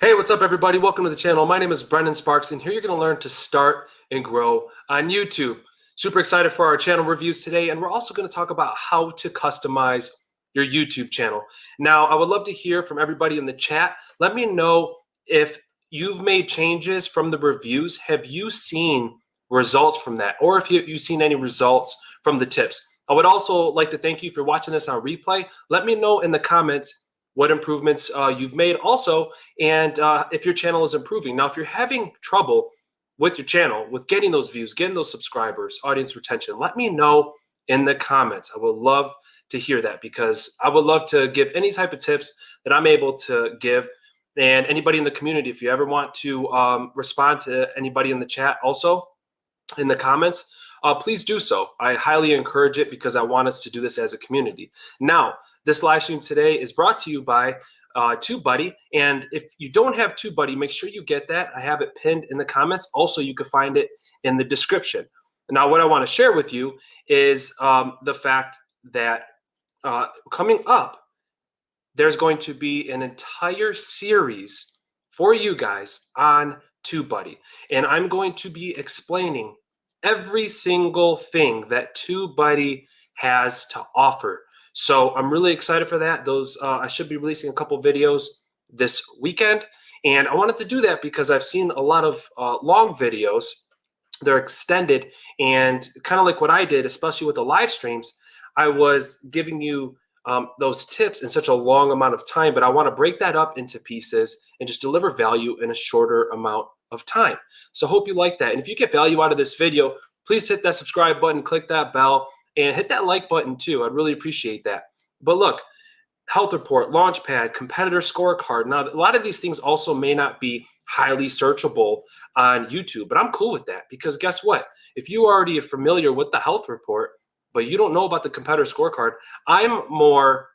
Hey, what's up, everybody? Welcome to the channel. My name is Brendan Sparks, and here you're going to learn to start and grow on YouTube. Super excited for our channel reviews today, and we're also going to talk about how to customize your YouTube channel. Now, I would love to hear from everybody in the chat. Let me know if you've made changes from the reviews. Have you seen results from that? Or if you've seen any results from the tips? I would also like to thank you for watching this on replay. Let me know in the comments what improvements you've made also, and if your channel is improving. Now, if you're having trouble with your channel, with getting those views, getting those subscribers, audience retention, let me know in the comments. I would love to hear that, because I would love to give any type of tips that I'm able to give. And anybody in the community, if you ever want to respond to anybody in the chat also in the comments, please do so. I highly encourage it, because I want us to do this as a community. Now, this live stream today is brought to you by TubeBuddy. And if you don't have TubeBuddy, make sure you get that. I have it pinned in the comments. Also, you can find it in the description. Now, what I want to share with you is the fact that coming up, there's going to be an entire series for you guys on TubeBuddy. And I'm going to be explaining every single thing that TubeBuddy has to offer. So I'm really excited for that. I should be releasing a couple videos this weekend. And I wanted to do that because I've seen a lot of long videos. They're extended, and kind of like what I did, especially with the live streams, I was giving you those tips in such a long amount of time, but I want to break that up into pieces and just deliver value in a shorter amount of time. So hope you like that. And if you get value out of this video, please hit that subscribe button, click that bell, and hit that like button too. I'd really appreciate that. But look, health report, launchpad, competitor scorecard. Now, a lot of these things also may not be highly searchable on YouTube, but I'm cool with that, because guess what? If you already are familiar with the health report, but you don't know about the competitor scorecard, I'm more,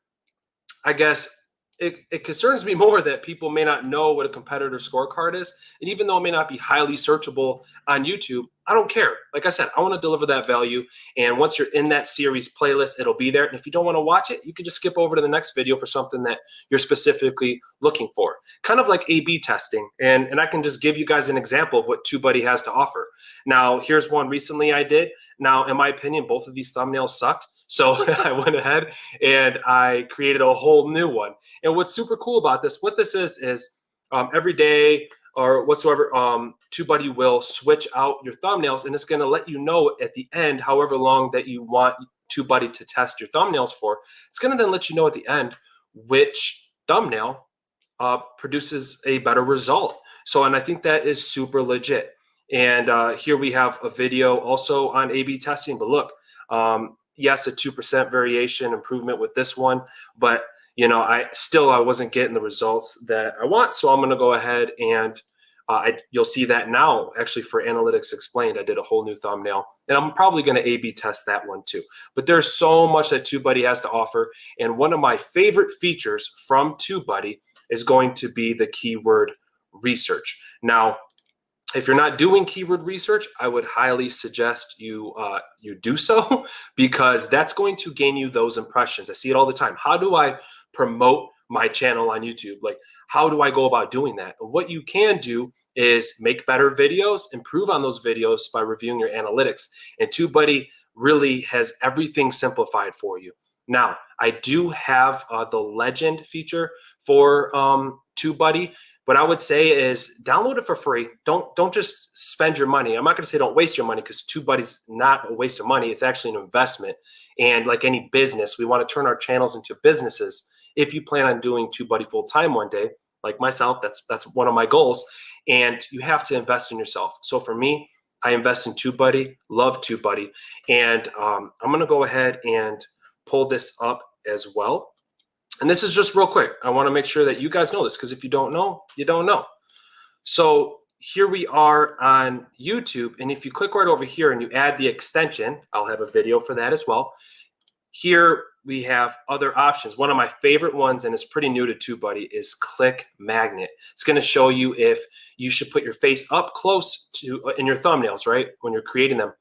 I guess, it concerns me more that people may not know what a competitor scorecard is. And even though it may not be highly searchable on YouTube, I don't care. Like I said, I want to deliver that value. And once you're in that series playlist, it'll be there. And if you don't want to watch it, you can just skip over to the next video for something that you're specifically looking for. Kind of like A/B testing. And I can just give you guys an example of what TubeBuddy has to offer. Now, here's one recently I did. Now, in my opinion, both of these thumbnails sucked. So I went ahead and I created a whole new one. And what's super cool about this, what this is every day or whatsoever, TubeBuddy will switch out your thumbnails, and it's going to let you know at the end, however long that you want TubeBuddy to test your thumbnails for. It's going to then let you know at the end which thumbnail produces a better result. So, and I think that is super legit. And here we have a video also on A/B testing. But look, yes, a 2% variation improvement with this one, but you know, I wasn't getting the results that I want. So I'm going to go ahead and you'll see that now. Actually, for Analytics Explained, I did a whole new thumbnail, and I'm probably going to A/B test that one too. But there's so much that TubeBuddy has to offer, and one of my favorite features from TubeBuddy is going to be the keyword research. Now, if you're not doing keyword research, I would highly suggest you do so, because that's going to gain you those impressions. I see it all the time. How do I promote my channel on YouTube? Like, how do I go about doing that? And what you can do is make better videos, improve on those videos by reviewing your analytics. And TubeBuddy really has everything simplified for you. Now, I do have the legend feature for TubeBuddy. What I would say is download it for free. Don't just spend your money. I'm not going to say don't waste your money, because TubeBuddy's not a waste of money. It's actually an investment. And like any business, we want to turn our channels into businesses. If you plan on doing TubeBuddy full time one day, like myself, that's one of my goals. And you have to invest in yourself. So for me, I invest in TubeBuddy, love TubeBuddy. And I'm going to go ahead and pull this up as well. And this is just real quick. I want to make sure that you guys know this, because if you don't know, you don't know. So here we are on YouTube. And if you click right over here and you add the extension, I'll have a video for that as well. Here we have other options. One of my favorite ones, and it's pretty new to TubeBuddy, is Click Magnet. It's going to show you if you should put your face up close to in your thumbnails, right? When you're creating them.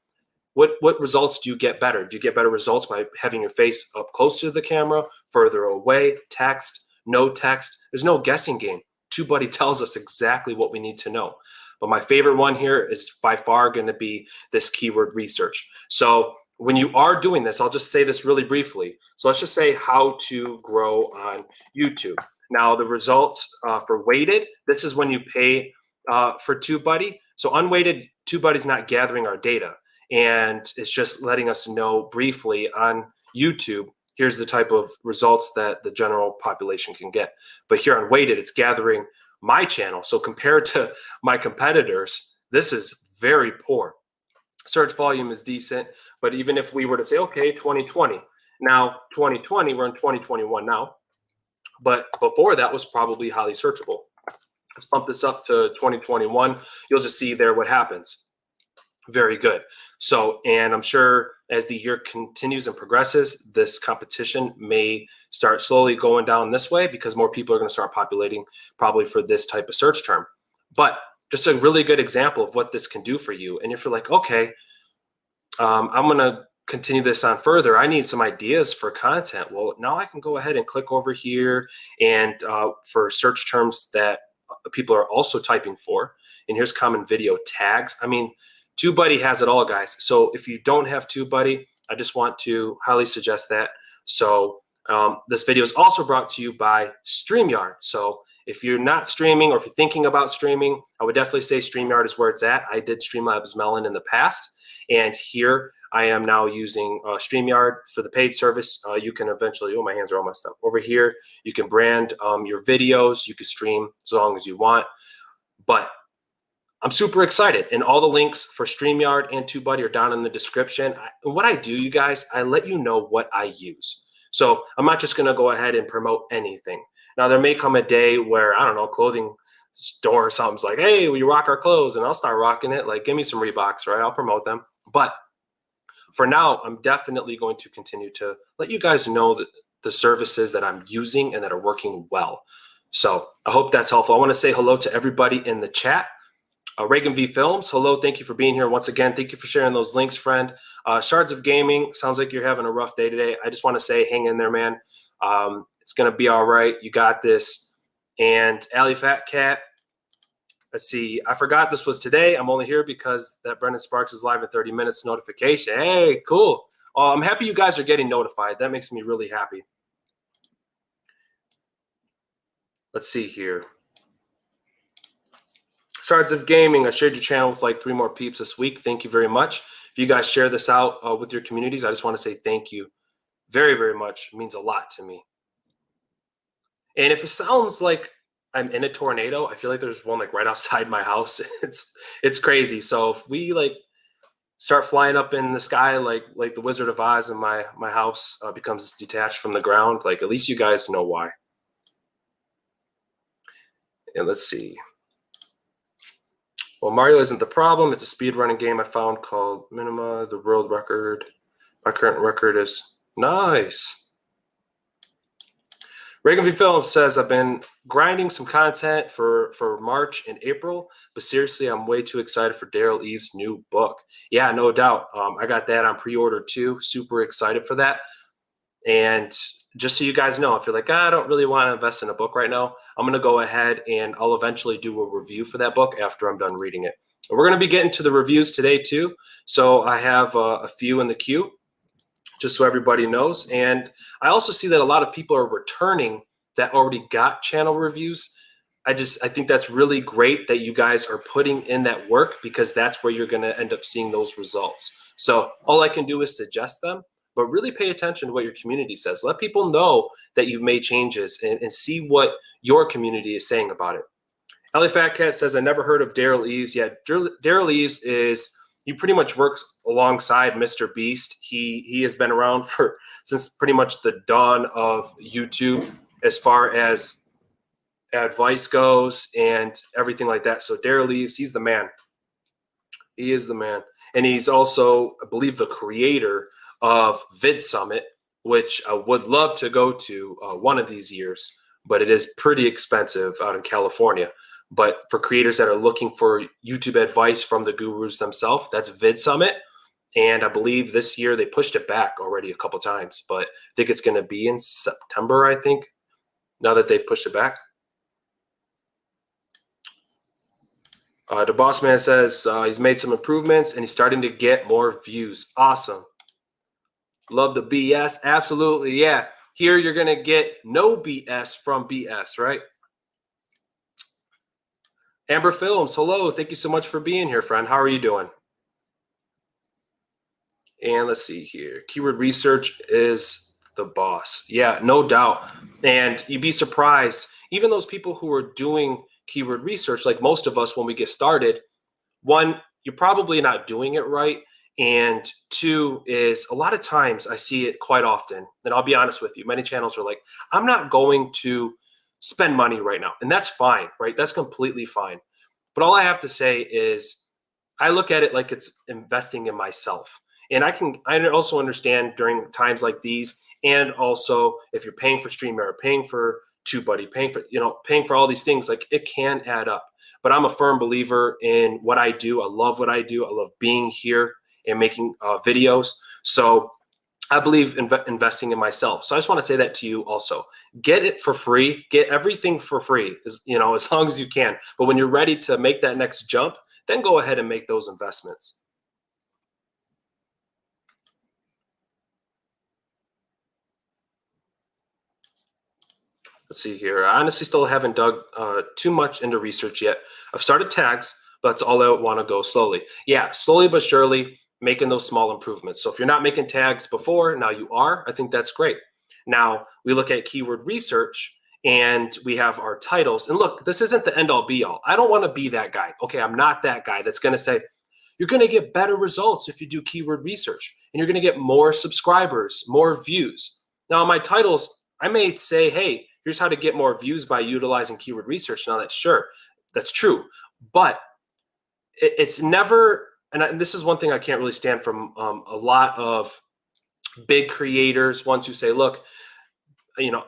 What results do you get better? Do you get better results by having your face up close to the camera, further away, text, no text? There's no guessing game. TubeBuddy tells us exactly what we need to know. But my favorite one here is by far going to be this keyword research. So when you are doing this, I'll just say this really briefly. So let's just say how to grow on YouTube. Now the results for weighted, this is when you pay for TubeBuddy. So unweighted, TubeBuddy's not gathering our data, and it's just letting us know briefly on YouTube, here's the type of results that the general population can get. But here on weighted, it's gathering my channel. So compared to my competitors, this is very poor. Search volume is decent, but even if we were to say, okay, 2020, now 2020, we're in 2021 now, but before that was probably highly searchable. Let's bump this up to 2021. You'll just see there what happens. Very good. So, and I'm sure as the year continues and progresses, this competition may start slowly going down this way because more people are going to start populating probably for this type of search term. But just a really good example of what this can do for you. And if you're like, okay, I'm going to continue this on further, I need some ideas for content. Well, now I can go ahead and click over here and for search terms that people are also typing for. And here's common video tags. I mean, TubeBuddy has it all, guys. So if you don't have TubeBuddy, I just want to highly suggest that. So this video is also brought to you by Steamyard. So if you're not streaming or if you're thinking about streaming, I would definitely say Steamyard is where it's at. I did Streamlabs Melon in the past, and here I am now using Steamyard for the paid service. You can eventually, oh, my hands are all messed up. Over here, you can brand your videos. You can stream as long as you want. But I'm super excited, and all the links for StreamYard and TubeBuddy are down in the description. And what I do, you guys, I let you know what I use. So I'm not just going to go ahead and promote anything. Now, there may come a day where, I don't know, clothing store or something's like, hey, will you rock our clothes? And I'll start rocking it. Like, give me some Reeboks, right? I'll promote them. But for now, I'm definitely going to continue to let you guys know that the services that I'm using and that are working well. So I hope that's helpful. I want to say hello to everybody in the chat. Reagan V Films, hello, thank you for being here once again. Thank you for sharing those links, friend. Shards of Gaming, sounds like you're having a rough day today. I just want to say, hang in there, man. It's going to be all right. You got this. And AliFatCat, let's see. I forgot this was today. I'm only here because that Brendan Sparks is live in 30 minutes notification. Hey, cool. I'm happy you guys are getting notified. That makes me really happy. Let's see here. Shards of Gaming, I shared your channel with like 3 more peeps this week. Thank you very much. If you guys share this out with your communities, I just want to say thank you very, very much. It means a lot to me. And if it sounds like I'm in a tornado, I feel like there's one like right outside my house. It's crazy. So if we like start flying up in the sky like the Wizard of Oz and my house becomes detached from the ground, like at least you guys know why. And let's see. Well, Mario isn't the problem. It's a speedrunning game I found called Minima, the world record. My current record is nice. Reagan V Films says, I've been grinding some content for March and April, but seriously, I'm way too excited for Daryl Eves' new book. Yeah, no doubt. I got that on pre-order too. Super excited for that. And just so you guys know, if you're like, I don't really want to invest in a book right now, I'm going to go ahead and I'll eventually do a review for that book after I'm done reading it. And we're going to be getting to the reviews today too. So I have a few in the queue, just so everybody knows. And I also see that a lot of people are returning that already got channel reviews. I think that's really great that you guys are putting in that work, because that's where you're going to end up seeing those results. So all I can do is suggest them, but really pay attention to what your community says. Let people know that you've made changes and see what your community is saying about it. AliFatCat says, I never heard of Daryl Eves. Yeah, Daryl Eves he pretty much works alongside Mr. Beast. He has been around since pretty much the dawn of YouTube as far as advice goes and everything like that. So Daryl Eves, he's the man. He is the man. And he's also, I believe, the creator of Vid Summit, which I would love to go to one of these years, but it is pretty expensive out in California. But for creators that are looking for YouTube advice from the gurus themselves, that's Vid Summit. And I believe this year they pushed it back already a couple times, but I think it's going to be in September, I think, now that they've pushed it back. The boss man says he's made some improvements and he's starting to get more views. Awesome. Love the BS. Absolutely. Yeah. Here you're going to get no BS from BS, right? Amber Films, hello. Thank you so much for being here, friend. How are you doing? And let's see here. Keyword research is the boss. Yeah, no doubt. And you'd be surprised, even those people who are doing keyword research, like most of us when we get started, one, you're probably not doing it right. And two is a lot of times I see it quite often. And I'll be honest with you, many channels are like, I'm not going to spend money right now. And that's fine, right? That's completely fine. But all I have to say is I look at it like it's investing in myself. And I also understand during times like these, and also if you're paying for Steamyard, paying for TubeBuddy, paying for all these things, like it can add up. But I'm a firm believer in what I do. I love what I do. I love being here and making videos. So I believe investing in myself. So I just want to say that to you also. Get it for free. Get everything for free, as long as you can. But when you're ready to make that next jump, then go ahead and make those investments. Let's see here. I honestly still haven't dug too much into research yet. I've started tags, but that's all I want to go slowly. Yeah, slowly but surely making those small improvements. So if you're not making tags before, now you are. I think that's great. Now we look at keyword research and we have our titles. And look, this isn't the end all be all. I don't want to be that guy. Okay, I'm not that guy that's going to say, you're going to get better results if you do keyword research and you're going to get more subscribers, more views. Now, my titles, I may say, hey, here's how to get more views by utilizing keyword research. Now, that's true. But it's never, and this is one thing I can't really stand from a lot of big creators, ones who say, look,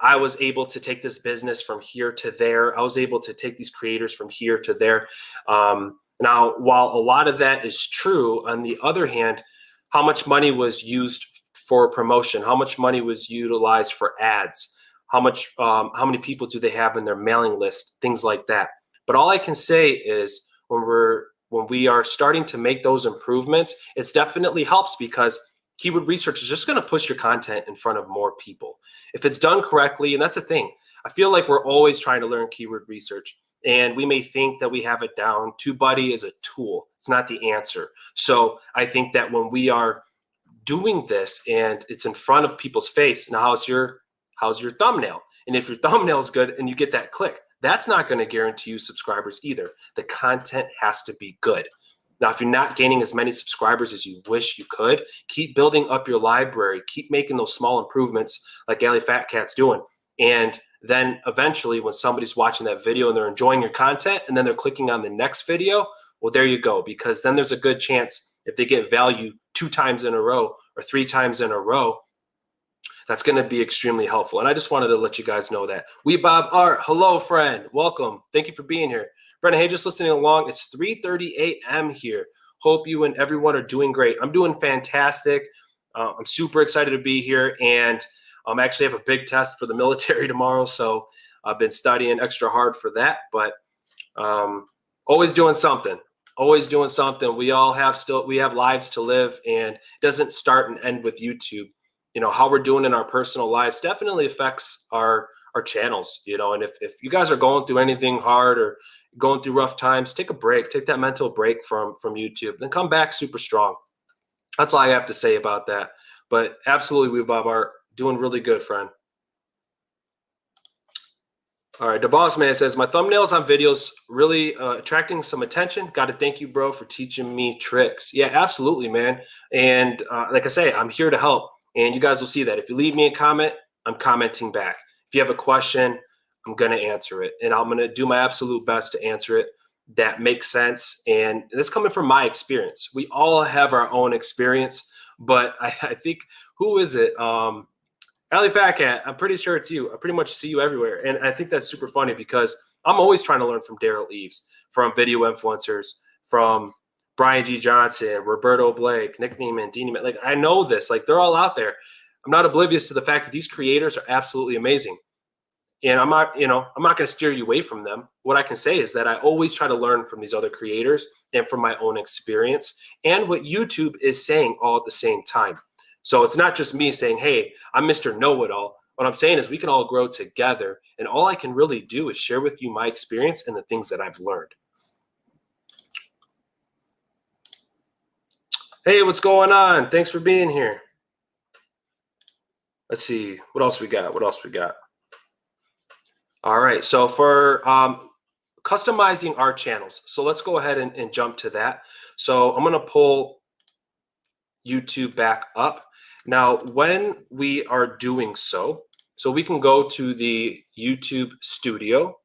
I was able to take this business from here to there. I was able to take these creators from here to there. Now, while a lot of that is true, on the other hand, how much money was used for promotion? How much money was utilized for ads? How many people do they have in their mailing list? Things like that. But all I can say is when we are starting to make those improvements, it definitely helps because keyword research is just going to push your content in front of more people. If it's done correctly, and that's the thing, I feel like we're always trying to learn keyword research. And we may think that we have it down. TubeBuddy is a tool. It's not the answer. So I think that when we are doing this and it's in front of people's face, now how's your thumbnail? And if your thumbnail is good and you get that click, that's not going to guarantee you subscribers either. The content has to be good. Now, if you're not gaining as many subscribers as you wish you could, keep building up your library. Keep making those small improvements like AliFatCat's doing. And then eventually when somebody's watching that video and they're enjoying your content and then they're clicking on the next video, well, there you go. Because then there's a good chance if they get value 2 times in a row or 3 times in a row, that's going to be extremely helpful. And I just wanted to let you guys know that. Bob Art, hello, friend. Welcome. Thank you for being here. Brennan, hey, just listening along. It's 3:30 a.m. here. Hope you and everyone are doing great. I'm doing fantastic. I'm super excited to be here. And I actually have a big test for the military tomorrow. So I've been studying extra hard for that. But always doing something. Always doing something. We have lives to live. And it doesn't start and end with YouTube. How we're doing in our personal lives definitely affects our channels, and if you guys are going through anything hard or going through rough times, take a break, take that mental break from YouTube, then come back super strong. That's all I have to say about that. But absolutely, we Bob are doing really good, friend. All right, the boss man says, my thumbnails on videos really attracting some attention. Got to thank you, bro, for teaching me tricks. Yeah, absolutely, man. And like I say, I'm here to help. And you guys will see that. If you leave me a comment, I'm commenting back. If you have a question, I'm going to answer it. And I'm going to do my absolute best to answer it that makes sense. And this coming from my experience. We all have our own experience. But I think, who is it? AliFatCat, I'm pretty sure it's you. I pretty much see you everywhere. And I think that's super funny because I'm always trying to learn from Daryl Eves, from video influencers, from Brian G. Johnson, Roberto Blake, Nick Neiman, Dean Neiman. Like, I know this. Like, they're all out there. I'm not oblivious to the fact that these creators are absolutely amazing. And I'm not going to steer you away from them. What I can say is that I always try to learn from these other creators and from my own experience and what YouTube is saying all at the same time. So it's not just me saying, hey, I'm Mr. Know-It-All. What I'm saying is we can all grow together, and all I can really do is share with you my experience and the things that I've learned. Hey, what's going on? Thanks for being here. Let's see, what else we got? All right, so for customizing our channels, so let's go ahead and jump to that. So I'm gonna pull YouTube back up. Now, when we are doing so we can go to the YouTube studio.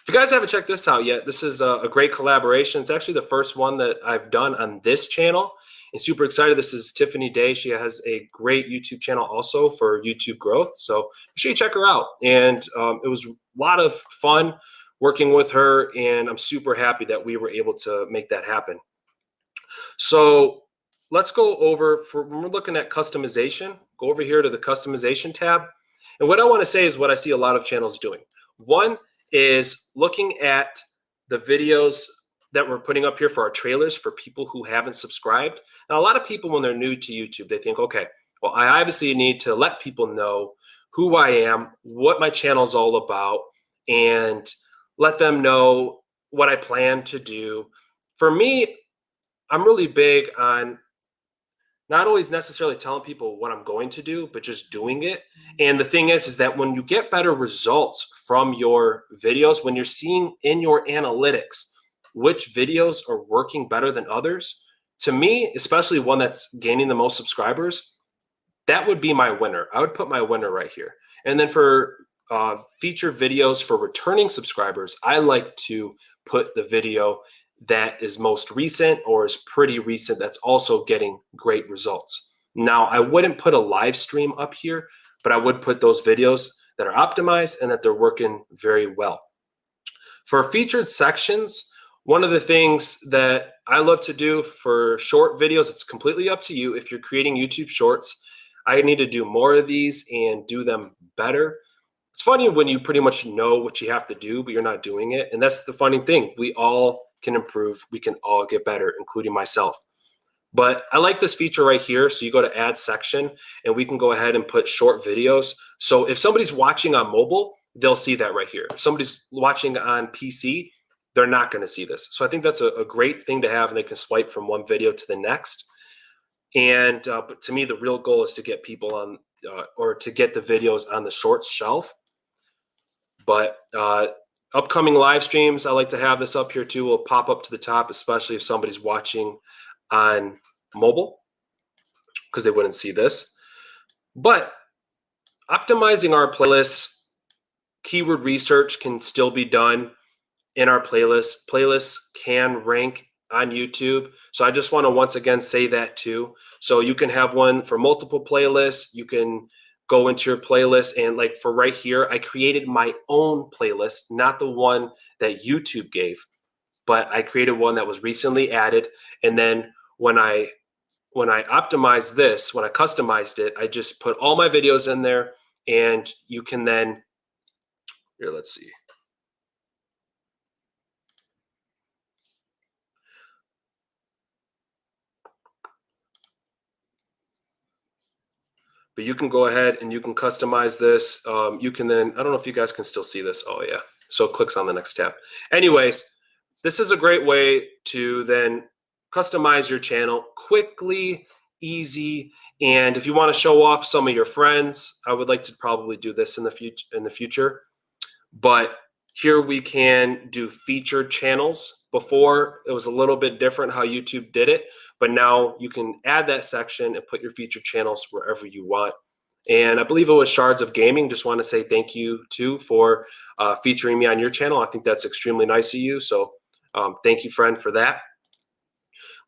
If you guys haven't checked this out yet, this is a great collaboration. It's actually the first one that I've done on this channel. And super excited. This is Tiffany Day. She has a great YouTube channel also for YouTube growth. So make sure you check her out. And it was a lot of fun working with her. And I'm super happy that we were able to make that happen. So let's go over, when we're looking at customization, go over here to the customization tab. And what I want to say is what I see a lot of channels doing. One is looking at the videos that we're putting up here for our trailers for people who haven't subscribed. Now, a lot of people, when they're new to YouTube, they think, okay, well, I obviously need to let people know who I am, what my channel is all about, and let them know what I plan to do. For me, I'm really big on not always necessarily telling people what I'm going to do, but just doing it. And the thing is that when you get better results from your videos, when you're seeing in your analytics which videos are working better than others, to me, especially one that's gaining the most subscribers, that would be my winner. I would put my winner right here. And then for feature videos for returning subscribers, I like to put the video that is most recent or is pretty recent that's also getting great results. Now, I wouldn't put a live stream up here, but I would put those videos that are optimized and that they're working very well. For featured sections, one of the things that I love to do for short videos, it's completely up to you. If you're creating YouTube shorts, I need to do more of these and do them better. It's funny when you pretty much know what you have to do, but you're not doing it. And that's the funny thing. We all can improve. We can all get better, including myself. But I like this feature right here. So you go to add section and we can go ahead and put short videos. So if somebody's watching on mobile, they'll see that right here. If somebody's watching on PC, they're not going to see this. So I think that's a great thing to have, and they can swipe from one video to the next. And but to me, the real goal is to get people on or to get the videos on the shorts shelf. But upcoming live streams, I like to have this up here too. Will pop up to the top, especially if somebody's watching on mobile, because they wouldn't see this. But optimizing our playlists, keyword research can still be done in our playlists. Playlists can rank on YouTube. So I just want to once again say that too. So you can have one for multiple playlists. You can go into your playlist, and like for right here, I created my own playlist, not the one that YouTube gave, but I created one that was recently added. And then when I optimized this, when I customized it, I just put all my videos in there, and you can then, here, let's see. But you can go ahead and you can customize this. You can then, I don't know if you guys can still see this. Oh yeah. So it clicks on the next tab. Anyways, this is a great way to then customize your channel quickly, easy. And if you want to show off some of your friends, I would like to probably do this in the future. But here we can do featured channels. Before, it was a little bit different how YouTube did it, but now you can add that section and put your featured channels wherever you want. And I believe it was Shards of Gaming. Just want to say thank you too for featuring me on your channel. I think that's extremely nice of you. So thank you, friend, for that.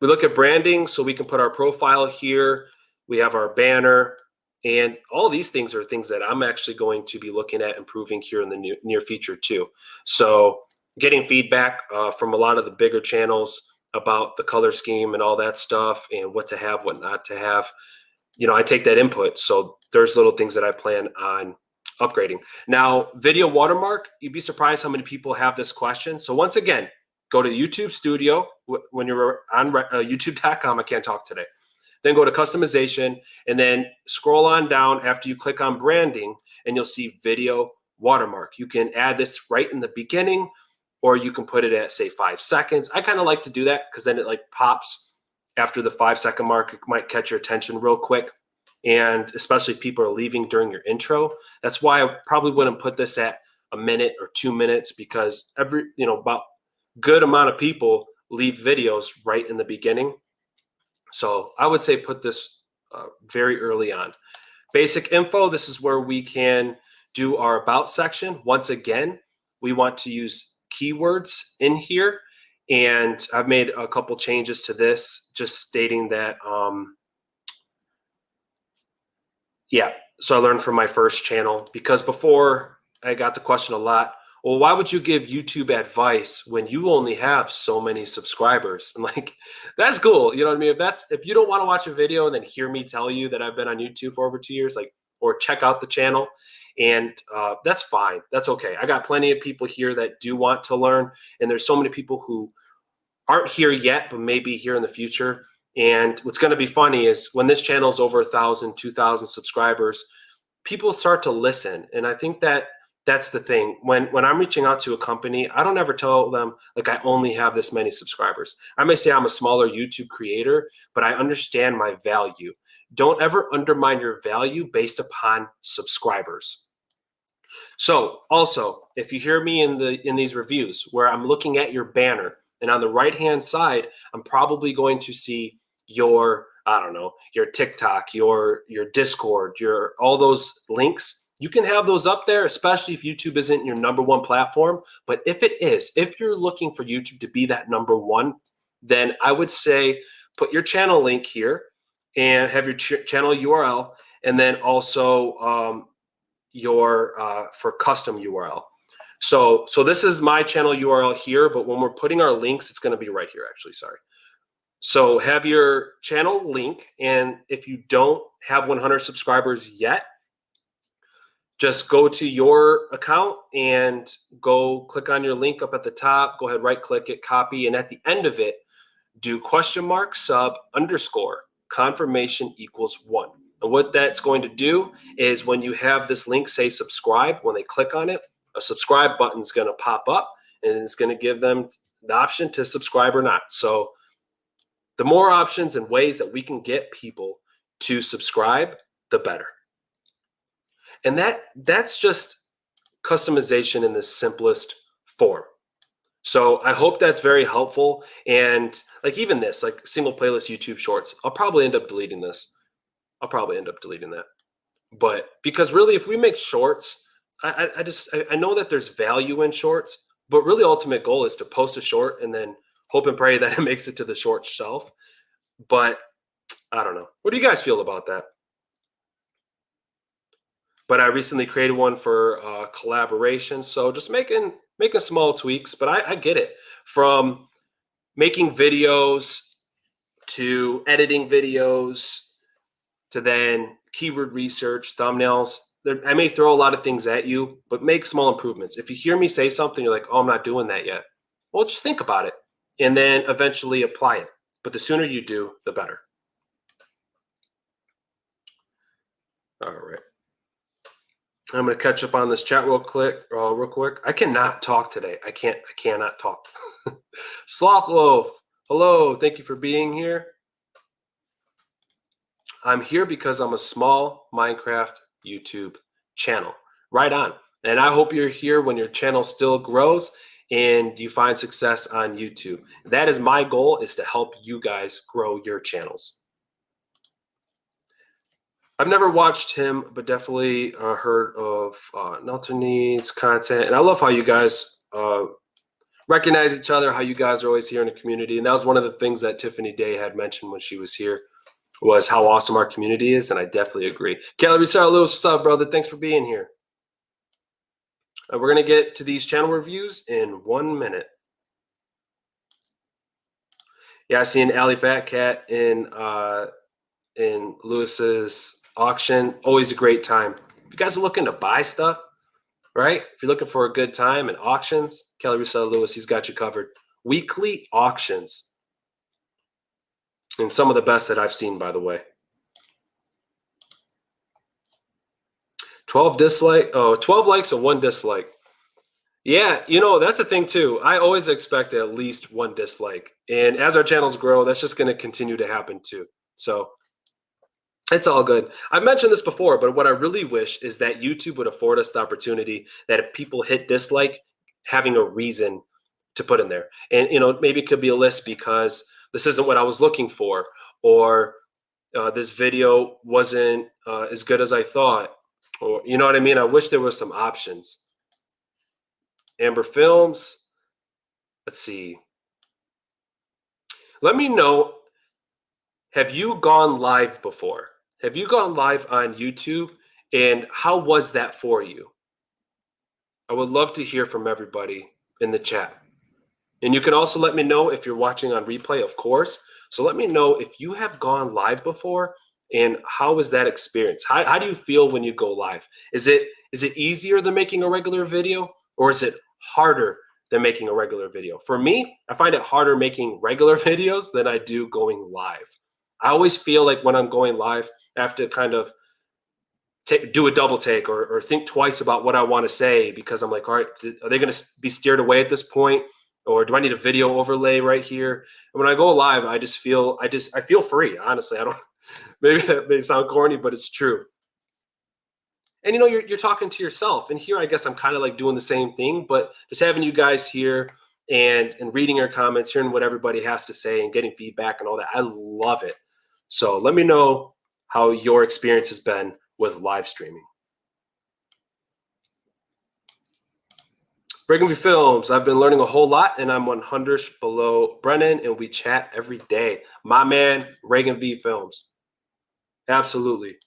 We look at branding, so we can put our profile here. We have our banner. And all these things are things that I'm actually going to be looking at improving here in the near future too. So getting feedback from a lot of the bigger channels about the color scheme and all that stuff and what to have, what not to have. You know, I take that input. So there's little things that I plan on upgrading. Now, video watermark, you'd be surprised how many people have this question. So once again, go to YouTube Studio when you're on youtube.com. I can't talk today. Then go to customization and then scroll on down after you click on branding and you'll see video watermark. You can add this right in the beginning or you can put it at say 5 seconds. I kind of like to do that because then it like pops after the 5-second mark. It might catch your attention real quick. And especially if people are leaving during your intro. That's why I probably wouldn't put this at a minute or 2 minutes because about good amount of people leave videos right in the beginning. So I would say put this very early on. Basic info, this is where we can do our about section. Once again, we want to use keywords in here. And I've made a couple changes to this, just stating that, so I learned from my first channel because before I got the question a lot, well, why would you give YouTube advice when you only have so many subscribers? I'm like, that's cool. You know what I mean? If you don't want to watch a video and then hear me tell you that I've been on YouTube for over 2 years, or check out the channel, and that's fine. That's okay. I got plenty of people here that do want to learn, and there's so many people who aren't here yet, but maybe here in the future. And what's going to be funny is when this channel is over 1,000, 2,000 subscribers, people start to listen. And I think that's the thing. When I'm reaching out to a company, I don't ever tell them like I only have this many subscribers. I may say I'm a smaller YouTube creator, but I understand my value. Don't ever undermine your value based upon subscribers. So also, if you hear me in these reviews where I'm looking at your banner and on the right-hand side, I'm probably going to see your, your TikTok, your Discord, all those links. You can have those up there, especially if YouTube isn't your #1 platform. But if it is, if you're looking for YouTube to be that #1, then I would say put your channel link here and have your channel URL, and then also your for custom URL. So this is my channel URL here, but when we're putting our links, it's going to be right here, actually, sorry. So have your channel link, and if you don't have 100 subscribers yet, just go to your account and go click on your link up at the top. Go ahead, right click it, copy, and at the end of it, do !sub _ confirmation = 1. And what that's going to do is when you have this link say subscribe, when they click on it, a subscribe button is going to pop up and it's going to give them the option to subscribe or not. So the more options and ways that we can get people to subscribe, the better. And that's just customization in the simplest form. So I hope that's very helpful. And like even this, like single playlist YouTube shorts, I'll probably end up deleting this. I'll probably end up deleting that. But because really, if we make shorts, I know that there's value in shorts, but really ultimate goal is to post a short and then hope and pray that it makes it to the short shelf. But I don't know. What do you guys feel about that? But I recently created one for collaboration. So just making small tweaks, but I get it. From making videos to editing videos to then keyword research, thumbnails. I may throw a lot of things at you, but make small improvements. If you hear me say something, you're like, oh, I'm not doing that yet. Well, just think about it and then eventually apply it. But the sooner you do, the better. All right. I'm going to catch up on this chat real quick. I cannot talk today. I cannot talk. Sloth Loaf, hello. Thank you for being here. I'm here because I'm a small Minecraft YouTube channel. Right on. And I hope you're here when your channel still grows and you find success on YouTube. That is my goal, is to help you guys grow your channels. I've never watched him, but definitely heard of Nelton Needs content. And I love how you guys recognize each other, how you guys are always here in the community. And that was one of the things that Tiffany Day had mentioned when she was here, was how awesome our community is. And I definitely agree. Calorie Sarah Lewis, what's up, brother? Thanks for being here. We're going to get to these channel reviews in 1 minute. Yeah, I seen AliFatCat in Lewis's auction. Always a great time. If you guys are looking to buy stuff, right? If you're looking for a good time in auctions, Kelly Russell Lewis, he's got you covered. Weekly auctions. And some of the best that I've seen, by the way. 12 likes and 1 dislike. Yeah, you know, that's the thing too. I always expect at least 1 dislike. And as our channels grow, that's just going to continue to happen too. So it's all good. I've mentioned this before, but what I really wish is that YouTube would afford us the opportunity that if people hit dislike, having a reason to put in there. And, you know, maybe it could be a list because this isn't what I was looking for, or this video wasn't as good as I thought, or, you know what I mean? I wish there was some options. Amber Films. Let's see. Let me know, have you gone live before? Have you gone live on YouTube, and how was that for you? I would love to hear from everybody in the chat. And you can also let me know if you're watching on replay, of course. So let me know if you have gone live before, and how was that experience? How do you feel when you go live? Is it easier than making a regular video, or is it harder than making a regular video? For me, I find it harder making regular videos than I do going live. I always feel like when I'm going live, I have to kind of do a double take or think twice about what I want to say, because I'm like, all right, are they going to be steered away at this point? Or do I need a video overlay right here? And when I go live, I feel free. Honestly, maybe that may sound corny, but it's true. And, you know, you're talking to yourself. And here, I guess I'm kind of like doing the same thing, but just having you guys here and reading your comments, hearing what everybody has to say and getting feedback and all that, I love it. So let me know how your experience has been with live streaming. Reagan V Films, I've been learning a whole lot, and I'm 100 below Brennan, and we chat every day. My man, Reagan V Films. Absolutely.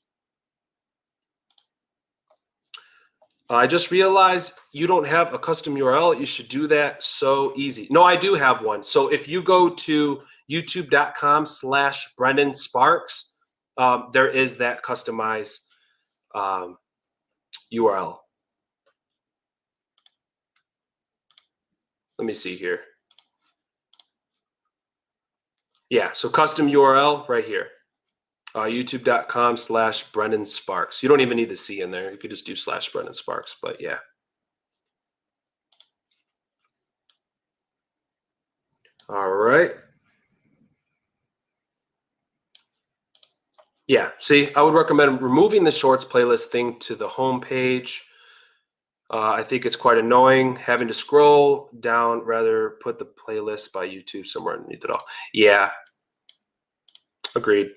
I just realized you don't have a custom URL. You should do that. So easy. No, I do have one. So if you go to youtube.com/Brendan Sparks, there is that customized URL. Let me see here. Yeah, so custom URL right here. youtube.com/Brendan Sparks. You don't even need the C in there. You could just do /Brendan Sparks, but yeah. All right. Yeah, see, I would recommend removing the shorts playlist thing to the home page. I think it's quite annoying having to scroll down. Rather put the playlist by YouTube somewhere underneath it all. Yeah, agreed.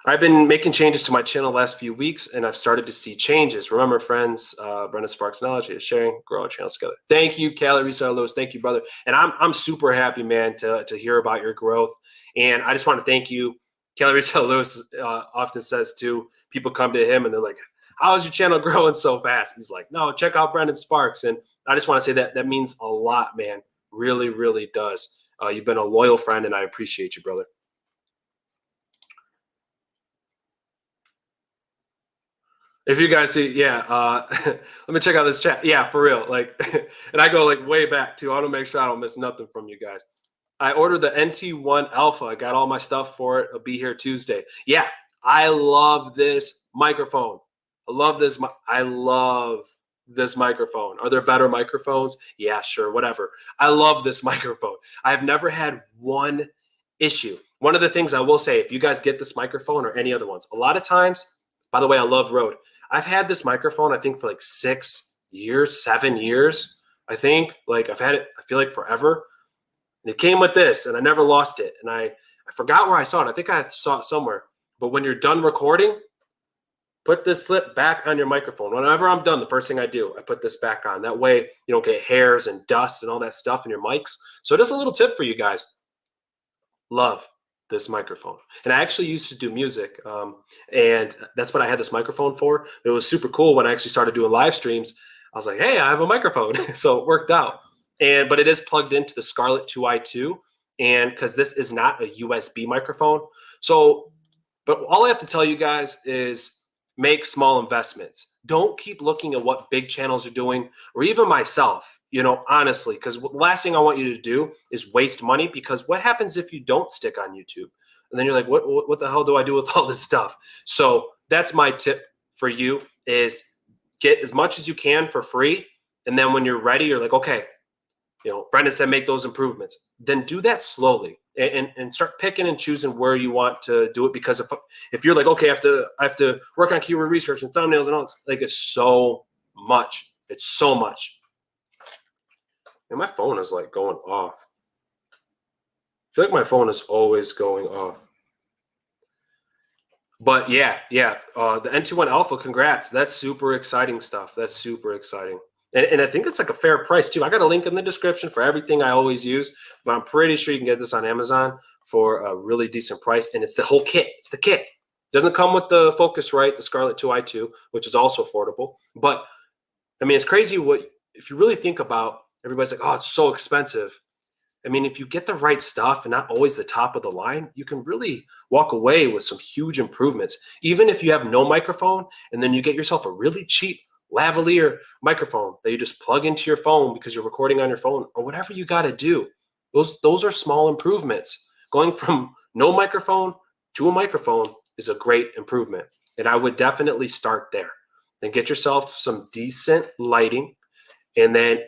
I've been making changes to my channel the last few weeks, and I've started to see changes. Remember, friends, Brendan Sparks Knowledge is sharing, grow our channels together. Thank you, Callie Restar Lewis. Thank you, brother. And I'm super happy, man, to hear about your growth. And I just want to thank you. Callie Restar Lewis often says too, people come to him and they're like, how is your channel growing so fast? He's like, no, check out Brendan Sparks. And I just want to say that means a lot, man. Really, really does. You've been a loyal friend, and I appreciate you, brother. If you guys see, yeah, let me check out this chat. Yeah, for real. Like, and I go like way back too. I want to make sure I don't miss nothing from you guys. I ordered the NT1 Alpha. I got all my stuff for it. It'll be here Tuesday. Yeah, I love this microphone. I love this microphone. Are there better microphones? Yeah, sure, whatever. I love this microphone. I've never had one issue. One of the things I will say, if you guys get this microphone or any other ones, a lot of times, by the way, I love Rode. I've had this microphone, I think, for like 6 years, 7 years. I think, like, I've had it, I feel like forever. And it came with this, and I never lost it. And I forgot where I saw it. I think I saw it somewhere. But when you're done recording, put this slip back on your microphone. Whenever I'm done, the first thing I do, I put this back on. That way you don't get hairs and dust and all that stuff in your mics. So just a little tip for you guys. Love this microphone. And I actually used to do music, and that's what I had this microphone for. It was super cool when I actually started doing live streams. I was like, hey, I have a microphone. So it worked out. But it is plugged into the Scarlett 2i2, and because this is not a USB microphone. So, but all I have to tell you guys is make small investments. Don't keep looking at what big channels are doing, or even myself, you know, honestly, because the last thing I want you to do is waste money, because what happens if you don't stick on YouTube? And then you're like, what the hell do I do with all this stuff? So that's my tip for you, is get as much as you can for free. And then when you're ready, you're like, okay, you know, Brendan said make those improvements. Then do that slowly, and start picking and choosing where you want to do it. Because if you're like, okay, I have to work on keyword research and thumbnails and all this, like, it's so much. It's so much. And my phone is like going off. I feel like my phone is always going off. But yeah, the NT1 Alpha, congrats. That's super exciting stuff. That's super exciting. And I think it's like a fair price too. I got a link in the description for everything I always use, but I'm pretty sure you can get this on Amazon for a really decent price. And it's the whole kit. It's the kit. It doesn't come with the Focusrite, the Scarlett 2i2, which is also affordable. But I mean, it's crazy if you really think about, everybody's like, oh, it's so expensive. I mean, if you get the right stuff and not always the top of the line, you can really walk away with some huge improvements. Even if you have no microphone, and then you get yourself a really cheap lavalier microphone that you just plug into your phone because you're recording on your phone, or whatever you got to do. Those are small improvements. Going from no microphone to a microphone is a great improvement. And I would definitely start there. Then get yourself some decent lighting. And then,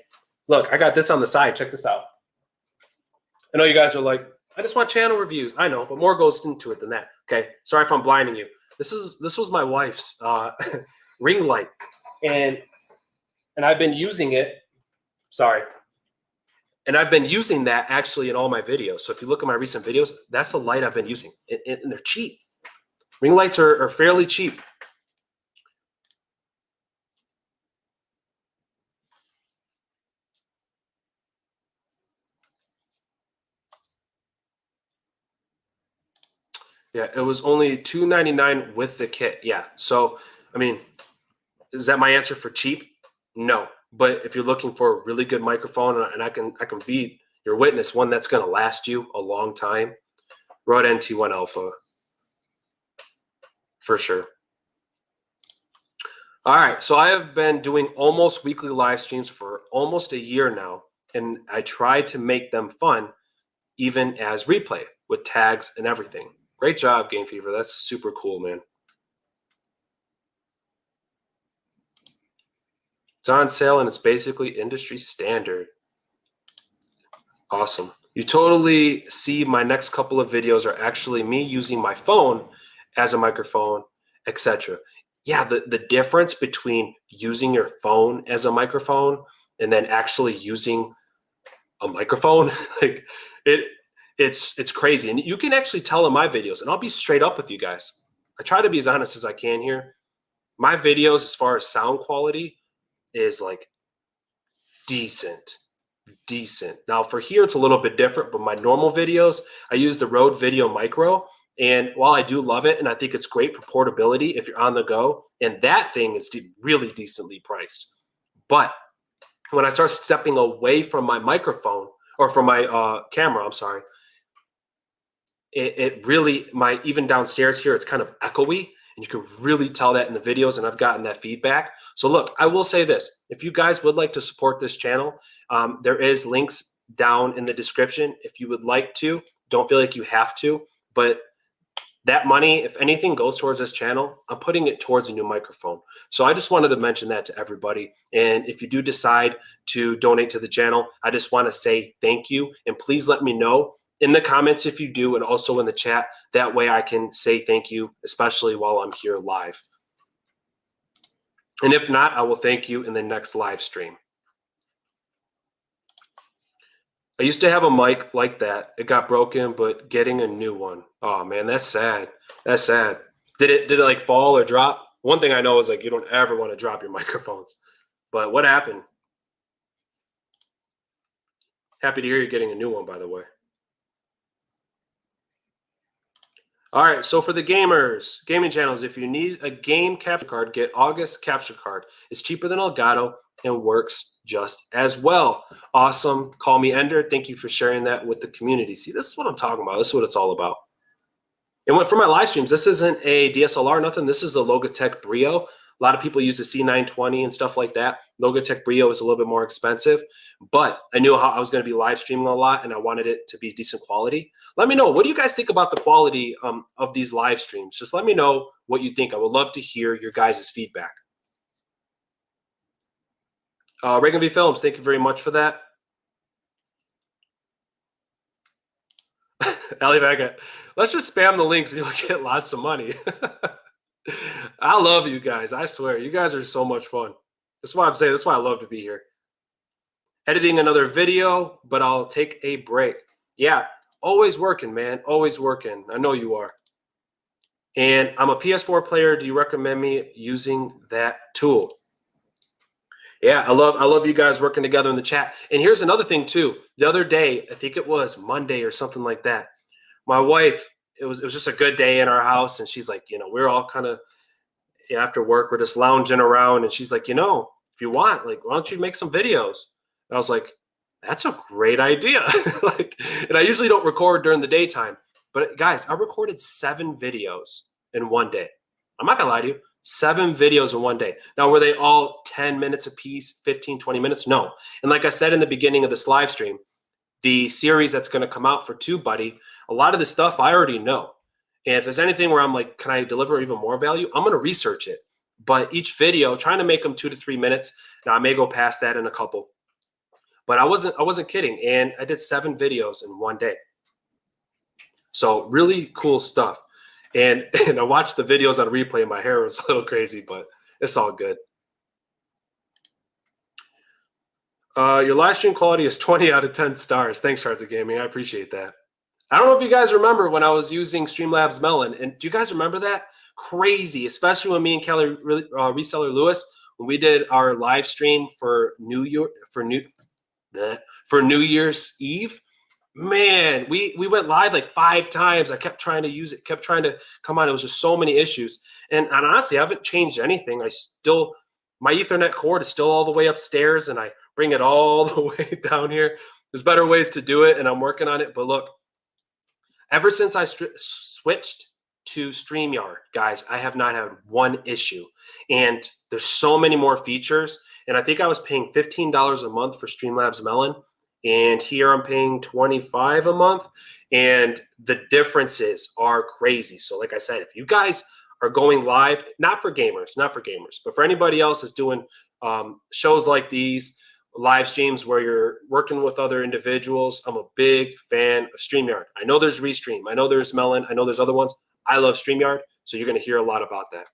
look, I got this on the side. Check this out. I know you guys are like, I just want channel reviews. I know, but more goes into it than that. Okay, sorry if I'm blinding you. This was my wife's ring light. And I've been using it, sorry. And I've been using that actually in all my videos. So if you look at my recent videos, that's the light I've been using. And they're cheap. Ring lights are fairly cheap. Yeah, it was only $2.99 with the kit. Yeah, so, I mean, is that my answer for cheap? No. But if you're looking for a really good microphone, and I can be your witness, one that's going to last you a long time, Rode NT1 Alpha for sure. All right, so I have been doing almost weekly live streams for almost a year now, and I try to make them fun, even as replay with tags and everything. Great job, Game Fever. That's super cool, man. It's on sale, and it's basically industry standard. Awesome. You totally see my next couple of videos are actually me using my phone as a microphone, etc. Yeah, the difference between using your phone as a microphone and then actually using a microphone, like it's crazy. And you can actually tell in my videos, and I'll be straight up with you guys. I try to be as honest as I can here. My videos, as far as sound quality, is like decent. Now for here, it's a little bit different, but my normal videos, I use the Rode Video Micro. And while I do love it, and I think it's great for portability if you're on the go, and that thing is really decently priced. But when I start stepping away from my microphone, or from my camera, I'm sorry, it really, even downstairs here, it's kind of echoey. And you can really tell that in the videos, and I've gotten that feedback. So look, I will say this. If you guys would like to support this channel, there is links down in the description if you would like to. Don't feel like you have to, but that money, if anything, goes towards this channel. I'm putting it towards a new microphone. So I just wanted to mention that to everybody. And if you do decide to donate to the channel, I just want to say thank you. And please let me know in the comments if you do, and also in the chat. That way I can say thank you, especially while I'm here live. And if not, I will thank you in the next live stream. I used to have a mic like that. It got broken, but getting a new one. Oh man, that's sad. That's sad. Did it like fall or drop? One thing I know is like you don't ever want to drop your microphones. But what happened? Happy to hear you're getting a new one, by the way. All right, so for the gamers, gaming channels, if you need a game capture card, get August capture card. It's cheaper than Elgato and works just as well. Awesome. Call me Ender. Thank you for sharing that with the community. See, this is what I'm talking about. This is what it's all about. And for my live streams, this isn't a DSLR, nothing. This is the Logitech Brio. A lot of people use the C920 and stuff like that. Logitech Brio is a little bit more expensive, but I knew how I was going to be live streaming a lot, and I wanted it to be decent quality. Let me know. What do you guys think about the quality of these live streams? Just let me know what you think. I would love to hear your guys' feedback. Reagan V Films, thank you very much for that. AliFatCat, let's just spam the links and you'll get lots of money. I love you guys. I swear, you guys are so much fun. That's why I'm saying, that's why I love to be here. Editing another video, but I'll take a break. Yeah, always working, man. Always working. I know you are. And I'm a PS4 player. Do you recommend me using that tool? Yeah, I love you guys working together in the chat. And here's another thing too. The other day, I think it was Monday or something like that. My wife, it was just a good day in our house, and she's like, we're all kind of after work, we're just lounging around, and she's like, if you want, like, why don't you make some videos? And I was like, that's a great idea. And I usually don't record during the daytime, but guys, I recorded 7 videos in one day. I'm not gonna lie to you. 7 videos in one day. Now, were they all 10 minutes a piece, 15, 20 minutes? No. And like I said in the beginning of this live stream, the series that's going to come out for TubeBuddy, a lot of the stuff I already know. And if there's anything where I'm like, can I deliver even more value? I'm going to research it. But each video, trying to make them 2 to 3 minutes. Now, I may go past that in a couple. But I wasn't kidding. And I did 7 videos in one day. So really cool stuff. And I watched the videos on replay, and my hair was a little crazy, but it's all good. Your live stream quality is 20 out of 10 stars. Thanks, Shards of Gaming. I appreciate that. I don't know if you guys remember when I was using Streamlabs Melon. And do you guys remember that? Crazy, especially when me and Kelly, Reseller Lewis, when we did our live stream for New Year's Eve. Man, we went live like 5 times. I kept trying to use it, kept trying to come on. It was just so many issues. And honestly, I haven't changed anything. My Ethernet cord is still all the way upstairs, and I bring it all the way down here. There's better ways to do it, and I'm working on it. But look, ever since I switched to Steamyard, guys, I have not had one issue. And there's so many more features. And I think I was paying $15 a month for Streamlabs Melon. And here I'm paying $25 a month, and the differences are crazy. So like I said, if you guys are going live, not for gamers, but for anybody else that's doing shows like these, live streams where you're working with other individuals, I'm a big fan of StreamYard. I know there's Restream. I know there's Melon. I know there's other ones. I love StreamYard, so you're going to hear a lot about that.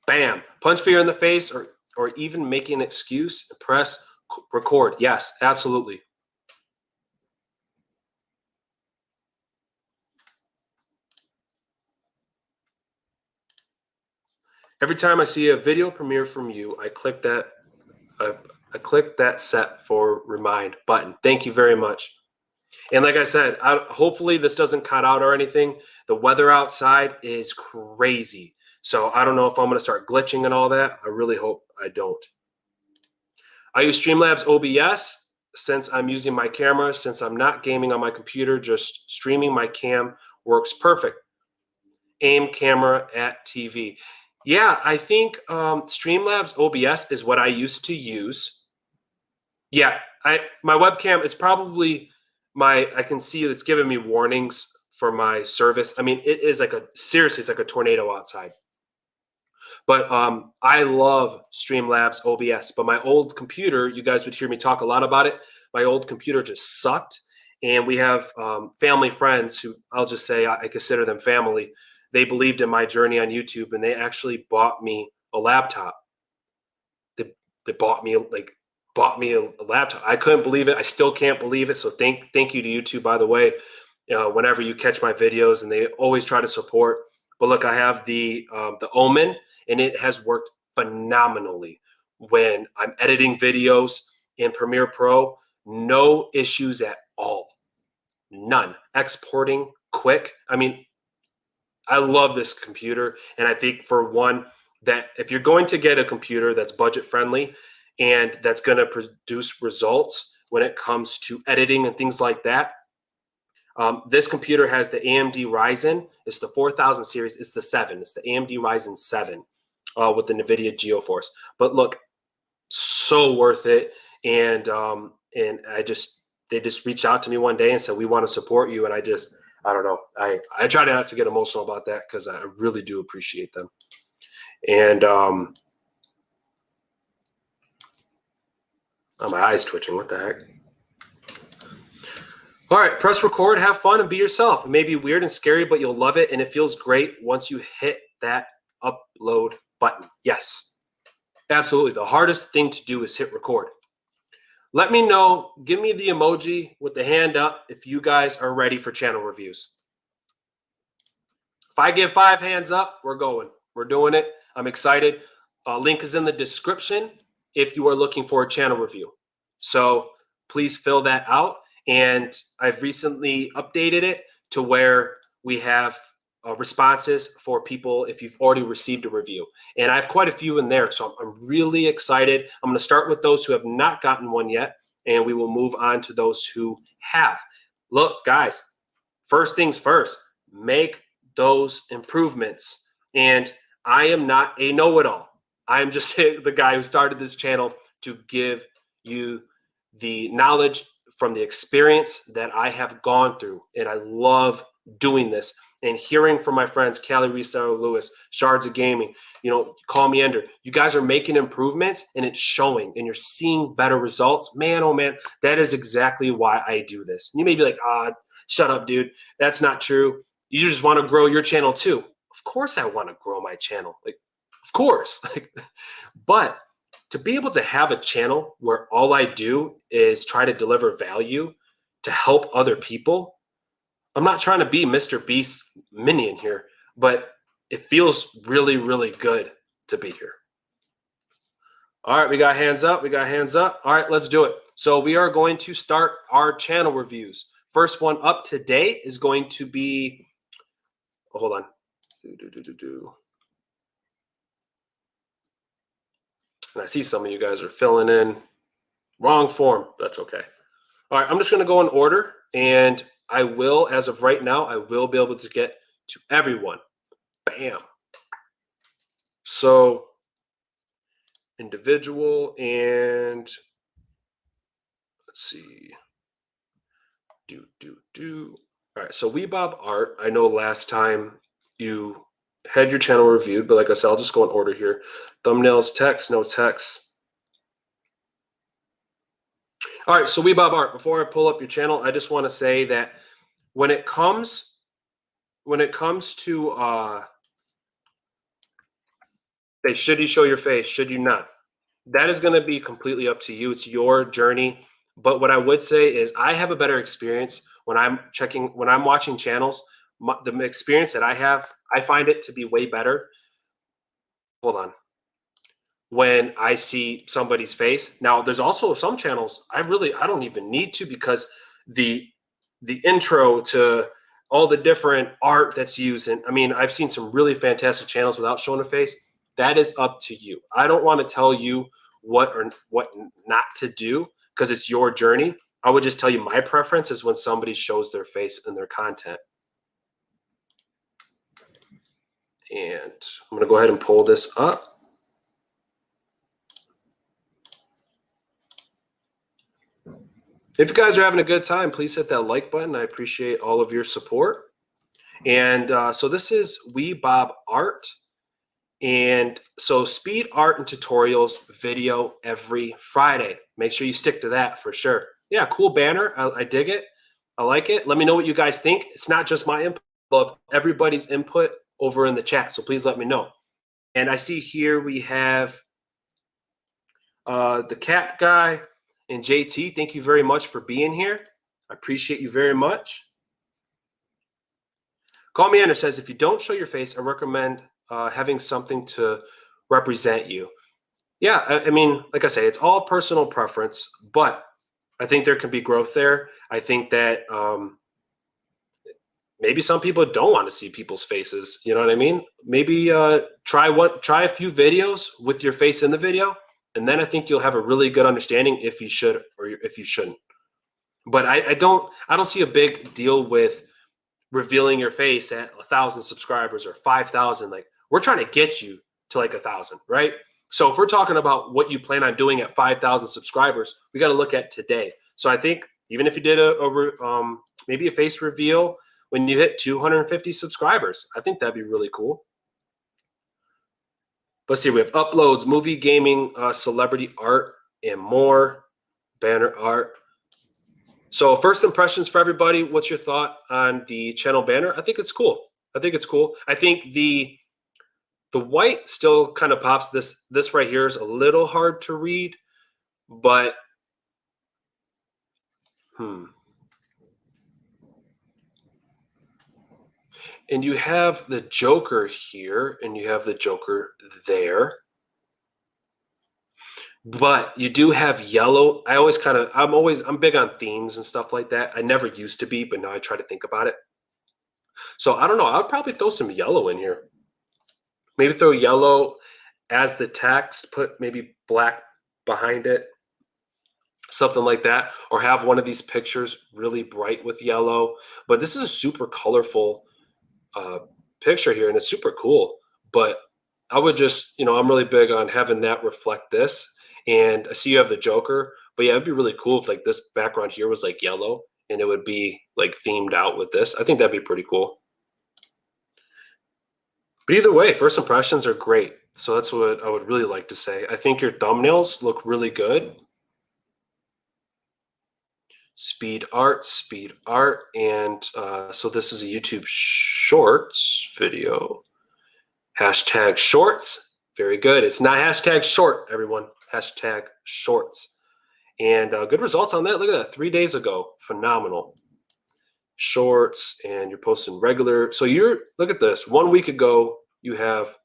Bam, punch fear in the face, or even making an excuse, press record. Yes, absolutely. Every time I see a video premiere from you, I click that set for remind button. Thank you very much. And like I said, hopefully this doesn't cut out or anything. The weather outside is crazy. So I don't know if I'm going to start glitching and all that. I really hope I don't. I use Streamlabs OBS since I'm using my camera. Since I'm not gaming on my computer, just streaming my cam works perfect. Aim camera at TV. Yeah, I think Streamlabs OBS is what I used to use. Yeah, my webcam, it's probably I can see it's giving me warnings for my service. I mean, it is seriously, it's like a tornado outside. But I love Streamlabs OBS. But my old computer, you guys would hear me talk a lot about it. My old computer just sucked. And we have family friends who, I'll just say, I consider them family. They believed in my journey on YouTube, and they actually bought me a laptop. They bought me a laptop. I couldn't believe it. I still can't believe it. So thank you to YouTube, by the way. Whenever you catch my videos, and they always try to support. But look, I have the OMEN, and it has worked phenomenally when I'm editing videos in Premiere Pro. No issues at all. None. Exporting quick. I mean, I love this computer. And I think, for one, that if you're going to get a computer that's budget friendly and that's going to produce results when it comes to editing and things like that. This computer has the AMD Ryzen. It's the 4000 series. It's the 7. It's the AMD Ryzen 7 with the NVIDIA GeForce. But look, so worth it. And they just reached out to me one day and said, we want to support you. And I don't know. I try not to get emotional about that because I really do appreciate them. And oh, my eye's twitching. What the heck? All right, press record, have fun, and be yourself. It may be weird and scary, but you'll love it, and it feels great once you hit that upload button. Yes, absolutely. The hardest thing to do is hit record. Let me know. Give me the emoji with the hand up if you guys are ready for channel reviews. If I give 5 hands up, we're going. We're doing it. I'm excited. Link is in the description if you are looking for a channel review. So please fill that out. And I've recently updated it to where we have responses for people if you've already received a review. And I have quite a few in there, so I'm really excited. I'm going to start with those who have not gotten one yet, and we will move on to those who have. Look, guys, first things first, make those improvements. And I am not a know-it-all. I'm just the guy who started this channel to give you the knowledge from the experience that I have gone through. And I love doing this and hearing from my friends, Callie Reseller Lewis, Shards of Gaming, Call Me Ender. You guys are making improvements and it's showing and you're seeing better results. Man, oh man, that is exactly why I do this. And you may be like, shut up, dude. That's not true. You just want to grow your channel too. Of course I want to grow my channel. Of course. But to be able to have a channel where all I do is try to deliver value to help other people, I'm not trying to be Mr. Beast's minion here, but it feels really, really good to be here. All right, we got hands up. We got hands up. All right, let's do it. So we are going to start our channel reviews. First one up today is going to be, hold on. And I see some of you guys are filling in wrong form. That's okay. All right, I'm just going to go in order, and I will, as of right now, I will be able to get to everyone. Bam. So, individual, and let's see. All right, so WeBob Art, I know last time you had your channel reviewed, but like I said, I'll just go in order here. Thumbnails, text, no text. All right, so WeBob Art, before I pull up your channel, I just want to say that when it comes to hey, should you show your face, should you not? That is going to be completely up to you. It's your journey. But what I would say is I have a better experience when I'm watching channels. The experience that I have, I find it to be way better. Hold on. When I see somebody's face. Now, there's also some channels I don't even need to, because the intro to all the different art that's used, and I mean, I've seen some really fantastic channels without showing a face. That is up to you. I don't want to tell you what not to do, because it's your journey. I would just tell you my preference is when somebody shows their face in their content. And I'm going to go ahead and pull this up. If you guys are having a good time, please hit that like button. I appreciate all of your support. And so this is WeBob Art. And so speed art and tutorials video every Friday. Make sure you stick to that for sure. Yeah, cool banner. I dig it. I like it. Let me know what you guys think. It's not just my input. I love everybody's input over in the chat. So please let me know. And I see here we have TheCapGuy J.T. Thank you very much for being here. I appreciate you very much. Call Me Ender says, if you don't show your face, I recommend having something to represent you. Yeah, I mean, like I say, it's all personal preference, but I think there can be growth there. I think that maybe some people don't want to see people's faces. You know what I mean? Maybe try a few videos with your face in the video, and then I think you'll have a really good understanding if you should or if you shouldn't. But I don't see a big deal with revealing your face at 1,000 subscribers or 5,000. Like, we're trying to get you to like 1,000, right? So if we're talking about what you plan on doing at 5,000 subscribers, we got to look at today. So I think even if you did maybe a face reveal when you hit 250 subscribers, I think that'd be really cool. Let's see, we have uploads, movie, gaming, celebrity art, and more, banner art. So first impressions for everybody, what's your thought on the channel banner? I think it's cool. I think it's cool. I think the white still kind of pops. This right here is a little hard to read, but And you have the Joker here, and you have the Joker there. But you do have yellow. I'm big on themes and stuff like that. I never used to be, but now I try to think about it. So I don't know. I'd probably throw some yellow in here. Maybe throw yellow as the text, put maybe black behind it, something like that, or have one of these pictures really bright with yellow. But this is a super colorful picture here, and it's super cool. But I would just, I'm really big on having that reflect this. And I see you have the Joker, but yeah, it'd be really cool if like this background here was like yellow and it would be like themed out with this. I think that'd be pretty cool. But either way, first impressions are great. So that's what I would really like to say. I think your thumbnails look really good. Speed art. And so this is a YouTube Shorts video. Hashtag Shorts. Very good. It's not hashtag short, everyone. Hashtag Shorts. And good results on that. Look at that. 3 days ago. Phenomenal. Shorts, and you're posting regular. So look at this. 1 week ago, you have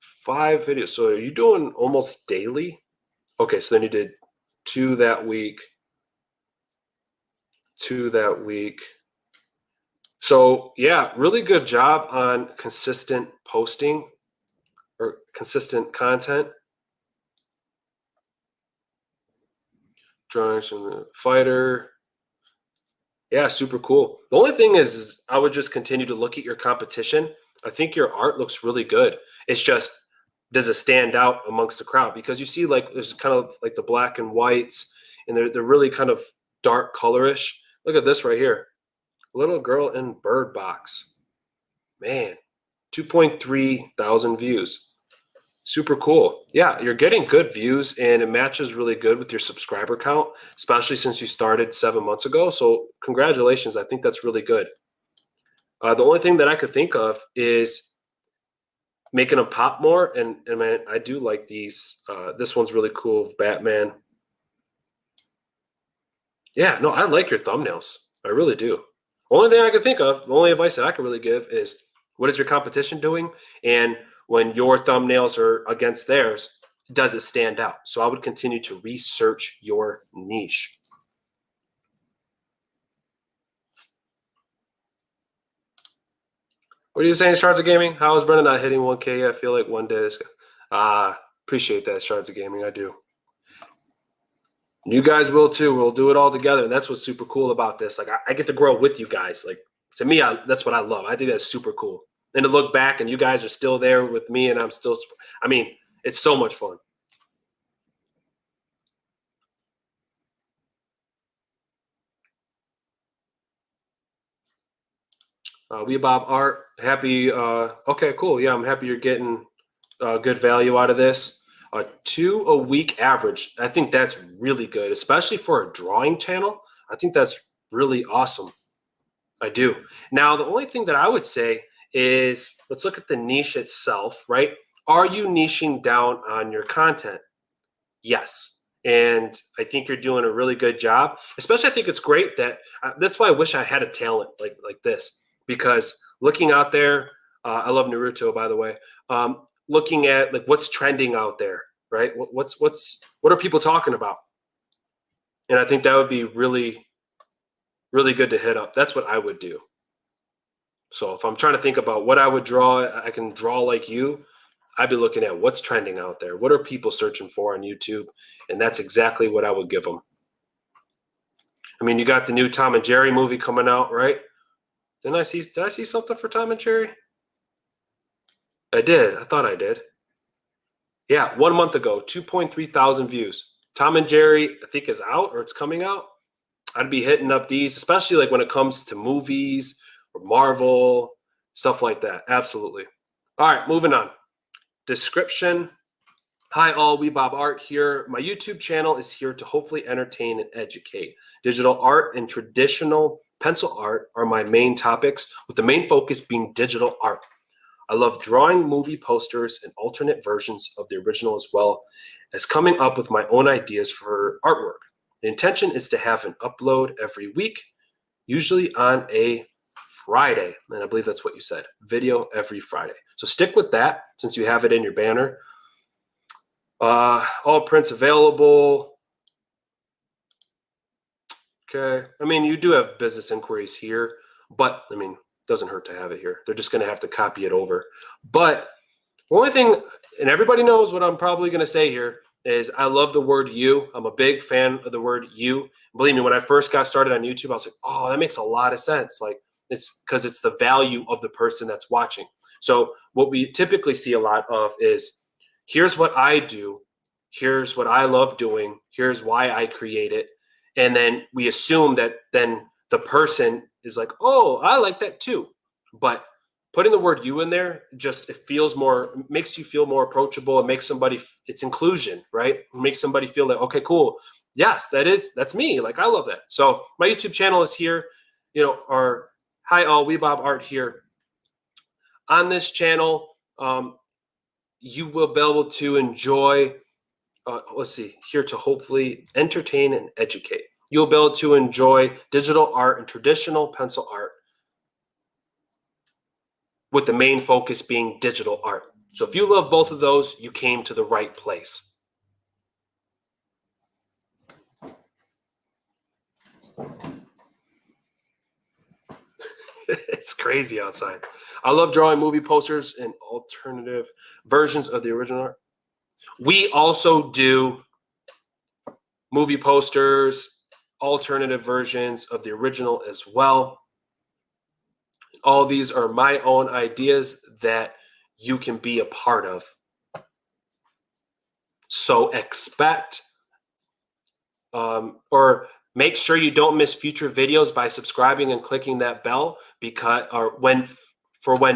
5 videos. So are you doing almost daily? Okay, so then you did 2 that week. 2 that week. So yeah, really good job on consistent posting or consistent content. Drawings from the fighter. Yeah, super cool. The only thing is I would just continue to look at your competition. I think your art looks really good. It's just, does it stand out amongst the crowd? Because you see like there's kind of like the black and whites, and they're really kind of dark colorish. Look at this right here. Little girl in bird box. Man, 2.3 thousand views. Super cool. Yeah, you're getting good views, and it matches really good with your subscriber count, especially since you started 7 months ago. So congratulations. I think that's really good. The only thing that I could think of is making them pop more. And man, I do like these. This one's really cool, Batman. Yeah, no, I like your thumbnails. I really do. Only thing I can think of, the only advice that I can really give is, what is your competition doing? And when your thumbnails are against theirs, does it stand out? So I would continue to research your niche. What are you saying, Shards of Gaming? How is Brendan not hitting 1K? I feel like one day this appreciate that, Shards of Gaming. I do. You guys will too. We'll do it all together. And that's what's super cool about this. Like, I get to grow with you guys. Like, to me, that's what I love. I think that's super cool. And to look back and you guys are still there with me, and I'm still, I mean, it's so much fun. We Bob Art, happy. Okay, cool. Yeah, I'm happy you're getting good value out of this. 2 a week average. I think that's really good, especially for a drawing channel. I think that's really awesome. I do. Now, the only thing that I would say is, let's look at the niche itself, right? Are you niching down on your content? Yes. And I think you're doing a really good job. Especially, I think it's great that that's why I wish I had a talent like this, because looking out there, I love Naruto, by the way. Looking at like what's trending out there, right? What are people talking about? And I think that would be really, really good to hit up. That's what I would do. So if I'm trying to think about what I would draw, I can draw like you. I'd be looking at what's trending out there. What are people searching for on YouTube? And that's exactly what I would give them. I mean, you got the new Tom and Jerry movie coming out, right? Did I see something for Tom and Jerry? I did. I thought I did. Yeah, 1 month ago, 2.3 thousand views. Tom and Jerry, I think, is out or it's coming out. I'd be hitting up these, especially like when it comes to movies or Marvel, stuff like that. Absolutely. All right, moving on. Description. Hi all, Bob Art here. My YouTube channel is here to hopefully entertain and educate. Digital art and traditional pencil art are my main topics, with the main focus being digital art. I love drawing movie posters and alternate versions of the original, as well as coming up with my own ideas for artwork. The intention is to have an upload every week, usually on a Friday. And I believe that's what you said, video every Friday. So stick with that since you have it in your banner. All prints available. Okay. I mean, you do have business inquiries here, but I mean, doesn't hurt to have it here. They're just going to have to copy it over. But the only thing, and everybody knows what I'm probably going to say here, is I love the word you. I'm a big fan of the word you. Believe me, when I first got started on YouTube, I was like, oh, that makes a lot of sense. Like, it's because it's the value of the person that's watching. So what we typically see a lot of is, here's what I do. Here's what I love doing. Here's why I create it. And then we assume that then the person is like, oh, I like that too. But putting the word you in there, just it feels more, makes you feel more approachable. It makes somebody, it's inclusion, right? It makes somebody feel like, okay, cool. Yes, that's me. Like, I love that. So my YouTube channel is here, or hi all, Bob Art here. On this channel, you will be able to enjoy, let's see, here to hopefully entertain and educate. You'll be able to enjoy digital art and traditional pencil art, with the main focus being digital art. So if you love both of those, you came to the right place. It's crazy outside. I love drawing movie posters and alternative versions of the original art. We also do movie posters, alternative versions of the original as well. All these are my own ideas that you can be a part of. So expect, or make sure you don't miss future videos by subscribing and clicking that bell, because when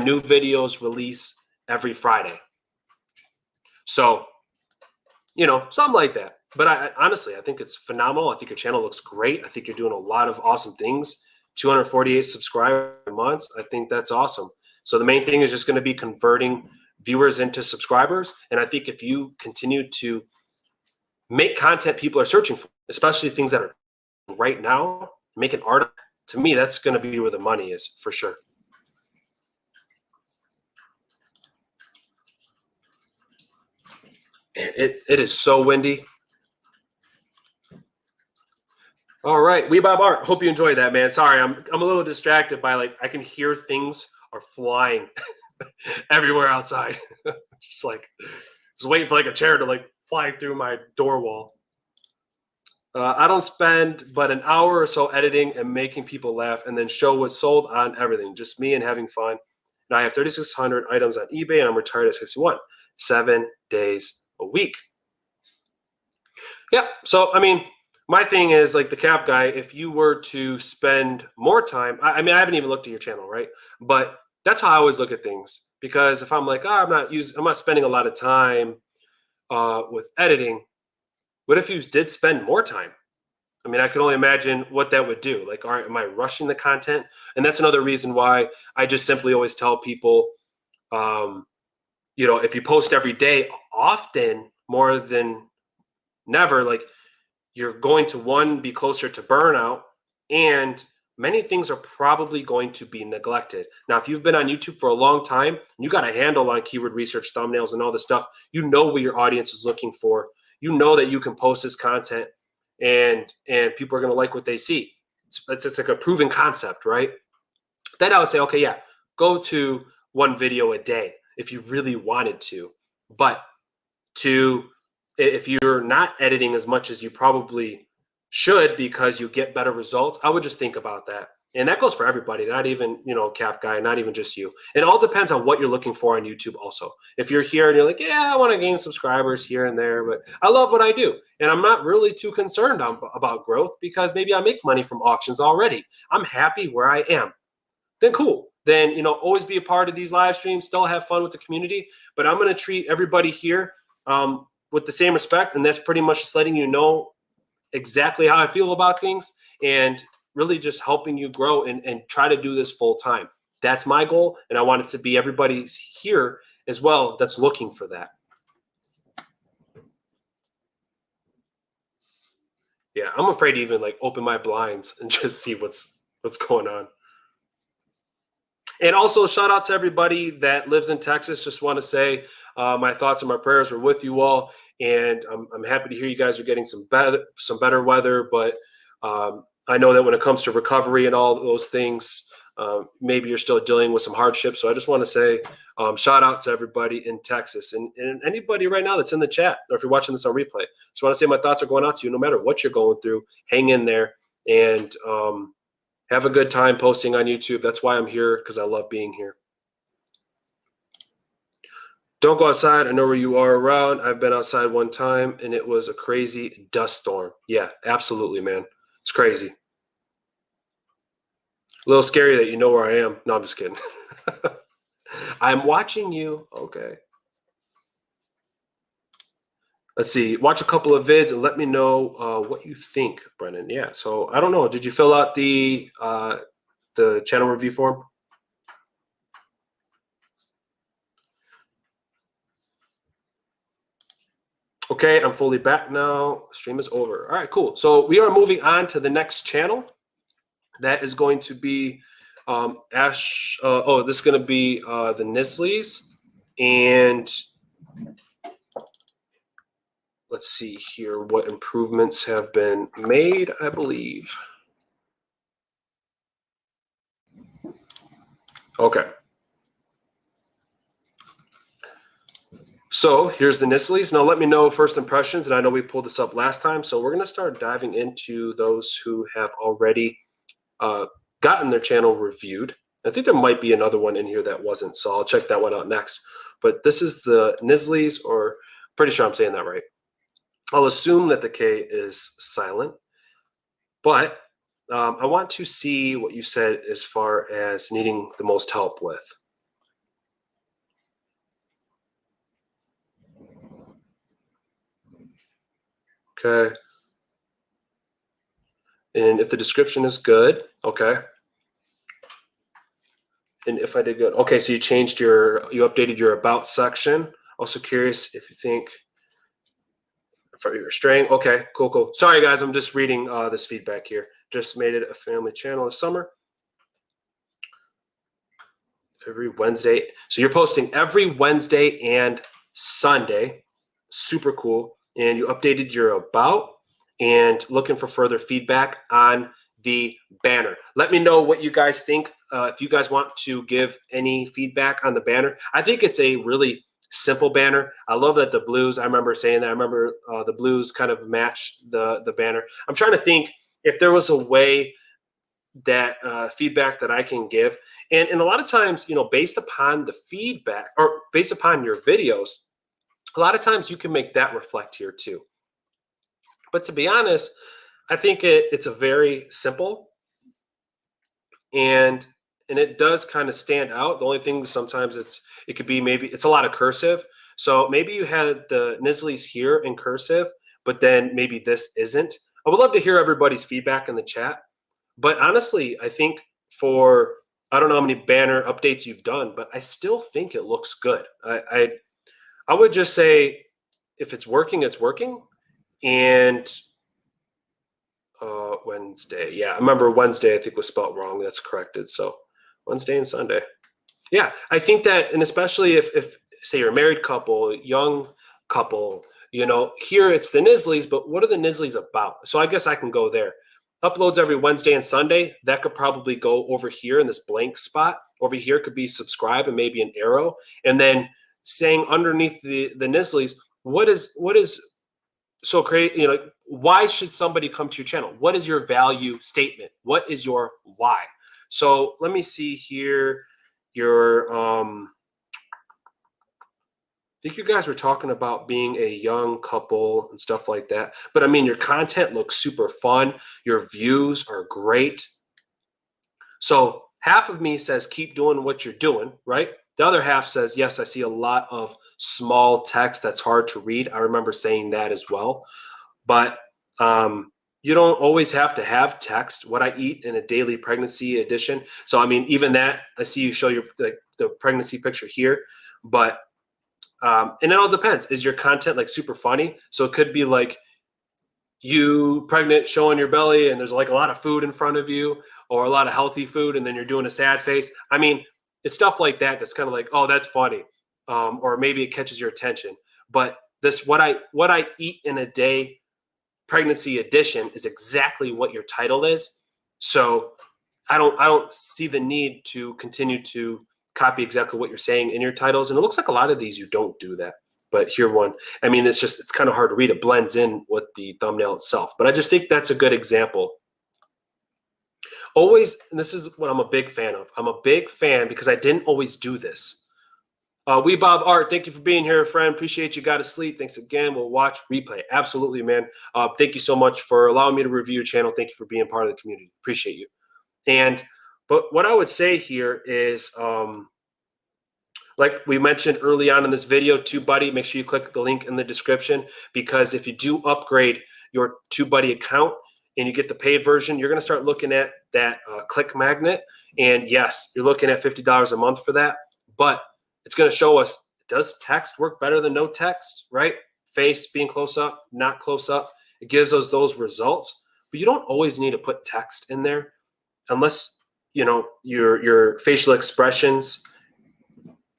new videos release every Friday. So, something like that. But honestly, I think it's phenomenal. I think your channel looks great. I think you're doing a lot of awesome things. 248 subscriber months. I think that's awesome. So the main thing is just going to be converting viewers into subscribers. And I think if you continue to make content people are searching for, especially things that are right now, making art, to me, that's going to be where the money is for sure. It is so windy. All right, Bob Art. Hope you enjoyed that, man. Sorry, I'm a little distracted by, like, I can hear things are flying everywhere outside. just waiting for like a chair to like fly through my door wall. I don't spend but an hour or so editing and making people laugh, and then show what's sold on everything. Just me and having fun. Now I have 3,600 items on eBay, and I'm retired at 61. 7 days a week. Yeah. So I mean, my thing is, like, the Cap Guy, if you were to spend more time, I mean, I haven't even looked at your channel, right? But that's how I always look at things. Because if I'm like, I'm not spending a lot of time with editing. What if you did spend more time? I mean, I can only imagine what that would do. Like, all right, am I rushing the content? And that's another reason why I just simply always tell people, if you post every day, often, more than never, like, you're going to, one, be closer to burnout, and many things are probably going to be neglected. Now, if you've been on YouTube for a long time, you got a handle on keyword research, thumbnails, and all this stuff, you know what your audience is looking for. You know that you can post this content and people are going to like what they see. It's like a proven concept, right? Then I would say, okay, yeah, go to one video a day if you really wanted to. But if you're not editing as much as you probably should, because you get better results. I would just think about that. And that goes for everybody, not even, Cap Guy, not even just you. It all depends on what you're looking for on YouTube also. If you're here and you're like, yeah, I want to gain subscribers here and there, but I love what I do. And I'm not really too concerned about growth because maybe I make money from auctions already. I'm happy where I am. Then cool. Then, always be a part of these live streams, still have fun with the community. But I'm going to treat everybody here with the same respect. And that's pretty much just letting you know exactly how I feel about things and really just helping you grow and try to do this full time. That's my goal. And I want it to be everybody's here as well that's looking for that. Yeah, I'm afraid to even open my blinds and just see what's going on. And also shout out to everybody that lives in Texas. Just want to say my thoughts and my prayers are with you all. And I'm happy to hear you guys are getting some better weather. But I know that when it comes to recovery and all those things, maybe you're still dealing with some hardships. So I just want to say shout out to everybody in Texas and anybody right now that's in the chat, or if you're watching this on replay. Just want to say my thoughts are going out to you no matter what you're going through. Hang in there and have a good time posting on YouTube. That's why I'm here, because I love being here. Don't go outside. I know where you are around. I've been outside one time, and it was a crazy dust storm. Yeah, absolutely, man. It's crazy. A little scary that you know where I am. No, I'm just kidding. I'm watching you. Okay. Let's see. Watch a couple of vids and let me know what you think, Brennan. Yeah. So I don't know. Did you fill out the channel review form? Okay, I'm fully back now. Stream is over. All right, cool. So we are moving on to the next channel. That is going to be this is going to be the Knissleys. And let's see here what improvements have been made, I believe. Okay. So here's the Knissleys. Now let me know first impressions, and I know we pulled this up last time, so we're going to start diving into those who have already gotten their channel reviewed. I think there might be another one in here that wasn't, so I'll check that one out next. But this is the Knissleys, or pretty sure I'm saying that right. I'll assume that the K is silent, but I want to see what you said as far as needing the most help with. Okay. And if the description is good, okay. And if I did good, okay, so you updated your about section. Also curious if you think for your string. Okay, cool. Sorry guys, I'm just reading this feedback here. Just made it a family channel this summer. Every Wednesday. So you're posting every Wednesday and Sunday. Super cool. And you updated your about and looking for further feedback on the banner. Let me know what you guys think. If you guys want to give any feedback on the banner. I think it's a really simple banner. I love that the blues, I remember saying that. I remember the blues kind of match the banner. I'm trying to think if there was a way that feedback that I can give. And a lot of times, based upon the feedback or based upon your videos, a lot of times you can make that reflect here too. But to be honest, I think it's a very simple and it does kind of stand out. The only thing sometimes it could be maybe it's a lot of cursive. So maybe you had the Knissleys here in cursive, but then maybe this isn't. I would love to hear everybody's feedback in the chat. But honestly, I think I don't know how many banner updates you've done, but I still think it looks good. I would just say if it's working, it's working. And Wednesday. Yeah, I remember Wednesday I think was spelled wrong. That's corrected. So Wednesday and Sunday. Yeah, I think that, and especially if say you're a married couple, young couple, here it's the Knissleys, but what are the Knissleys about? So I guess I can go there. Uploads every Wednesday and Sunday. That could probably go over here in this blank spot. Over here could be subscribe and maybe an arrow. And then saying underneath the Knissleys, what is so create, like, why should somebody come to your channel? What is your value statement? What is your why? So let me see here. Your I think you guys were talking about being a young couple and stuff like that. But I mean, your content looks super fun. Your views are great. So half of me says keep doing what you're doing, right? The other half says, yes, I see a lot of small text that's hard to read. I remember saying that as well. But you don't always have to have text. What I eat in a daily pregnancy edition. So I mean, even that, I see you show your the pregnancy picture here, but and it all depends. Is your content like super funny? So it could be like you pregnant showing your belly and there's like a lot of food in front of you, or a lot of healthy food, and then you're doing a sad face. I mean, it's stuff like that that's kind of like, oh, that's funny, or maybe it catches your attention. But this what I eat in a day pregnancy edition is exactly what your title is. So I don't see the need to continue to copy exactly what you're saying in your titles. And it looks like a lot of these you don't do that. But here one, I mean, it's kind of hard to read. It blends in with the thumbnail itself. But I just think that's a good example. Always, and this is what I'm a big fan of. I'm a big fan because I didn't always do this. We Bob Art, thank you for being here, friend. Appreciate you. Got to sleep. Thanks again. We'll watch replay. Absolutely, man. Thank you so much for allowing me to review your channel. Thank you for being part of the community. Appreciate you. But what I would say here is, like we mentioned early on in this video, TubeBuddy, make sure you click the link in the description, because if you do upgrade your TubeBuddy account and you get the paid version, you're going to start looking at that click magnet. And yes, you're looking at $50 a month for that. But it's going to show us, does text work better than no text, right? Face being close up, not close up. It gives us those results. But you don't always need to put text in there unless, your facial expressions.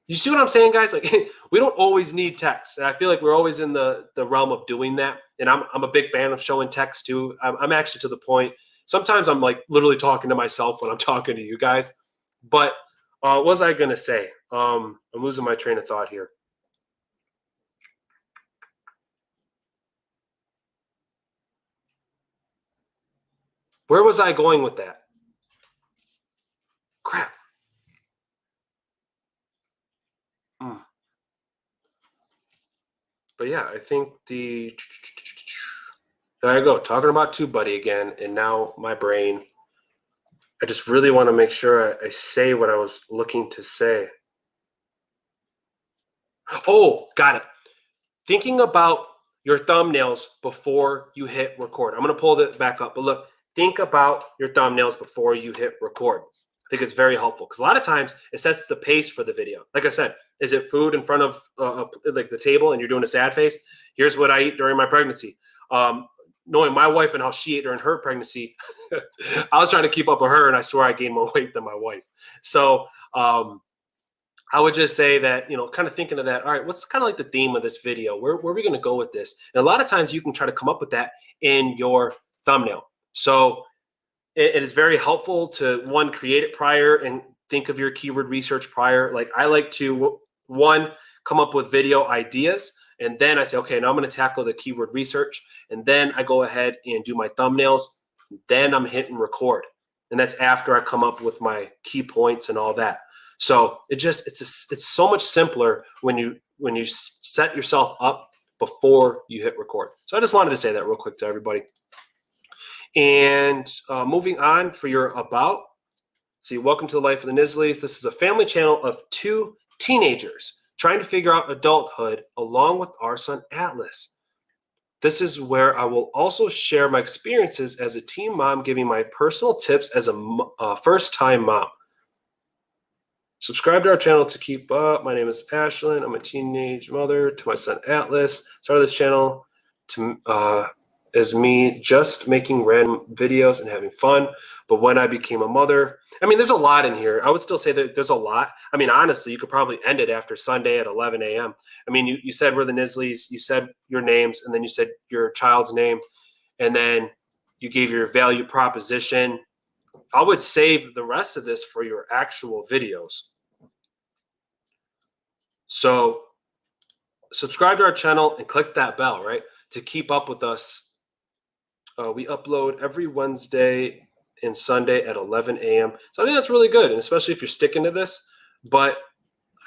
You see what I'm saying, guys? Like, we don't always need text. And I feel like we're always in the realm of doing that. And I'm a big fan of showing text too. I'm actually to the point, sometimes I'm like literally talking to myself when I'm talking to you guys. But what was I going to say? I'm losing my train of thought here. Where was I going with that? Crap. But yeah, I think there I go, talking about TubeBuddy again, and now my brain, I just really want to make sure I say what I was looking to say. Oh, got it. Thinking about your thumbnails before you hit record. I'm going to pull that back up, but look, think about your thumbnails before you hit record. I think it's very helpful because a lot of times it sets the pace for the video. Like I said, is it food in front of like the table and you're doing a sad face? Here's what I eat during my pregnancy. Knowing my wife and how she ate during her pregnancy, I was trying to keep up with her, and I swear I gained more weight than my wife. So I would just say that, kind of thinking of that, all right, what's kind of like the theme of this video? Where are we going to go with this? And a lot of times you can try to come up with that in your thumbnail. So it is very helpful to, one, create it prior and think of your keyword research prior. Like I like to, one, come up with video ideas. And then I say, okay, now I'm going to tackle the keyword research. And then I go ahead and do my thumbnails. Then I'm hitting record. And that's after I come up with my key points and all that. So it's so much simpler when you set yourself up before you hit record. So I just wanted to say that real quick to everybody. And moving on for your about. See, welcome to the life of the Knisleys. This is a family channel of 2 teenagers trying to figure out adulthood along with our son Atlas. This is where I will also share my experiences as a teen mom, giving my personal tips as a first-time mom. Subscribe to our channel to keep up. My name is Ashlyn. I'm a teenage mother to my son Atlas. Started this channel as me just making random videos and having fun. But when I became a mother, I mean, there's a lot in here. I would still say that there's a lot. I mean, honestly, you could probably end it after Sunday at 11 a.m. I mean, you said we're the Knisleys. You said your names, and then you said your child's name, and then you gave your value proposition. I would save the rest of this for your actual videos. So subscribe to our channel and click that bell, right, to keep up with us. We upload every Wednesday and Sunday at 11 a.m. So I think that's really good, and especially if you're sticking to this. But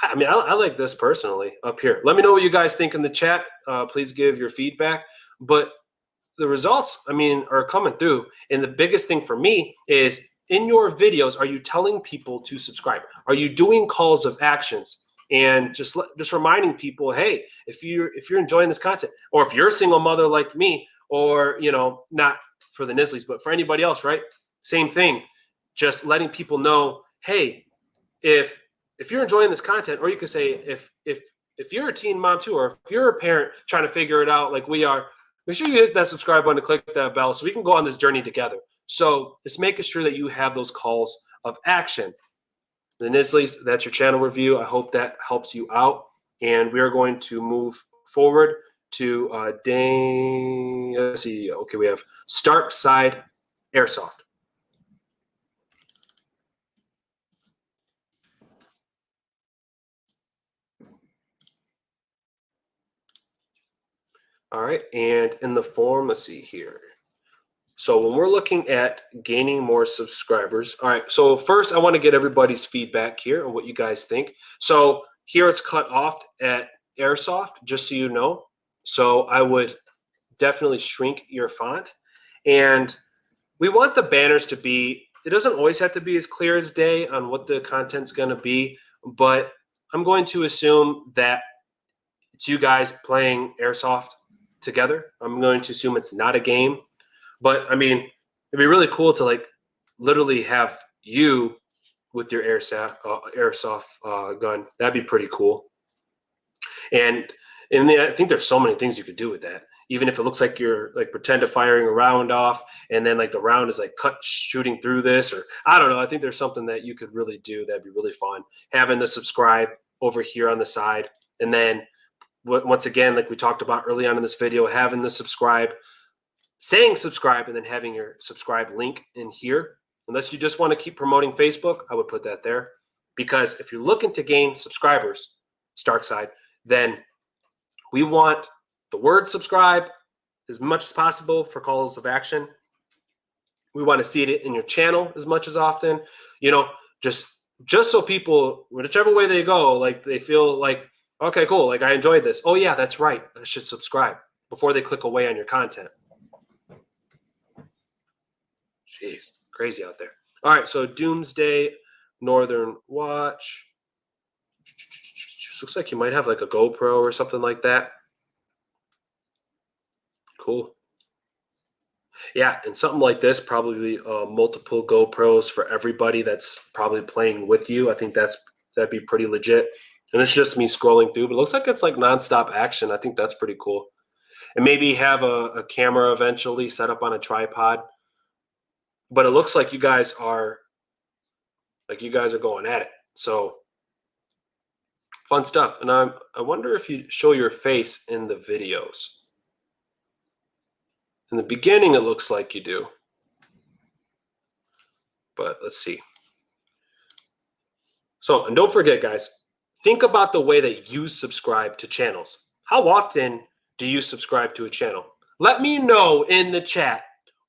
I mean, I like this personally up here. Let me know what you guys think in the chat. Please give your feedback. But the results, I mean, are coming through. And the biggest thing for me is in your videos, are you telling people to subscribe? Are you doing calls of actions? And just reminding people, hey, if you're enjoying this content, or if you're a single mother like me, or not for the Knisleys, but for anybody else, right? Same thing. Just letting people know, hey, if you're enjoying this content, or you could say if you're a teen mom too, or if you're a parent trying to figure it out like we are, make sure you hit that subscribe button and click that bell so we can go on this journey together. So just making sure that you have those calls of action. The Knisleys, that's your channel review. I hope that helps you out. And we are going to move forward to let's see. Okay, we have Stark Side Airsoft. All right, and in the form, let's see here. So when we're looking at gaining more subscribers, all right, so first I want to get everybody's feedback here on what you guys think. So here it's cut off at Airsoft, just so you know. So I would definitely shrink your font. And we want the banners to be, it doesn't always have to be as clear as day on what the content's going to be, but I'm going to assume that it's you guys playing Airsoft together. I'm going to assume it's not a game. But I mean, it'd be really cool to like literally have you with your airsoft gun. That'd be pretty cool. And I think there's so many things you could do with that. Even if it looks like you're like pretend to firing a round off, and then like the round is like cut shooting through this, or I don't know. I think there's something that you could really do that'd be really fun. Having the subscribe over here on the side, and then once again, like we talked about early on in this video, having the subscribe, saying subscribe, and then having your subscribe link in here. Unless you just want to keep promoting Facebook, I would put that there. Because if you're looking to gain subscribers, Stark Side, then we want the word subscribe as much as possible for calls of action. We want to see it in your channel as much as often. Just so people, whichever way they go, like they feel like, okay, cool, like I enjoyed this. Oh yeah, that's right, I should subscribe before they click away on your content. Jeez, crazy out there. All right, so Doomsday Northern Watch. Looks like you might have like a GoPro or something like that. Cool. Yeah, and something like this, probably multiple GoPros for everybody that's probably playing with you. I think that'd be pretty legit. And it's just me scrolling through, but it looks like it's like nonstop action. I think that's pretty cool. And maybe have a camera eventually set up on a tripod. But it looks like you guys are going at it. So fun stuff. And I wonder if you show your face in the videos. In the beginning, it looks like you do. But let's see. So, and don't forget, guys, think about the way that you subscribe to channels. How often do you subscribe to a channel? Let me know in the chat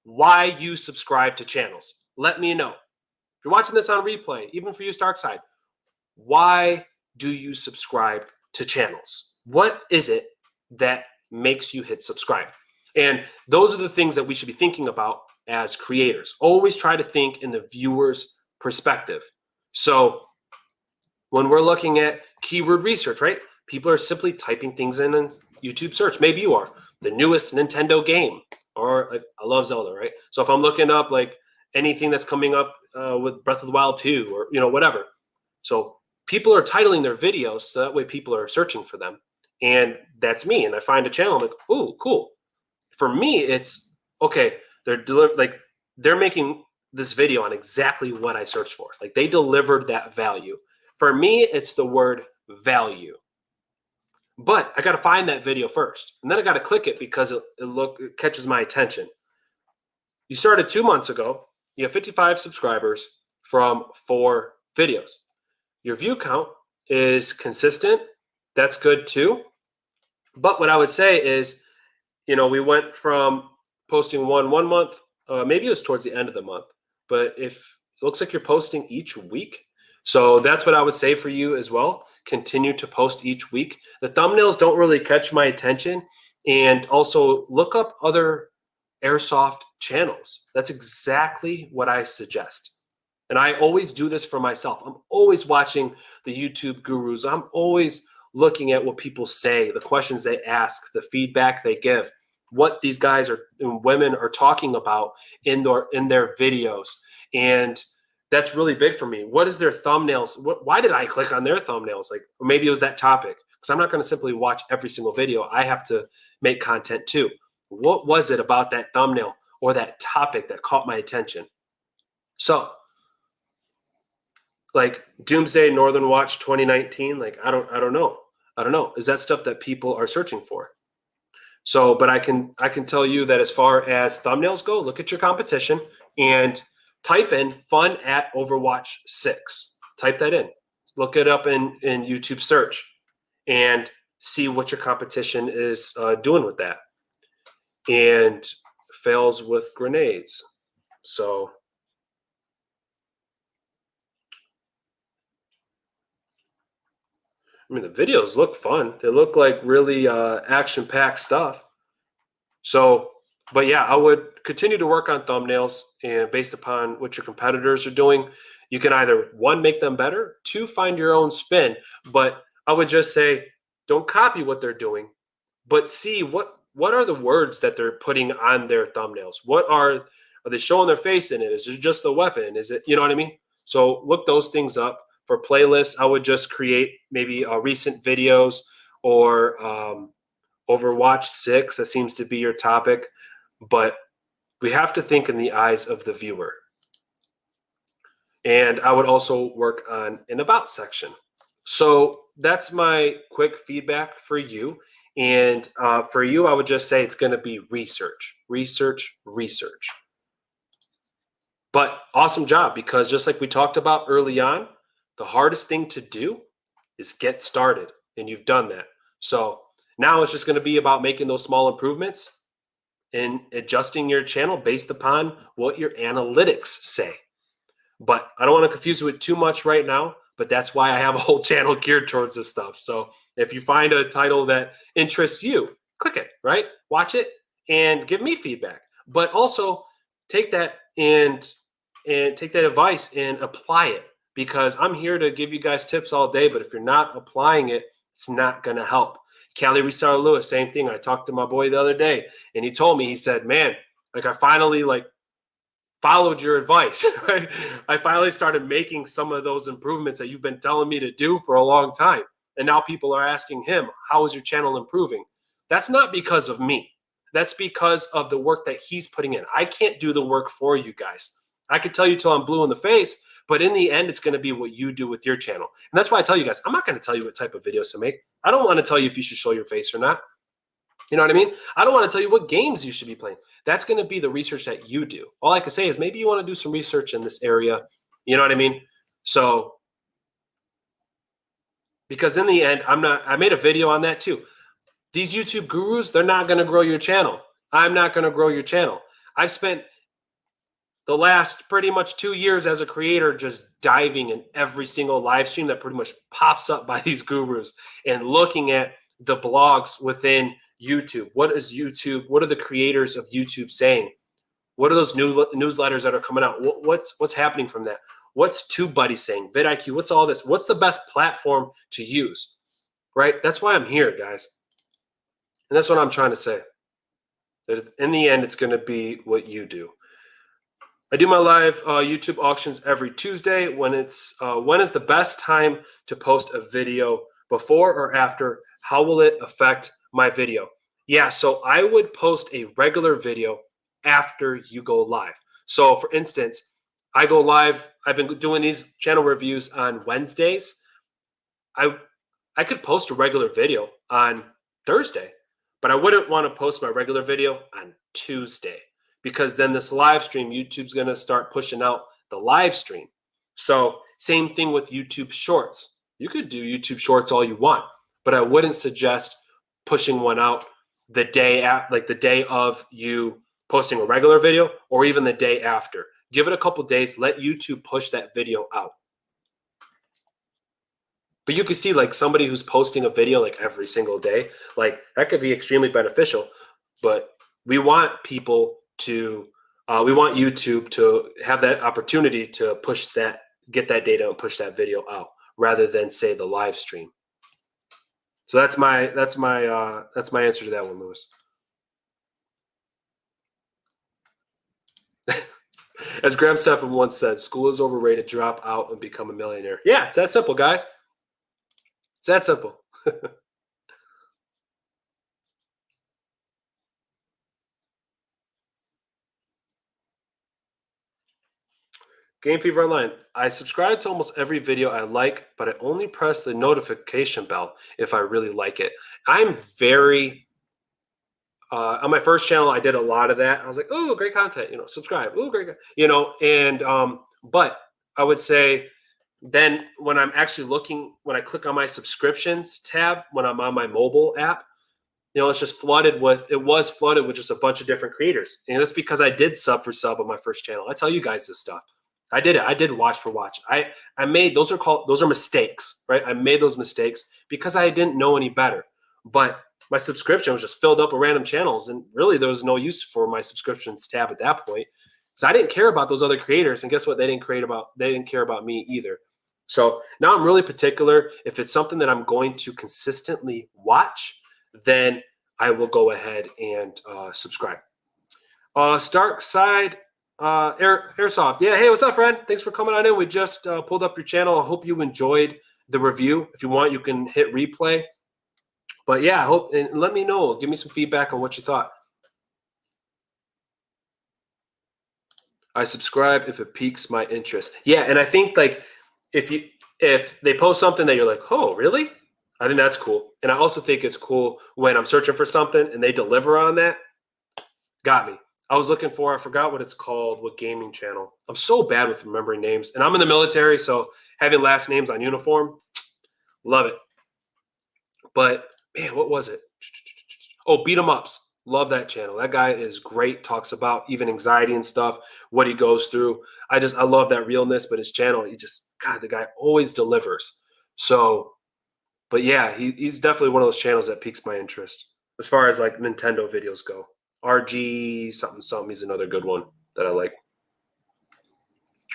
why you subscribe to channels. Let me know. If you're watching this on replay, even for you, Stark Side, why do you subscribe to channels? What is it that makes you hit subscribe? And those are the things that we should be thinking about as creators. Always try to think in the viewer's perspective. So when we're looking at keyword research, right? People are simply typing things in YouTube search. Maybe you are the newest Nintendo game, or like I love Zelda, right? So if I'm looking up like anything that's coming up with Breath of the Wild 2 or whatever. So people are titling their videos so that way people are searching for them. And that's me. And I find a channel, I'm like, ooh, cool. For me, it's okay. They're making this video on exactly what I searched for. Like they delivered that value. For me, it's the word value. But I got to find that video first. And then I got to click it because it catches my attention. You started 2 months ago. You have 55 subscribers from 4 videos. Your view count is consistent. That's good too. But what I would say is, we went from posting one month, maybe it was towards the end of the month, but if it looks like you're posting each week. So that's what I would say for you as well. Continue to post each week. The thumbnails don't really catch my attention. And also look up other Airsoft channels. That's exactly what I suggest. And I always do this for myself. I'm always watching the YouTube gurus. I'm always looking at what people say, the questions they ask, the feedback they give, what these guys are and women are talking about in their videos. And that's really big for me. What is their thumbnails? Why did I click on their thumbnails? Like, or maybe it was that topic. Because I'm not going to simply watch every single video. I have to make content too. What was it about that thumbnail or that topic that caught my attention? So, like Doomsday Northern Watch 2019, like I don't know. Is that stuff that people are searching for? So, but I can tell you that as far as thumbnails go, look at your competition and type in fun at Overwatch 6. Type that in. Look it up in YouTube search and see what your competition is doing with that. And fails with grenades. So I mean, the videos look fun. They look like really action-packed stuff. So, but yeah, I would continue to work on thumbnails, and based upon what your competitors are doing, you can either, one, make them better, two, find your own spin. But I would just say, don't copy what they're doing, but see what are the words that they're putting on their thumbnails? What are they showing their face in it? Is it just the weapon? Is it, you know what I mean? So look those things up. For playlists, I would just create maybe recent videos or Overwatch 6. That seems to be your topic. But we have to think in the eyes of the viewer. And I would also work on an about section. So that's my quick feedback for you. And for you, I would just say it's going to be research, research, research. But awesome job, because just like we talked about early on, the hardest thing to do is get started, and you've done that. So now it's just going to be about making those small improvements and adjusting your channel based upon what your analytics say. But I don't want to confuse you with too much right now, but that's why I have a whole channel geared towards this stuff. So if you find a title that interests you, click it, right? Watch it and give me feedback. But also take that and take that advice and apply it, because I'm here to give you guys tips all day, but if you're not applying it, it's not going to help. Callie Resar Lewis, same thing. I talked to my boy the other day, and he told me, he said, man, like I finally followed your advice. Right? I finally started making some of those improvements that you've been telling me to do for a long time. And now people are asking him, how is your channel improving? That's not because of me. That's because of the work that he's putting in. I can't do the work for you guys. I could tell you till I'm blue in the face, but in the end, it's going to be what you do with your channel. And that's why I tell you guys, I'm not going to tell you what type of videos to make. I don't want to tell you if you should show your face or not. You know what I mean? I don't want to tell you what games you should be playing. That's going to be the research that you do. All I can say is maybe you want to do some research in this area. You know what I mean? So, because in the end, I made a video on that too. These YouTube gurus, they're not going to grow your channel. I'm not going to grow your channel. I've spent the last pretty much 2 years as a creator just diving in every single live stream that pretty much pops up by these gurus and looking at the blogs within YouTube. What is YouTube? What are the creators of YouTube saying? What are those new newsletters that are coming out? What's happening from that? What's TubeBuddy saying? vidIQ, what's all this? What's the best platform to use? Right? That's why I'm here, guys. And that's what I'm trying to say. In the end, it's going to be what you do. I do my live YouTube auctions every Tuesday. When is the best time to post a video, before or after? How will it affect my video? Yeah, so I would post a regular video after you go live. So for instance, I go live. I've been doing these channel reviews on Wednesdays. I could post a regular video on Thursday, but I wouldn't want to post my regular video on Tuesday, because then this live stream, YouTube's going to start pushing out the live stream. So same thing with YouTube Shorts. You could do YouTube Shorts all you want, but I wouldn't suggest pushing one out the day like the day of you posting a regular video, or even the day after. Give it a couple days, let YouTube push that video out. But you could see like somebody who's posting a video like every single day, like that could be extremely beneficial. But we want people to, we want YouTube to have that opportunity to push that, get that data and push that video out rather than say the live stream. So that's my answer to that one, Lewis. As Graham Stephan once said, school is overrated, drop out and become a millionaire. Yeah, it's that simple, guys. It's that simple. Game Fever Online. I subscribe to almost every video I like, but I only press the notification bell if I really like it. I'm very, on my first channel, I did a lot of that. I was like, oh, great content, you know, subscribe. Oh, great, you know, and, but I would say then when I'm actually looking, when I click on my subscriptions tab, when I'm on my mobile app, you know, it's just flooded with, it was flooded with just a bunch of different creators. And that's because I did sub for sub on my first channel. I tell you guys this stuff. I did it. I did watch for watch. I made, those are mistakes, right? I made those mistakes because I didn't know any better. But my subscription was just filled up with random channels, and really there was no use for my subscriptions tab at that point. So I didn't care about those other creators, and guess what? They didn't care about me either. So now I'm really particular. If it's something that I'm going to consistently watch, then I will go ahead and subscribe. Stark Side Airsoft. Yeah, hey, what's up, friend? Thanks for coming on in. We just pulled up your channel. I hope you enjoyed the review. If you want, you can hit replay. But yeah, I hope, and let me know. Give me some feedback on what you thought. I subscribe if it piques my interest. Yeah, and I think like if they post something that you're like, oh, really? I think that's cool. And I also think it's cool when I'm searching for something and they deliver on that. Got me. I was looking for, I forgot what it's called, what gaming channel. I'm so bad with remembering names. And I'm in the military, so having last names on uniform, love it. But man, what was it? Oh, Beat 'em Ups. Love that channel. That guy is great. Talks about even anxiety and stuff, what he goes through. I love that realness, but his channel, God, the guy always delivers. So, but yeah, he's definitely one of those channels that piques my interest as far as like Nintendo videos go. RG something something, he's another good one that I like.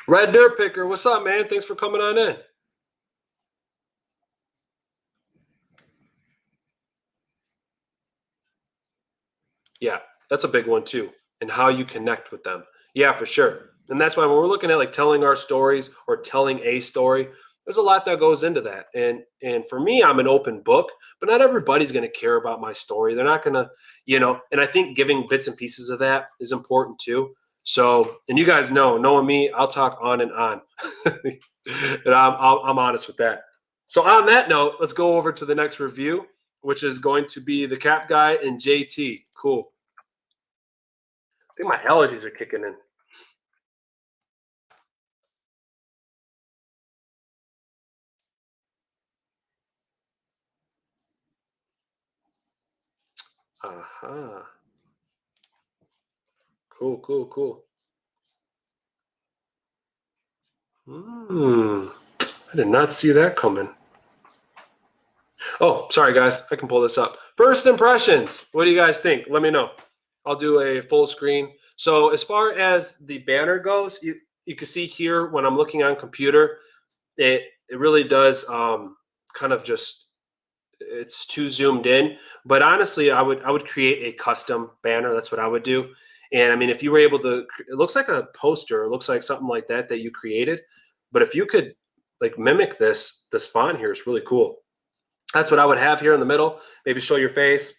Red Dirt Picker, what's up, man? Thanks for coming on in. Yeah, that's a big one too, and how you connect with them. Yeah, for sure. And that's why when we're looking at like telling our stories or telling a story, there's a lot that goes into that. And for me, I'm an open book, but not everybody's going to care about my story. They're not going to, you know, and I think giving bits and pieces of that is important too. So, and you guys know, knowing me, I'll talk on and on. And I'm honest with that. So on that note, let's go over to the next review, which is going to be TheCapGuy and J.T. Cool. I think my allergies are kicking in. Uh-huh. Cool, cool, cool. I did not see that coming. Oh, sorry, guys. I can pull this up. First impressions. What do you guys think? Let me know. I'll do a full screen. So as far as the banner goes, you can see here when I'm looking on computer, it really does kind of just, it's too zoomed in. But honestly, I would create a custom banner. That's what I would do. And I mean, if you were able to, it looks like a poster. It looks like something like that you created. But if you could like mimic this font here, it's really cool. That's what I would have here in the middle. Maybe show your face.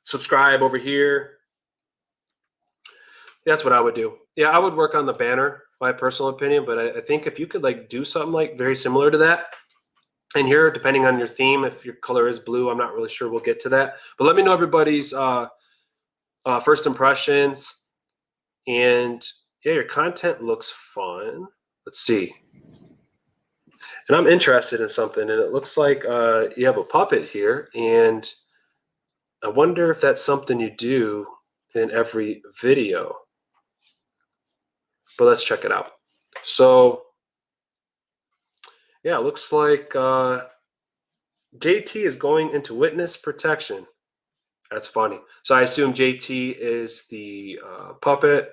Subscribe over here. That's what I would do. Yeah, I would work on the banner, my personal opinion. But I think if you could like do something like very similar to that, and here, depending on your theme, if your color is blue, I'm not really sure. We'll get to that. But let me know everybody's first impressions. And yeah, your content looks fun. Let's see. And I'm interested in something, and it looks like you have a puppet here, and I wonder if that's something you do in every video. But let's check it out. So yeah, it looks like JT is going into witness protection. That's funny. So I assume JT is the puppet.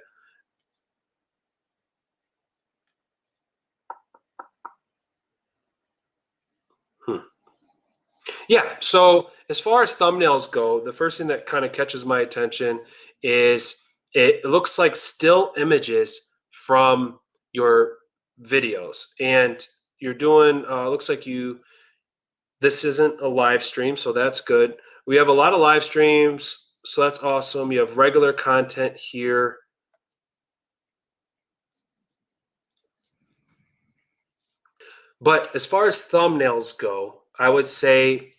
Yeah, so as far as thumbnails go, the first thing that kind of catches my attention is it looks like still images from your videos. And you're doing, looks like this isn't a live stream, so that's good. We have a lot of live streams, so that's awesome. You have regular content here. But as far as thumbnails go, I would say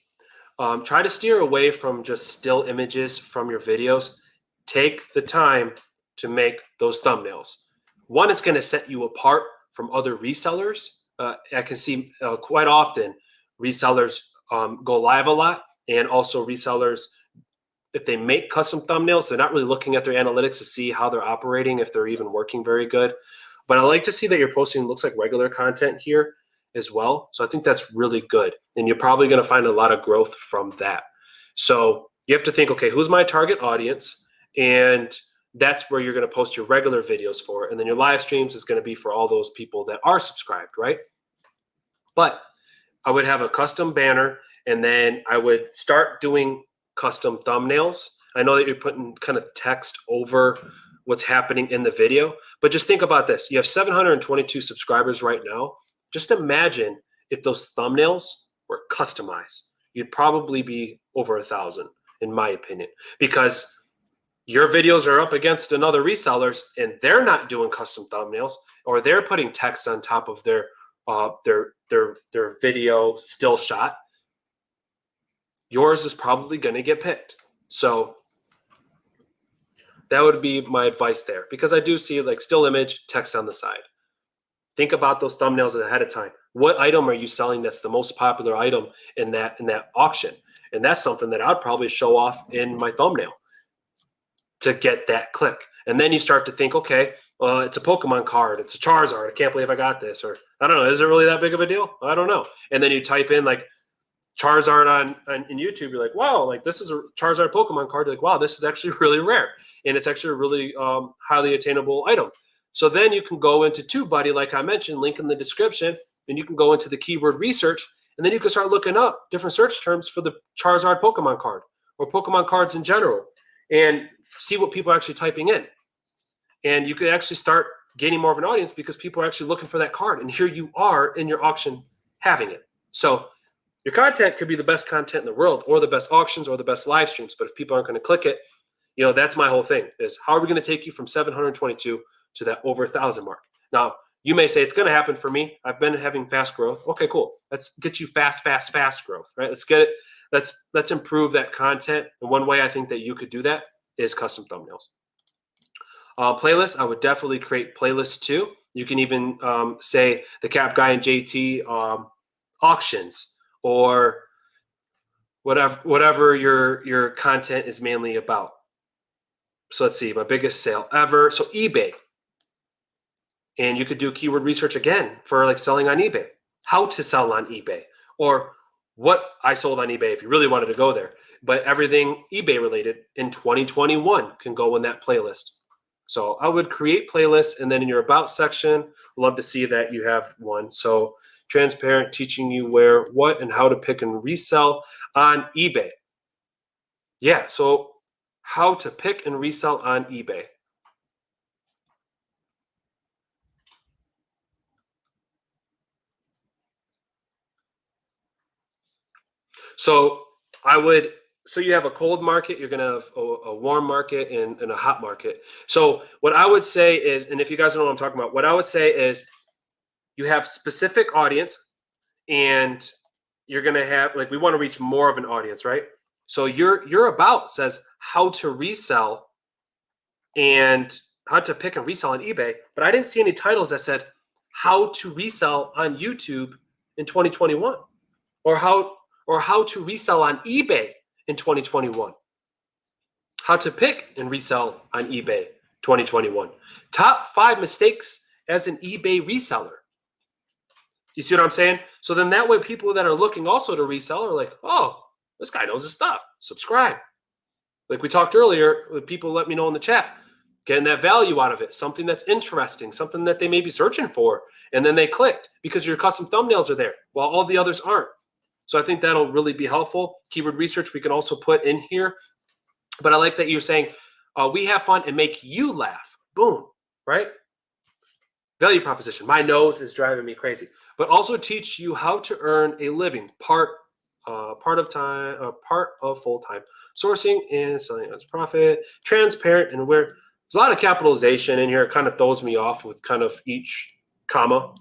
try to steer away from just still images from your videos. Take the time to make those thumbnails. One, it's going to set you apart from other resellers. I can see quite often resellers go live a lot, and also resellers, if they make custom thumbnails, they're not really looking at their analytics to see how they're operating, if they're even working very good. But I like to see that you're posting looks like regular content here as well. So I think that's really good. And you're probably going to find a lot of growth from that. So you have to think, okay, who's my target audience? And that's where you're going to post your regular videos for. And then your live streams is going to be for all those people that are subscribed, right? But I would have a custom banner, and then I would start doing custom thumbnails. I know that you're putting kind of text over what's happening in the video, but just think about this. You have 722 subscribers right now. Just imagine if those thumbnails were customized. You'd probably be over 1,000, in my opinion, because your videos are up against another resellers, and they're not doing custom thumbnails, or they're putting text on top of their video still shot. Yours is probably going to get picked. So that would be my advice there, because I do see like still image, text on the side. Think about those thumbnails ahead of time. What item are you selling that's the most popular item in that auction? And that's something that I'd probably show off in my thumbnail to get that click. And then you start to think, okay, well, it's a Pokemon card, it's a Charizard, I can't believe I got this. Or I don't know, is it really that big of a deal? I don't know. And then you type in like Charizard on in YouTube, you're like, wow, like this is a Charizard Pokemon card. You're like, wow, this is actually really rare. And it's actually a really highly attainable item. So then you can go into TubeBuddy, like I mentioned, link in the description, and you can go into the keyword research, and then you can start looking up different search terms for the Charizard Pokemon card or Pokemon cards in general, and see what people are actually typing in. And you could actually start gaining more of an audience because people are actually looking for that card. And here you are in your auction having it. So your content could be the best content in the world, or the best auctions, or the best live streams. But if people aren't going to click it, you know, that's my whole thing, is how are we going to take you from 722 to that over 1,000 mark? Now, you may say it's going to happen for me. I've been having fast growth. Okay, cool. Let's get you fast growth, right? Let's get it. Let's improve that content. And one way I think that you could do that is custom thumbnails. Playlists, I would definitely create playlists too. You can even say TheCapGuy and J.T. auctions, or whatever your content is mainly about. So let's see, my biggest sale ever. So eBay. And you could do keyword research again for like selling on eBay, how to sell on eBay, or what I sold on eBay if you really wanted to go there. But everything eBay related in 2021 can go in that playlist. So I would create playlists, and then in your about section, love to see that you have one. So transparent, teaching you where, what, and how to pick and resell on eBay. Yeah, so how to pick and resell on eBay. So you have a cold market, you're going to have a warm market and a hot market. So what I would say is, and if you guys don't know what I'm talking about, what I would say is you have specific audience, and you're going to have, like, we want to reach more of an audience, right? So your about says how to resell and how to pick and resell on eBay, but I didn't see any titles that said how to resell on YouTube in 2021, or how to resell on eBay in 2021, how to pick and resell on eBay 2021, top 5 mistakes as an eBay reseller. You see what I'm saying? So then that way people that are looking also to resell are like, oh, this guy knows his stuff. Subscribe. Like we talked earlier, people let me know in the chat, getting that value out of it, something that's interesting, something that they may be searching for. And then they clicked because your custom thumbnails are there while all the others aren't. So I think that'll really be helpful. Keyword research we can also put in here. But I like that you're saying we have fun and make you laugh. Boom, right? Value proposition. My nose is driving me crazy. But also teach you how to earn a living, part of full time, sourcing and selling as profit, transparent, and where there's a lot of capitalization in here. It kind of throws me off with kind of each comma.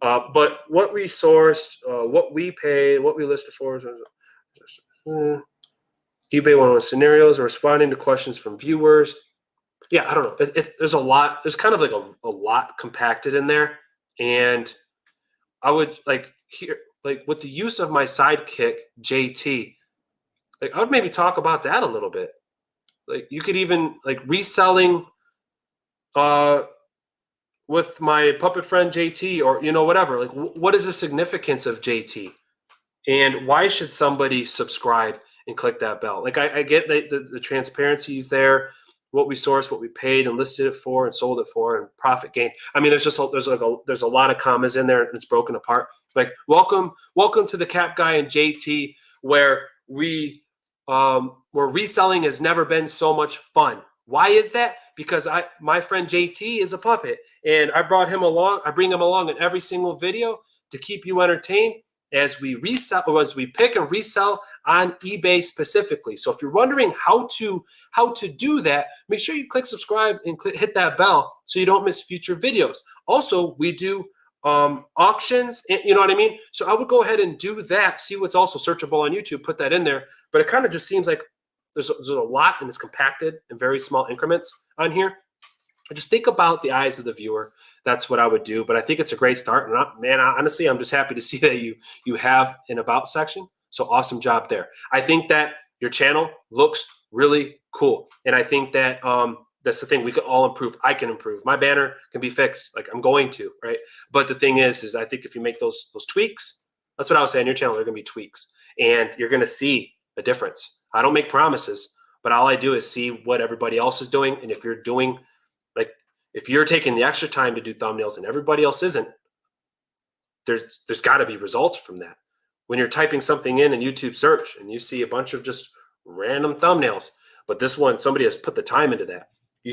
But what we sourced, what we paid, what we listed for, eBay 101 scenarios, responding to questions from viewers. Yeah, I don't know. There's a lot. There's kind of like a lot compacted in there, and I would like here, like with the use of my sidekick JT, like I would maybe talk about that a little bit. Like you could even like reselling with my puppet friend JT, or whatever. Like what is the significance of JT, and why should somebody subscribe and click that bell? Like I get the transparency is there, what we sourced, what we paid and listed it for and sold it for, and profit gain. I mean, there's a lot of commas in there and it's broken apart. Like welcome to the Cap Guy and JT, where where reselling has never been so much fun. Why is that? Because my friend JT is a puppet, and I bring him along in every single video to keep you entertained as we resell, or as we pick and resell on eBay specifically. So if you're wondering how to do that, make sure you click subscribe and hit that bell so you don't miss future videos. Also, we do auctions, you know what I mean? So I would go ahead and do that, see what's also searchable on YouTube, put that in there. But it kind of just seems like there's a lot and it's compacted in very small increments on here. Just think about the eyes of the viewer. That's what I would do. But I think it's a great start. And honestly, I'm just happy to see that you have an about section. So awesome job there. I think that your channel looks really cool. And I think that that's the thing. We can all improve. I can improve. My banner can be fixed. Like I'm going to, right? But the thing is I think if you make those tweaks, that's what I was saying. Your channel are going to be tweaks. And you're going to see a difference. I don't make promises, but all I do is see what everybody else is doing. And if you're doing, like, if you're taking the extra time to do thumbnails and everybody else isn't, there's got to be results from that. When you're typing something in YouTube search and you see a bunch of just random thumbnails, but this one, somebody has put the time into that. You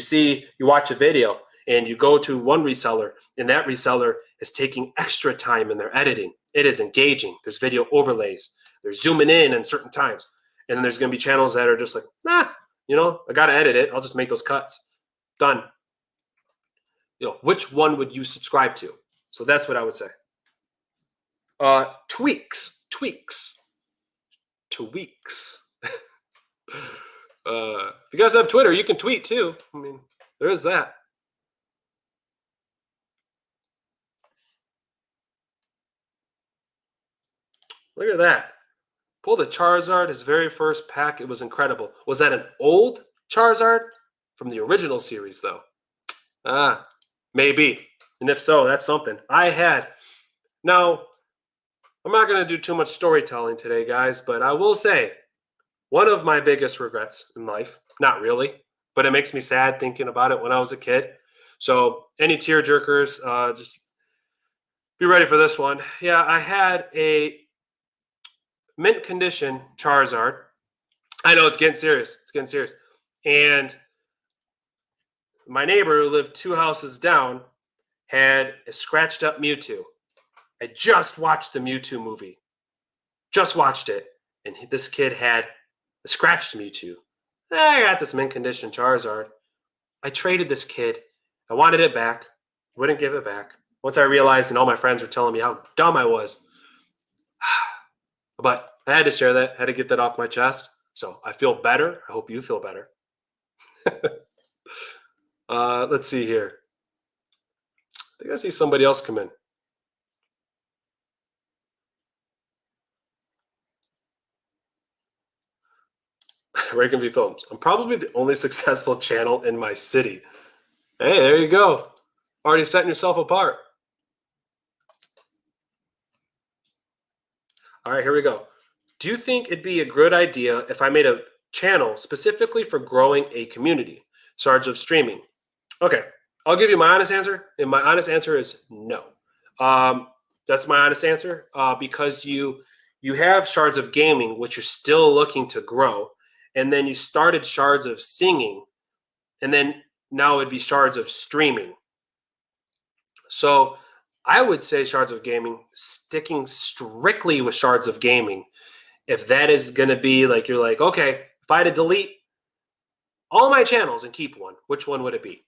watch a video and you go to one reseller, and that reseller is taking extra time in their editing. It is engaging. There's video overlays. They're zooming in certain times. And then there's going to be channels that are just like, I got to edit it. I'll just make those cuts. Done. Which one would you subscribe to? So that's what I would say. Tweaks. If you guys have Twitter, you can tweet too. I mean, there is that. Look at that. Pulled a Charizard, his very first pack. It was incredible. Was that an old Charizard? From the original series, though. Maybe. And if so, that's something. Now, I'm not going to do too much storytelling today, guys, but I will say one of my biggest regrets in life, not really, but it makes me sad thinking about it when I was a kid. So any tear jerkers, just be ready for this one. Yeah, I had a mint condition Charizard. I know it's getting serious. And my neighbor who lived 2 houses down had a scratched up Mewtwo. I just watched the Mewtwo movie. Just watched it. And this kid had a scratched Mewtwo. I got this mint condition Charizard. I traded this kid. I wanted it back. Wouldn't give it back. Once I realized, and all my friends were telling me how dumb I was. But I had to share that. I had to get that off my chest. So I feel better. I hope you feel better. Let's see here. I think I see somebody else come in. where it can be filmed. I'm probably the only successful channel in my city. Hey, there you go. Already setting yourself apart. All right, here we go. Do you think it'd be a good idea if I made a channel specifically for growing a community? Shards of streaming. Okay, I'll give you my honest answer, and my honest answer is no. That's my honest answer because you have Shards of Gaming, which you're still looking to grow, and then you started Shards of Singing, and then now it'd be Shards of Streaming. So I would say Shards of Gaming, sticking strictly with Shards of Gaming. If that is going to be like, you're like, okay, if I had to delete all my channels and keep one, which one would it be?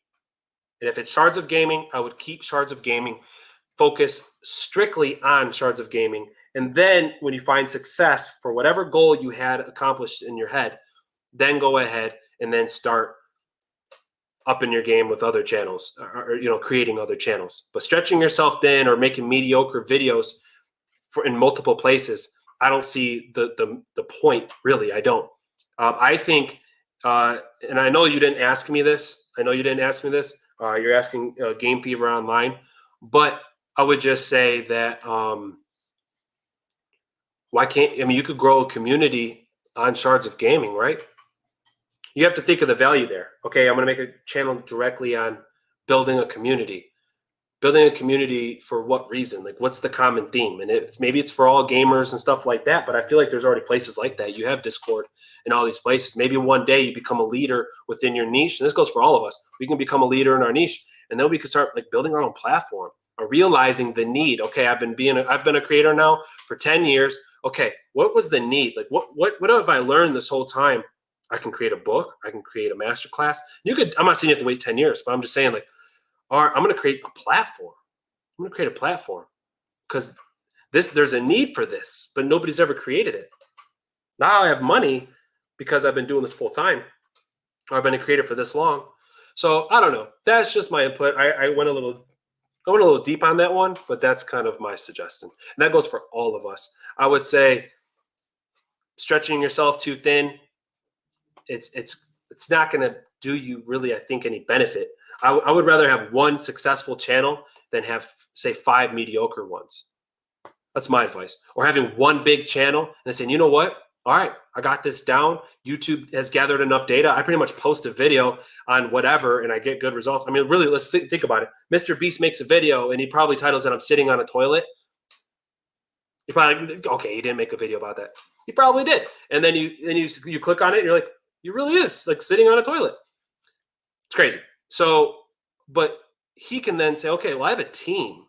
And if it's Shards of Gaming, I would keep Shards of Gaming, focus strictly on Shards of Gaming. And then when you find success for whatever goal you had accomplished in your head, then go ahead and then start up in your game with other channels or creating other channels. But stretching yourself thin or making mediocre videos in multiple places, I don't see the point, really. I don't. I think, and I know you didn't ask me this. You're asking Game Fever Online, but I would just say that why can't, you could grow a community on Shards of Gaming, right? You have to think of the value there. Okay, I'm going to make a channel directly on building a community. Building a community for what reason? Like, what's the common theme? And maybe it's for all gamers and stuff like that, but I feel like there's already places like that. You have Discord and all these places. Maybe one day you become a leader within your niche, and this goes for all of us. We can become a leader in our niche, and then we can start like building our own platform or realizing the need. Okay, I've been a creator now for 10 years. Okay, what was the need? Like, what have I learned this whole time? I can create a book. I can create a masterclass. I'm not saying you have to wait 10 years, but I'm just saying, like, all right, I'm going to create a platform. I'm going to create a platform because there's a need for this, but nobody's ever created it. Now I have money because I've been doing this full time, or I've been a creator for this long. So I don't know. That's just my input. I went a little deep on that one, but that's kind of my suggestion. And that goes for all of us. I would say stretching yourself too thin, it's not going to do you really, I think, any benefit. I would rather have one successful channel than have, say, 5 mediocre ones. That's my advice. Or having one big channel and saying, you know what? All right, I got this down. YouTube has gathered enough data. I pretty much post a video on whatever and I get good results. I mean, really, let's think about it. Mr. Beast makes a video and he probably titles it, I'm sitting on a toilet. You probably, okay, he didn't make a video about that. He probably did. And then you click on it and you're like, he really is like sitting on a toilet. It's crazy. So, but he can then say, okay, well, I have a team.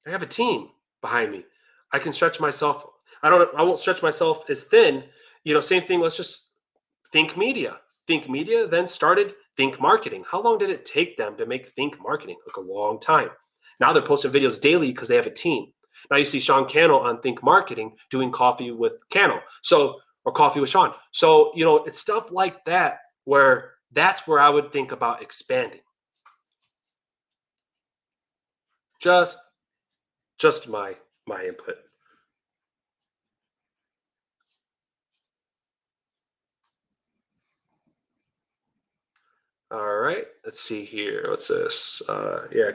I have a team behind me. I can stretch myself. I won't stretch myself as thin. Same thing. Let's just Think Media. Think Media then started Think Marketing. How long did it take them to make Think Marketing? Like a long time. Now they're posting videos daily because they have a team. Now you see Sean Cannell on Think Marketing doing Coffee with Cannell. Or Coffee with Sean. So, it's stuff like that where that's where I would think about expanding. Just my input. All right, let's see here. What's this?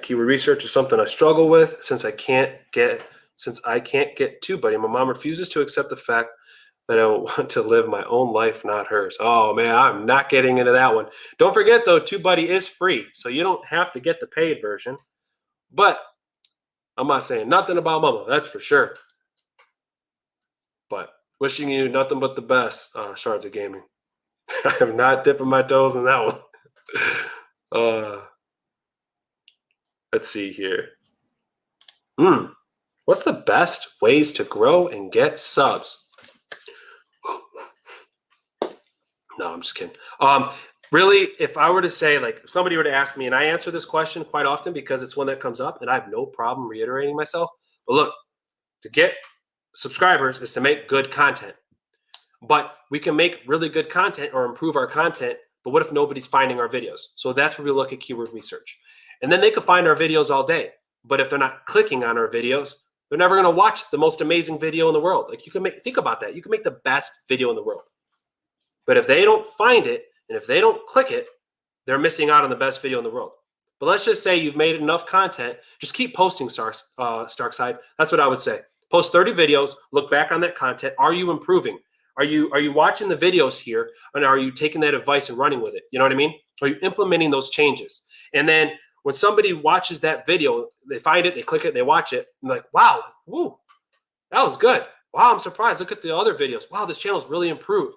Keyword research is something I struggle with since I can't get TubeBuddy. My mom refuses to accept the fact that I want to live my own life, not hers. Oh man, I'm not getting into that one. Don't forget though, TubeBuddy is free, so you don't have to get the paid version. But I'm not saying nothing about mama, that's for sure. But wishing you nothing but the best, Shards of Gaming. I am not dipping my toes in that one. Let's see here. What's the best ways to grow and get subs? No, I'm just kidding. Really, if I were to say, like, if somebody were to ask me, and I answer this question quite often because it's one that comes up, and I have no problem reiterating myself. But look, to get subscribers is to make good content. But we can make really good content or improve our content, but what if nobody's finding our videos? So that's where we look at keyword research. And then they can find our videos all day. But if they're not clicking on our videos, they're never going to watch the most amazing video in the world. Like, think about that. You can make the best video in the world. But if they don't find it and if they don't click it, they're missing out on the best video in the world. But let's just say you've made enough content. Just keep posting, Starkside. That's what I would say. Post 30 videos. Look back on that content. Are you improving? Are you watching the videos here, and are you taking that advice and running with it? You know what I mean? Are you implementing those changes? And then when somebody watches that video, they find it, they click it, they watch it, and like, wow, woo, that was good. Wow, I'm surprised. Look at the other videos. Wow, this channel's really improved.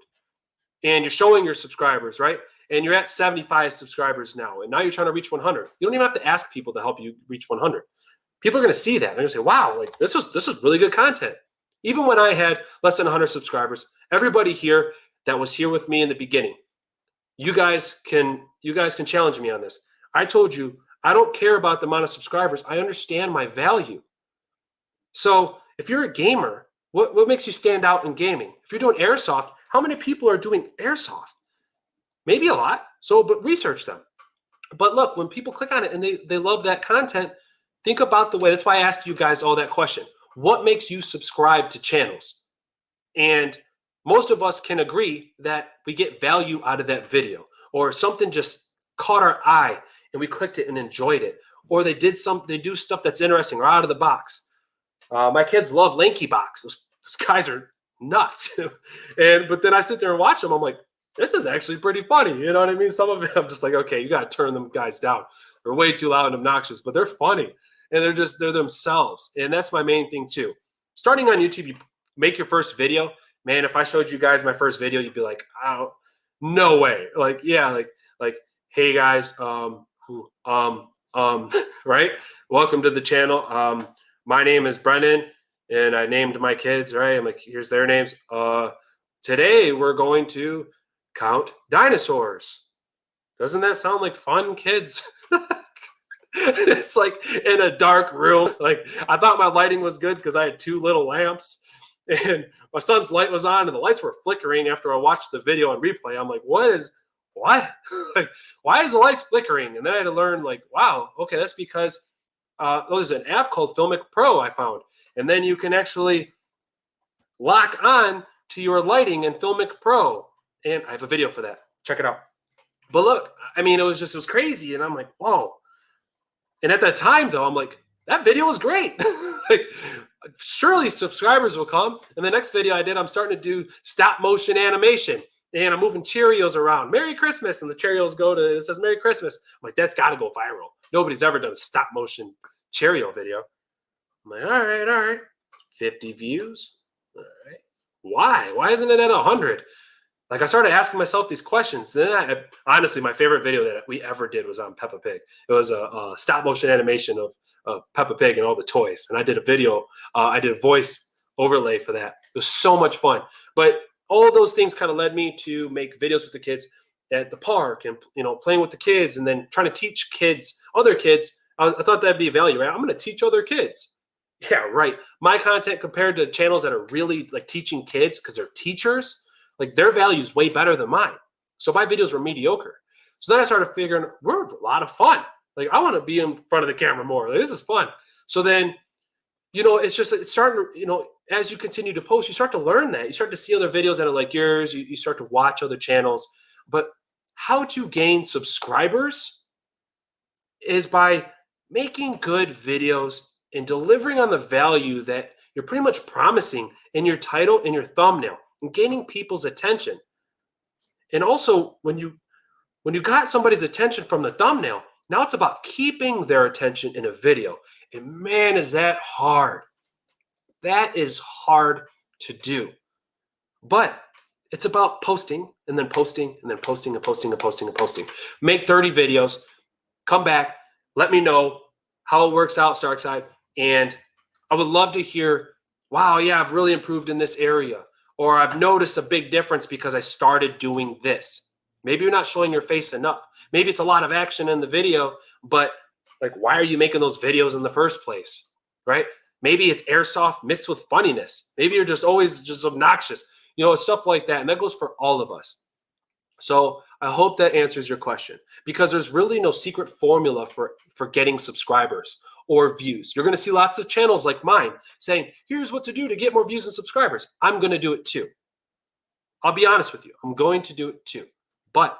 And you're showing your subscribers, right? And you're at 75 subscribers now, and now you're trying to reach 100. You don't even have to ask people to help you reach 100. People are going to see that. They're going to say, wow, like this was really good content. Even when I had less than 100 subscribers, everybody here that was here with me in the beginning, you guys can challenge me on this. I told you, I don't care about the amount of subscribers. I understand my value. So if you're a gamer, what makes you stand out in gaming? If you're doing Airsoft, how many people are doing Airsoft? Maybe a lot. So, but research them. But look, when people click on it and they love that content, think about the way. That's why I asked you guys all that question. What makes you subscribe to channels? And most of us can agree that we get value out of that video, or something just caught our eye and we clicked it and enjoyed it, or they do stuff that's interesting or out of the box. My kids love Lanky Box. Those guys are nuts. But then I sit there and watch them. I'm like, this is actually pretty funny. You know what I mean? Some of it, I'm just like, okay, you got to turn them guys down. They're way too loud and obnoxious, but they're funny. And they're themselves. And that's my main thing too. Starting on YouTube, you make your first video. Man, if I showed you guys my first video, you'd be like, oh, no way. Like, yeah, like, hey guys, right? Welcome to the channel. My name is Brendan, and I named my kids, right? I'm like, here's their names. Today we're going to count dinosaurs. Doesn't that sound like fun, kids? It's like in a dark room. Like, I thought my lighting was good because I had 2 little lamps, and my son's light was on and the lights were flickering after I watched the video on replay. I'm like, what? Like, why is the lights flickering? And then I had to learn, like, wow, okay, that's because there's an app called Filmic Pro I found. And then you can actually lock on to your lighting in Filmic Pro. And I have a video for that. Check it out. But look, I mean, it was crazy. And I'm like, whoa. And at that time, though, I'm like, that video was great. Like, surely subscribers will come. And the next video I did, I'm starting to do stop motion animation. And I'm moving Cheerios around. Merry Christmas. And the Cheerios it says Merry Christmas. I'm like, that's got to go viral. Nobody's ever done a stop motion Cheerio video. I'm like, all right. 50 views. All right. Why? Why isn't it at 100? Like, I started asking myself these questions. Then honestly, my favorite video that we ever did was on Peppa Pig. It was a stop motion animation of Peppa Pig and all the toys. And I did a video. I did a voice overlay for that. It was so much fun. But all of those things kind of led me to make videos with the kids at the park and, playing with the kids, and then trying to teach other kids. I thought that'd be value, right? I'm going to teach other kids. Yeah, right. My content compared to channels that are really like teaching kids because they're teachers, like their value is way better than mine. So my videos were mediocre. So then I started figuring we're a lot of fun. Like, I want to be in front of the camera more. Like, this is fun. So then, it's starting to, as you continue to post, you start to learn that. You start to see other videos that are like yours. You start to watch other channels. But how to gain subscribers is by making good videos and delivering on the value that you're pretty much promising in your title and your thumbnail, and gaining people's attention. And also, when you got somebody's attention from the thumbnail, now it's about keeping their attention in a video. And man, is that hard. That is hard to do. But it's about posting and then posting and then posting and posting and posting and posting. Make 30 videos, come back, let me know how it works out, Starkside. And I would love to hear, wow, yeah, I've really improved in this area. Or I've noticed a big difference because I started doing this. Maybe you're not showing your face enough. Maybe it's a lot of action in the video, but like, why are you making those videos in the first place, right? Maybe it's Airsoft mixed with funniness. Maybe you're just always just obnoxious, stuff like that. And that goes for all of us. So I hope that answers your question, because there's really no secret formula for getting subscribers or views. You're going to see lots of channels like mine saying, here's what to do to get more views and subscribers. I'm going to do it too. I'll be honest with you. I'm going to do it too. But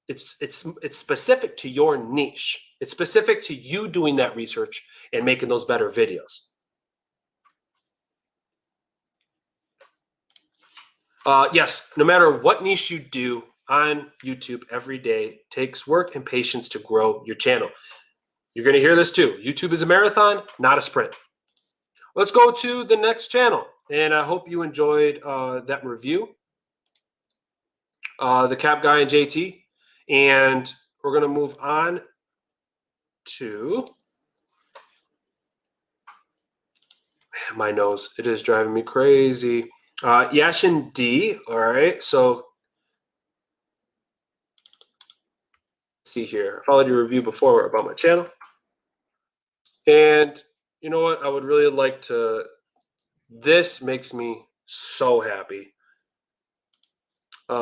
it's specific to your niche. It's specific to you doing that research and making those better videos. Yes, no matter what niche you do on YouTube every day, takes work and patience to grow your channel. You're going to hear this too. YouTube is a marathon, not a sprint. Let's go to the next channel. And I hope you enjoyed that review. TheCapGuy J.T. And we're going to move on to my nose. It is driving me crazy. Yashin D. All right. So let's see here. I followed your review before about my channel. And you know what? I would really like to. This makes me so happy.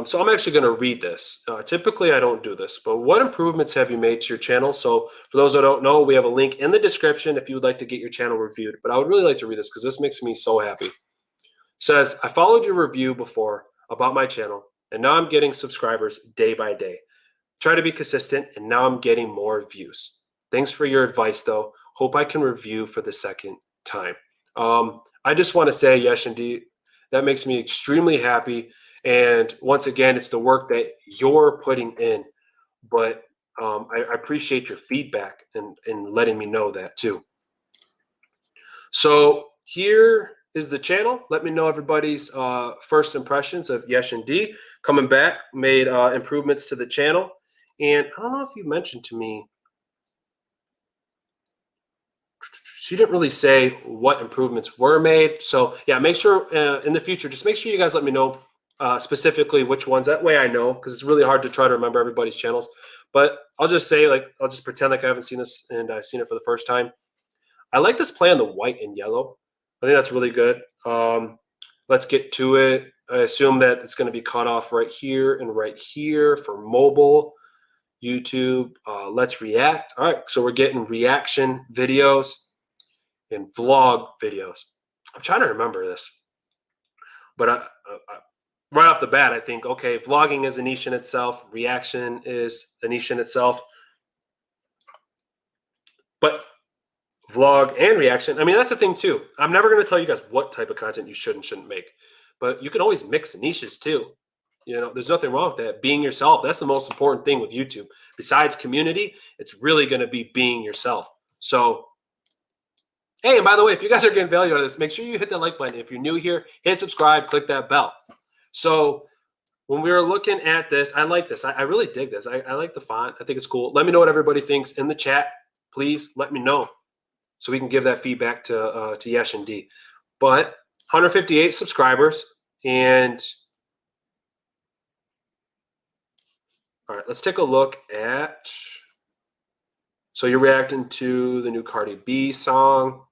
So I'm actually going to read this. Typically, I don't do this, but what improvements have you made to your channel? So for those that don't know, we have a link in the description if you would like to get your channel reviewed. But I would really like to read this because this makes me so happy. It says, I followed your review before about my channel, and now I'm getting subscribers day by day. Try to be consistent, and now I'm getting more views. Thanks for your advice, though. Hope I can review for the second time. I just want to say, Yashin D, that makes me extremely happy. And once again, it's the work that you're putting in. But I appreciate your feedback and letting me know that too. So here is the channel. Let me know everybody's first impressions of Yashin D. Coming back, made improvements to the channel. And I don't know if you mentioned to me, she didn't really say what improvements were made. So yeah, make sure in the future, just make sure you guys let me know specifically which ones. That way I know, because it's really hard to try to remember everybody's channels. But I'll just say, like, I'll just pretend like I haven't seen this and I've seen it for the first time. I like this play on the white and yellow. I think that's really good. Let's get to it. I assume that it's going to be cut off right here and right here for mobile. YouTube, let's react. All right, so we're getting reaction videos and vlog videos. I'm trying to remember this. But right off the bat, I think, okay, vlogging is a niche in itself. Reaction is a niche in itself. But vlog and reaction, I mean, that's the thing too. I'm never going to tell you guys what type of content you should and shouldn't make. But you can always mix niches too. You know, there's nothing wrong with that. Being yourself, that's the most important thing with YouTube. Besides community, it's really going to be being yourself. So, hey, and by the way, if you guys are getting value out of this, make sure you hit that like button. If you're new here, hit subscribe, click that bell. So when we were looking at this, I like this. I really dig this. I like the font. I think it's cool. Let me know what everybody thinks in the chat. Please let me know so we can give that feedback to Yashin D. But 158 subscribers. And all right, let's take a look at. So you're reacting to the new Cardi B song.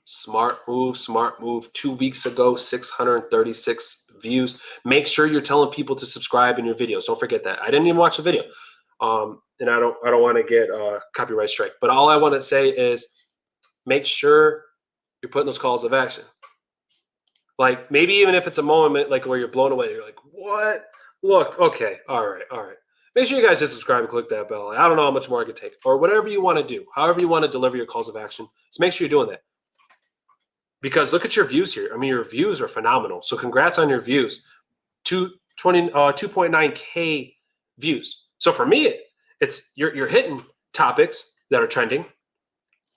Smart move. 2 weeks ago, 636 views. Make sure you're telling people to subscribe in your videos. Don't forget that. I didn't even watch the video, and I don't want to get copyright strike. But all I want to say is, make sure you're putting those calls of action. Like maybe even if it's a moment like where you're blown away, you're like, what? Look, okay, all right. Make sure you guys just subscribe and click that bell. I don't know how much more I can take, or whatever you want to do, however you want to deliver your calls of action. Just make sure you're doing that. Because look at your views here. I mean, your views are phenomenal. So congrats on your views. 2.9K views. So for me, it's you're hitting topics that are trending.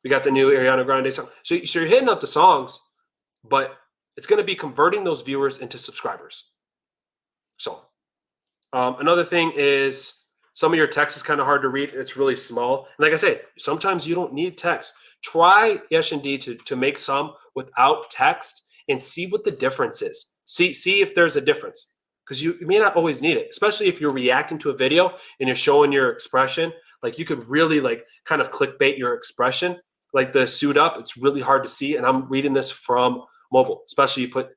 We got the new Ariana Grande song. So you're hitting up the songs, but it's going to be converting those viewers into subscribers. So another thing is some of your text is kind of hard to read. It's really small. And like I say, sometimes you don't need text. Try Yashin D to make some without text and see what the difference is. See if there's a difference, because you may not always need it, especially if you're reacting to a video and you're showing your expression. Like you could really like kind of clickbait your expression, like the suit up. It's really hard to see, and I'm reading this from mobile. Especially you put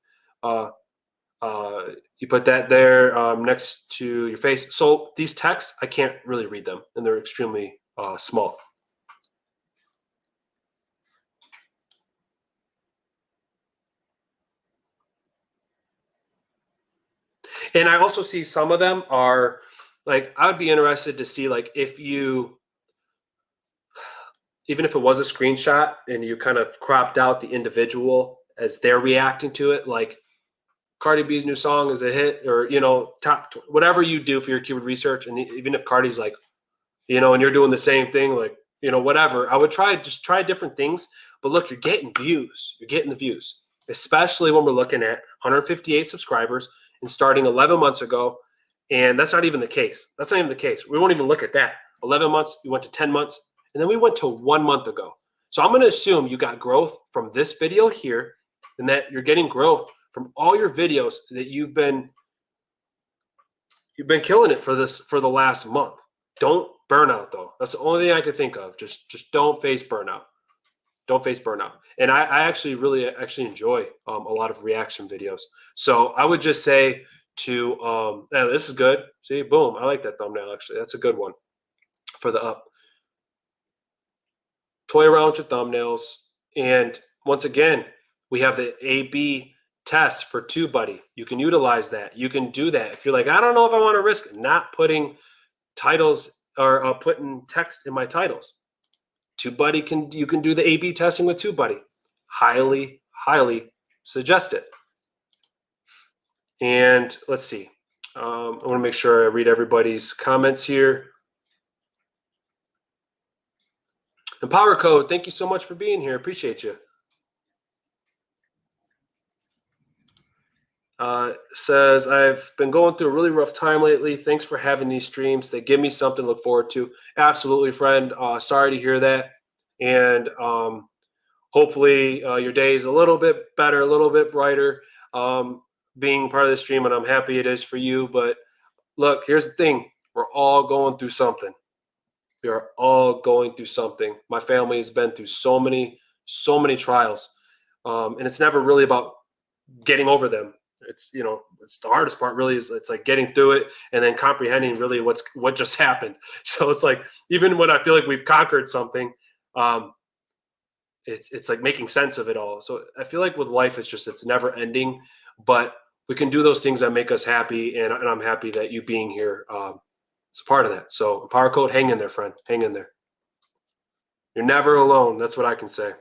that there next to your face. So these texts, I can't really read them, and they're extremely small. And I also see some of them are like, I would be interested to see like if you, even if it was a screenshot and you kind of cropped out the individual as they're reacting to it, like Cardi B's new song is a hit, or, you know, whatever you do for your keyword research. And even if Cardi's like, you know, and you're doing the same thing, like, you know, whatever, I would just try different things. But look, you're getting views. You're getting the views, especially when we're looking at 158 subscribers and starting 11 months ago. And that's not even the case. That's not even the case. We won't even look at that. 11 months, we went to 10 months, and then we went to 1 month ago. So I'm going to assume you got growth from this video here, and that you're getting growth from all your videos that you've been killing it for the last month. Don't burn out though. That's the only thing I could think of. Just don't face burnout. Don't face burnout. And I actually really enjoy a lot of reaction videos. So I would just say to this is good. See, boom. I like that thumbnail actually. That's a good one for the up. Toy around with your thumbnails. And once again, we have the A/B test for TubeBuddy. You can utilize that. You can do that. If you're like, I don't know if I want to risk not putting titles or putting text in my titles, TubeBuddy you can do the A/B testing with TubeBuddy. Highly, highly suggest it. And let's see. I want to make sure I read everybody's comments here. And Power Code, thank you so much for being here. Appreciate you. Says, I've been going through a really rough time lately. Thanks for having these streams. They give me something to look forward to. Absolutely, friend. Sorry to hear that. And hopefully your day is a little bit better, a little bit brighter being part of the stream, and I'm happy it is for you. But look, here's the thing. We're all going through something. We are all going through something. My family has been through so many trials. And it's never really about getting over them. It's, you know, it's the hardest part really is it's like getting through it and then comprehending really what just happened. So it's like, even when I feel like we've conquered something, it's like making sense of it all. So I feel like with life, it's never ending, but we can do those things that make us happy. And I'm happy that you being here, it's a part of that. So Power Code, hang in there, friend, hang in there. You're never alone. That's what I can say.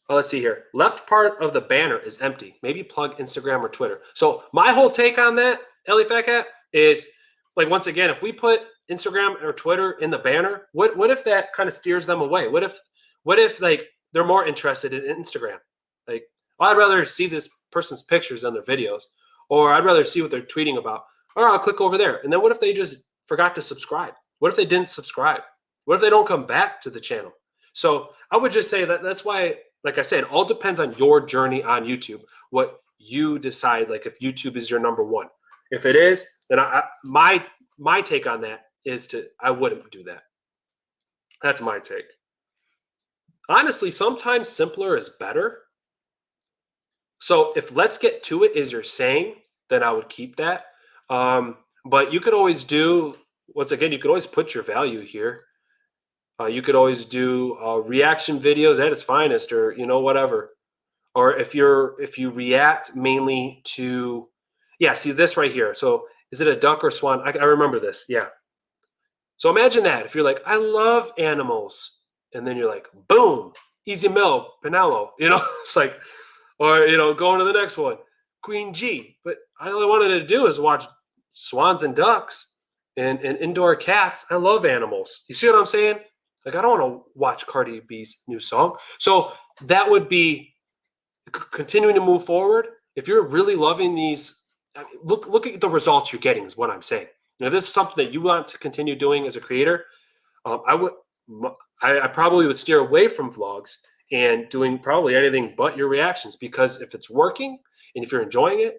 Let's see here. Left part of the banner is empty. Maybe plug Instagram or Twitter. So my whole take on that, AliFatCat, is like, once again, if we put Instagram or Twitter in the banner, what if that kind of steers them away? What if like they're more interested in Instagram? Like, well, I'd rather see this person's pictures than their videos, or I'd rather see what they're tweeting about. Or I'll click over there. And then what if they just forgot to subscribe? What if they didn't subscribe? What if they don't come back to the channel? So I would just say that's why, like I said, it all depends on your journey on YouTube, what you decide, like if YouTube is your number one. If it is, then my take on that is I wouldn't do that. That's my take. Honestly, sometimes simpler is better. So if let's get to it is your saying, then I would keep that. But you could always do, once again, you could always put your value here. You could always do reaction videos at its finest, or, you know, whatever. Or if you react mainly to, yeah, see this right here. So is it a duck or swan? I remember this. Yeah. So imagine that. If you're like, I love animals, and then you're like, boom, Easy Mill, Pinello, you know, it's like, or, you know, going to the next one, Queen G. But all I wanted to do is watch swans and ducks and indoor cats. I love animals. You see what I'm saying? Like, I don't want to watch Cardi B's new song. So that would be continuing to move forward. If you're really loving these, look at the results you're getting is what I'm saying. Now, if this is something that you want to continue doing as a creator, I probably would steer away from vlogs and doing probably anything but your reactions, because if it's working and if you're enjoying it,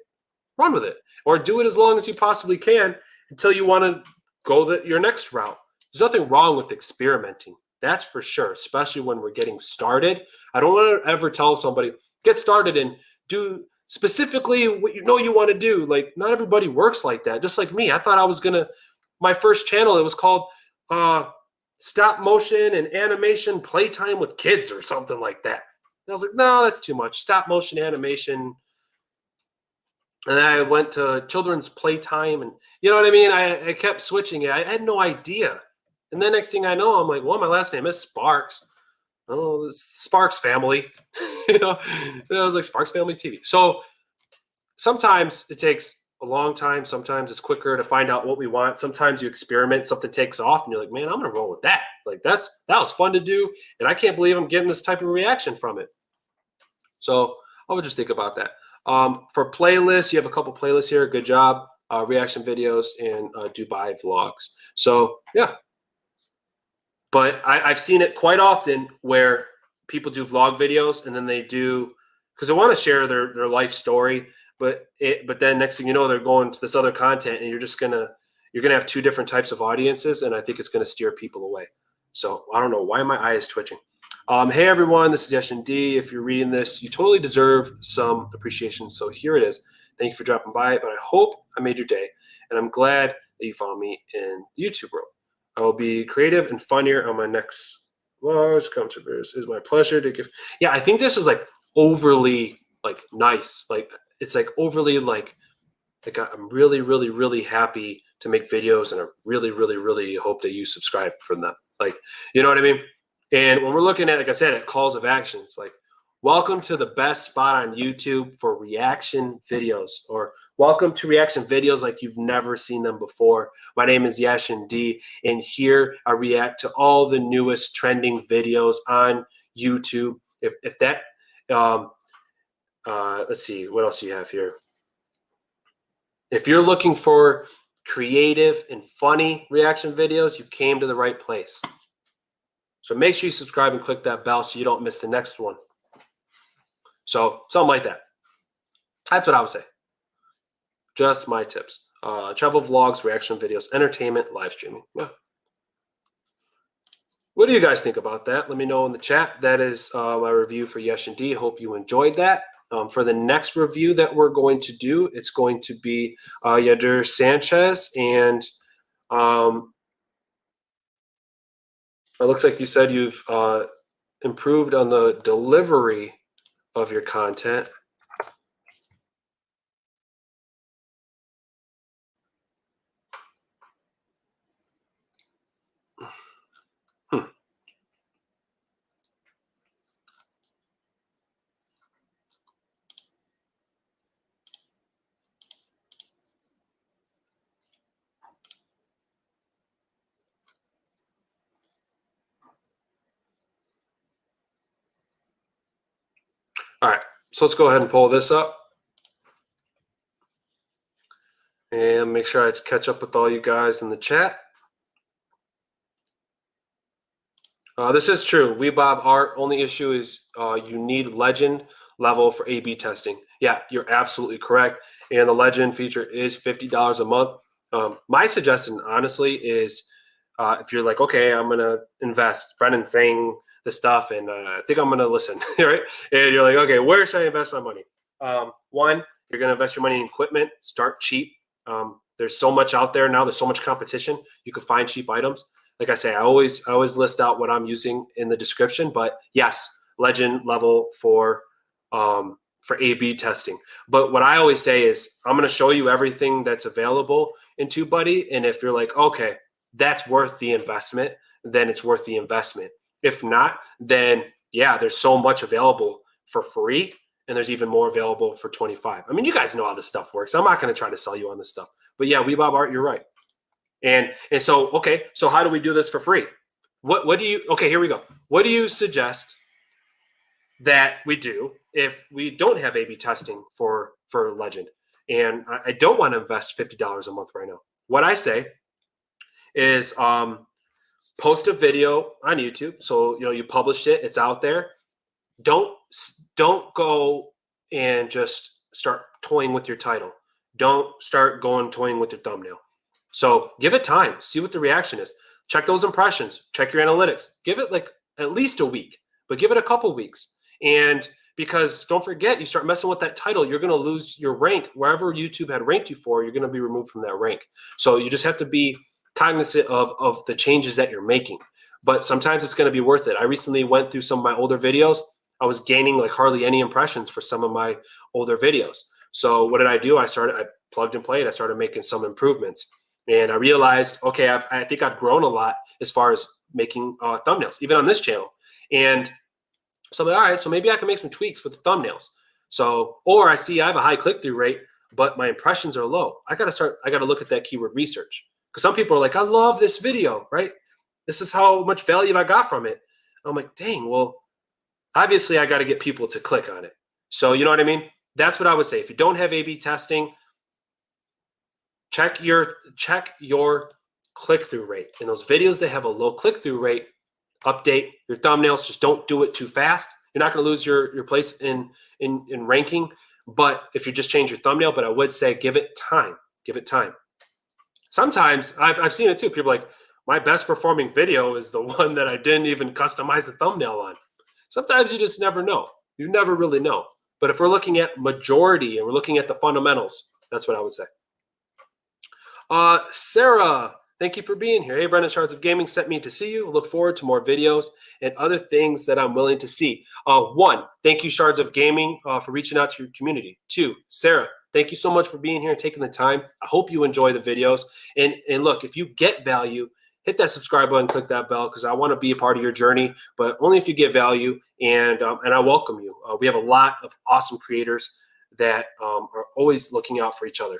run with it, or do it as long as you possibly can until you want to go your next route. There's nothing wrong with experimenting. That's for sure, especially when we're getting started. I don't want to ever tell somebody, get started and do specifically what you know you want to do. Like, not everybody works like that. Just like me, I thought I was going to, my first channel, it was called Stop Motion and Animation Playtime with Kids or something like that. And I was like, no, that's too much. Stop motion animation And then I went to children's playtime, and you know what I mean? I kept switching it. I had no idea. And then next thing I know, I'm like, well, my last name is Sparks. Oh, it's Sparks Family. You know, and I was like, Sparks Family TV. So sometimes it takes a long time. Sometimes it's quicker to find out what we want. Sometimes you experiment, something takes off, and you're like, man, I'm gonna roll with that. Like that was fun to do, and I can't believe I'm getting this type of reaction from it. So I would just think about that. For playlists, you have a couple playlists here. Good job. Reaction videos and Dubai vlogs. So yeah. But I've seen it quite often where people do vlog videos and then they do, because they want to share their life story, but then next thing you know, they're going to this other content, and you're gonna have two different types of audiences, and I think it's gonna steer people away. So I don't know why my eye is twitching. Hey everyone, this is Yashin D. If you're reading this, you totally deserve some appreciation. So here it is. Thank you for dropping by, but I hope I made your day, and I'm glad that you found me in the YouTube world. I will be creative and funnier on my next vlogs. Controversies. It's my pleasure to give. Yeah, I think this is like overly like nice. Like it's like overly like I'm really, really, really happy to make videos, and I really, really, really hope that you subscribe from them. Like, you know what I mean? And when we're looking at, like I said, at calls of actions, like welcome to the best spot on YouTube for reaction videos, or welcome to reaction videos like you've never seen them before. My name is Yashin D, and here I react to all the newest trending videos on YouTube. If that, let's see, what else do you have here? If you're looking for creative and funny reaction videos, you came to the right place. So make sure you subscribe and click that bell so you don't miss the next one. So something like that. That's what I would say. Just my tips. Travel vlogs, reaction videos, entertainment, live streaming. Yeah. What do you guys think about that? Let me know in the chat. That is my review for Yashin D. Hope you enjoyed that. For the next review that we're going to do, it's going to be Yadir Sanchez, and it looks like you said you've improved on the delivery of your content. All right, so let's go ahead and pull this up and make sure I catch up with all you guys in the chat. This is true. Weebob Art, only issue is you need legend level for A/B testing. Yeah, you're absolutely correct. And the legend feature is $50 a month. My suggestion, honestly, is if you're like, okay, I'm going to invest. Brennan's saying this stuff, and I think I'm going to listen, right? And you're like, okay, where should I invest my money? One, you're going to invest your money in equipment. Start cheap. There's so much out there now. There's so much competition. You can find cheap items. Like I say, I always list out what I'm using in the description. But yes, legend level for A/B testing. But what I always say is I'm going to show you everything that's available in TubeBuddy, and if you're like, okay, that's worth the investment, then it's worth the investment. If not, then yeah, there's so much available for free, and there's even more available for 25. I mean, you guys know how this stuff works. I'm not going to try to sell you on this stuff. But yeah, Weebob Art, you're right. And so, okay, so how do we do this for free? What do you, okay, here we go. What do you suggest that we do if we don't have A/B testing for Legend? And I don't want to invest $50 a month right now. What I say is post a video on YouTube. So, you know, you published it, it's out there. Don't go and just start toying with your title. Don't start toying with your thumbnail. So give it time, see what the reaction is. Check those impressions, check your analytics. Give it like at least a week, but give it a couple weeks. And because don't forget, you start messing with that title, you're going to lose your rank. Wherever YouTube had ranked you for, you're going to be removed from that rank. So you just have to be cognizant of the changes that you're making. But sometimes it's going to be worth it. I recently went through some of my older videos. I was gaining like hardly any impressions for some of my older videos. So what did I do? I plugged and played. I started making some improvements, and I realized, okay, I think I've grown a lot as far as making thumbnails, even on this channel. And so I'm like, all right, so maybe I can make some tweaks with the thumbnails. So, or I see I have a high click-through rate, but my impressions are low. I got to look at that keyword research, because some people are like, I love this video, right? This is how much value I got from it. I'm like, dang, well, obviously I got to get people to click on it. So, you know what I mean? That's what I would say. If you don't have A/B testing, check your click-through rate. In those videos that have a low click-through rate, update your thumbnails. Just don't do it too fast. You're not going to lose your place in ranking. But if you just change your thumbnail, but I would say give it time. Give it time. Sometimes I've seen it too. People are like, my best performing video is the one that I didn't even customize the thumbnail on. Sometimes you just never know. You never really know. But if we're looking at majority and we're looking at the fundamentals, that's what I would say. Sarah, thank you for being here. Hey, Brendan, Shards of Gaming sent me to see you. Look forward to more videos and other things that I'm willing to see. One, thank you, Shards of Gaming, for reaching out to your community. Two, Sarah, thank you so much for being here and taking the time. I hope you enjoy the videos. And look, if you get value, hit that subscribe button, click that bell, because I want to be a part of your journey, but only if you get value, and I welcome you. We have a lot of awesome creators that are always looking out for each other.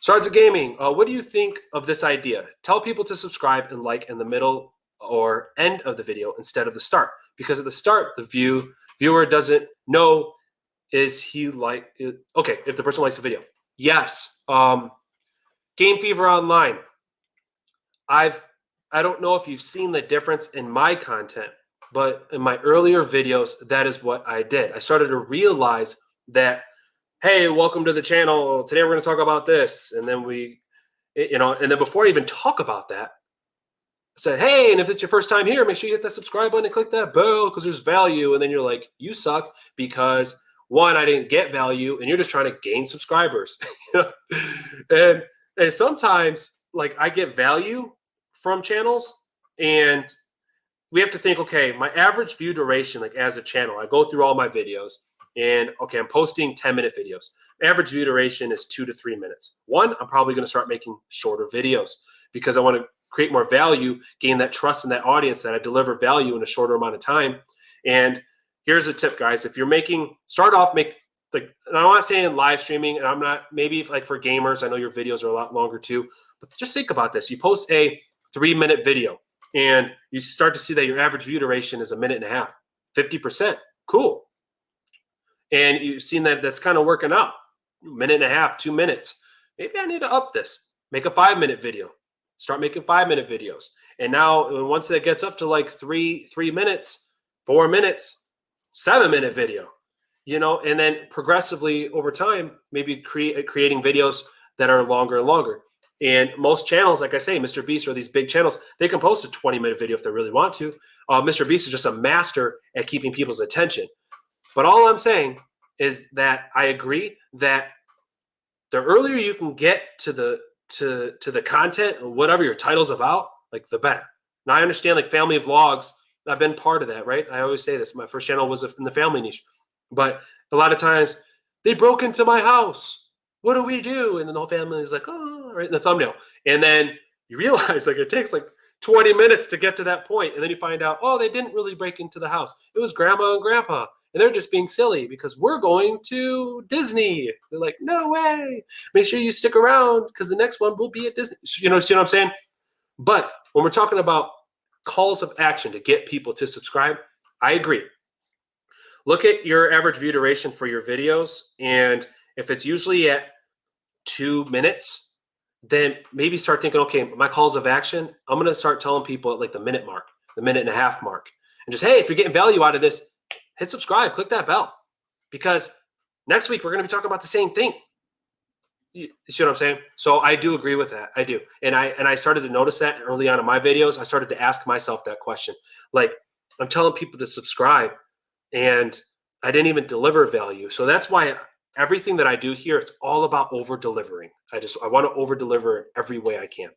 Shards of Gaming, what do you think of this idea? Tell people to subscribe and like in the middle or end of the video instead of the start, because at the start, the viewer doesn't know, is he like, okay, if the person likes the video. Yes. Game Fever Online. I don't know if you've seen the difference in my content, but in my earlier videos, that is what I did. I started to realize that, hey, welcome to the channel. Today we're going to talk about this. And then and then before I even talk about that, I said, hey, and if it's your first time here, make sure you hit that subscribe button and click that bell, because there's value. And then you're like, you suck because, one, I didn't get value, and you're just trying to gain subscribers. and sometimes, like, I get value from channels, and we have to think, okay, my average view duration, like as a channel, I go through all my videos, and okay, I'm posting 10-minute videos. Average view duration is 2 to 3 minutes. One, I'm probably going to start making shorter videos because I want to create more value, gain that trust in that audience that I deliver value in a shorter amount of time. And here's a tip, guys. If you're start off, and I'm not saying live streaming, and I'm not, maybe like for gamers, I know your videos are a lot longer too, but just think about this. You post a 3-minute video and you start to see that your average view duration is 1.5 minutes, 50%. Cool. And you've seen that that's kind of working out. 1.5 minutes, 2 minutes. Maybe I need to up this. Make a 5-minute video. Start making 5-minute videos. And now once that gets up to like 3 minutes, 4 minutes, 7-minute video, and then progressively over time, maybe creating videos that are longer and longer. And most channels, like I say, Mr. Beast or these big channels, they can post a 20-minute video if they really want to. Mr. Beast is just a master at keeping people's attention. But all I'm saying is that I agree that the earlier you can get to the content or whatever your title's about, like the better. Now I understand like family vlogs. I've been part of that, right? I always say this. My first channel was in the family niche, but a lot of times they broke into my house. What do we do? And then the whole family is like, oh, right in the thumbnail. And then you realize like it takes like 20 minutes to get to that point. And then you find out, oh, they didn't really break into the house. It was grandma and grandpa. And they're just being silly because we're going to Disney. They're like, no way. Make sure you stick around because the next one will be at Disney. See what I'm saying? But when we're talking about calls of action to get people to subscribe, I agree. Look at your average view duration for your videos. And if it's usually at 2 minutes, then maybe start thinking, okay, my calls of action, I'm going to start telling people at like the minute mark, the 1.5 minute mark. And just, hey, if you're getting value out of this, hit subscribe, click that bell, because next week we're going to be talking about the same thing. You see what I'm saying? So I do agree with that. I do. And I started to notice that early on in my videos. I started to ask myself that question. Like, I'm telling people to subscribe and I didn't even deliver value. So that's why everything that I do here, it's all about over delivering. I want to over deliver every way I can.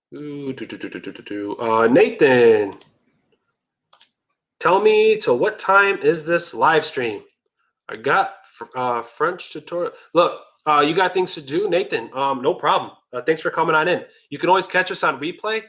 Nathan, tell me to what time is this live stream? I got French tutorial. Look, you got things to do, Nathan. No problem. Thanks for coming on in. You can always catch us on replay.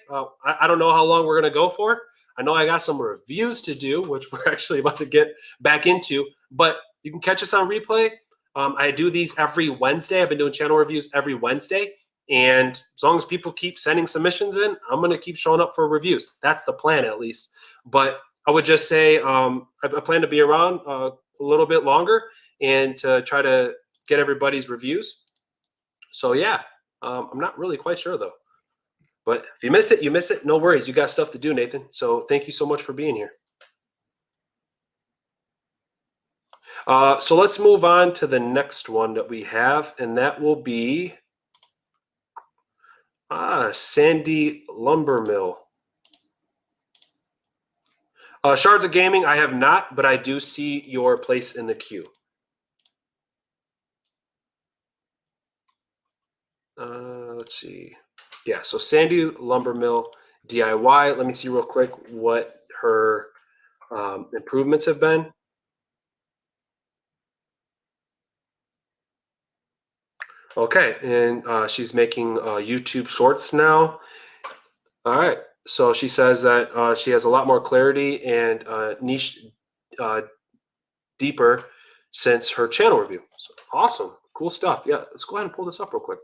I don't know how long we're gonna go for. I know I got some reviews to do, which we're actually about to get back into. But you can catch us on replay. I do these every Wednesday. I've been doing channel reviews every Wednesday. And as long as people keep sending submissions in, I'm going to keep showing up for reviews. That's the plan, at least. But I would just say I plan to be around a little bit longer and to try to get everybody's reviews. So, yeah, I'm not really quite sure, though. But if you miss it, you miss it. No worries. You got stuff to do, Nathan. So thank you so much for being here. So let's move on to the next one that we have, and that will be Sandy Lumbermill. Shards of Gaming, I have not, but I do see your place in the queue. Let's see. Yeah, so Sandy Lumbermill DIY. Let me see real quick what her improvements have been. Okay, and she's making YouTube Shorts now. All right, so she says that she has a lot more clarity and niche deeper since her channel review. So, awesome, cool stuff. Yeah, let's go ahead and pull this up real quick.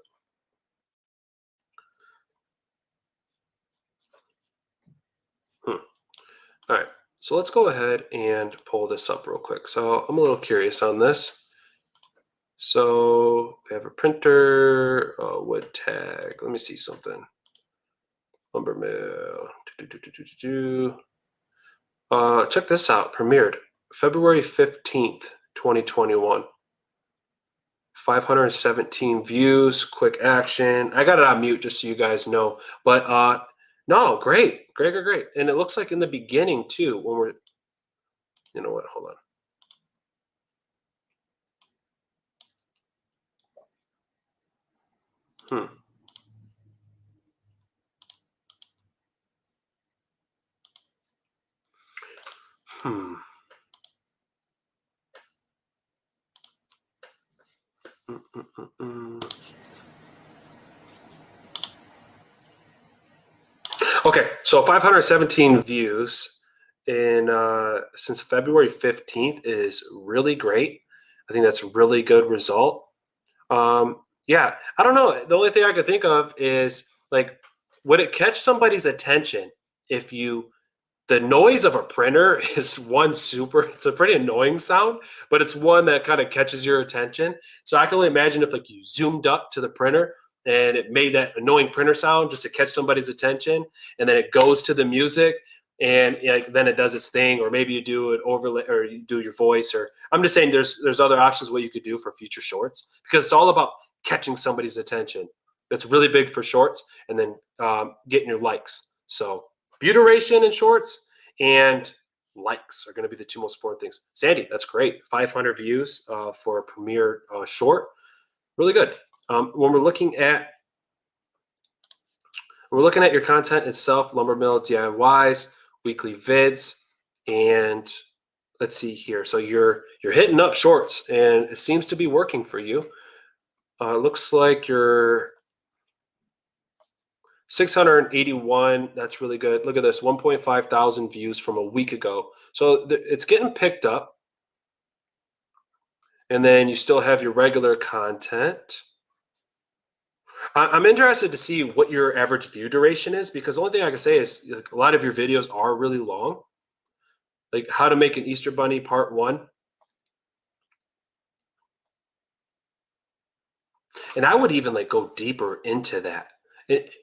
All right, so let's go ahead and pull this up real quick. So I'm a little curious on this. So we have a printer, wood tag. Let me see something. Lumbermill. Check this out. Premiered February 15th, 2021. 517 views, quick action. I got it on mute just so you guys know. But no, great. And it looks like in the beginning too, when we're, you know what, hold on. Okay, so 517 views in since February 15th is really great. I think that's a really good result. Yeah, I don't know. The only thing I could think of is like, would it catch somebody's attention if the noise of a printer is it's a pretty annoying sound, but it's one that kind of catches your attention. So I can only imagine if like you zoomed up to the printer and it made that annoying printer sound just to catch somebody's attention, and then it goes to the music and then it does its thing, or maybe you do it overlay or you do your voice, or I'm just saying there's other options what you could do for future shorts, because it's all about catching somebody's attention. That's really big for shorts, and then getting your likes. So view duration in shorts and likes are going to be the two most important things. Sandy, that's great. 500 views for a premiere short. Really good. When we're looking at your content itself, Lumbermill DIYs, weekly vids, and let's see here. So you're hitting up shorts, and it seems to be working for you. Looks like you're 681. That's really good. Look at this, 1.5 thousand views from a week ago. So it's getting picked up. And then you still have your regular content. I'm interested to see what your average view duration is, because the only thing I can say is like, a lot of your videos are really long. Like how to make an Easter bunny part 1. And I would even like go deeper into that.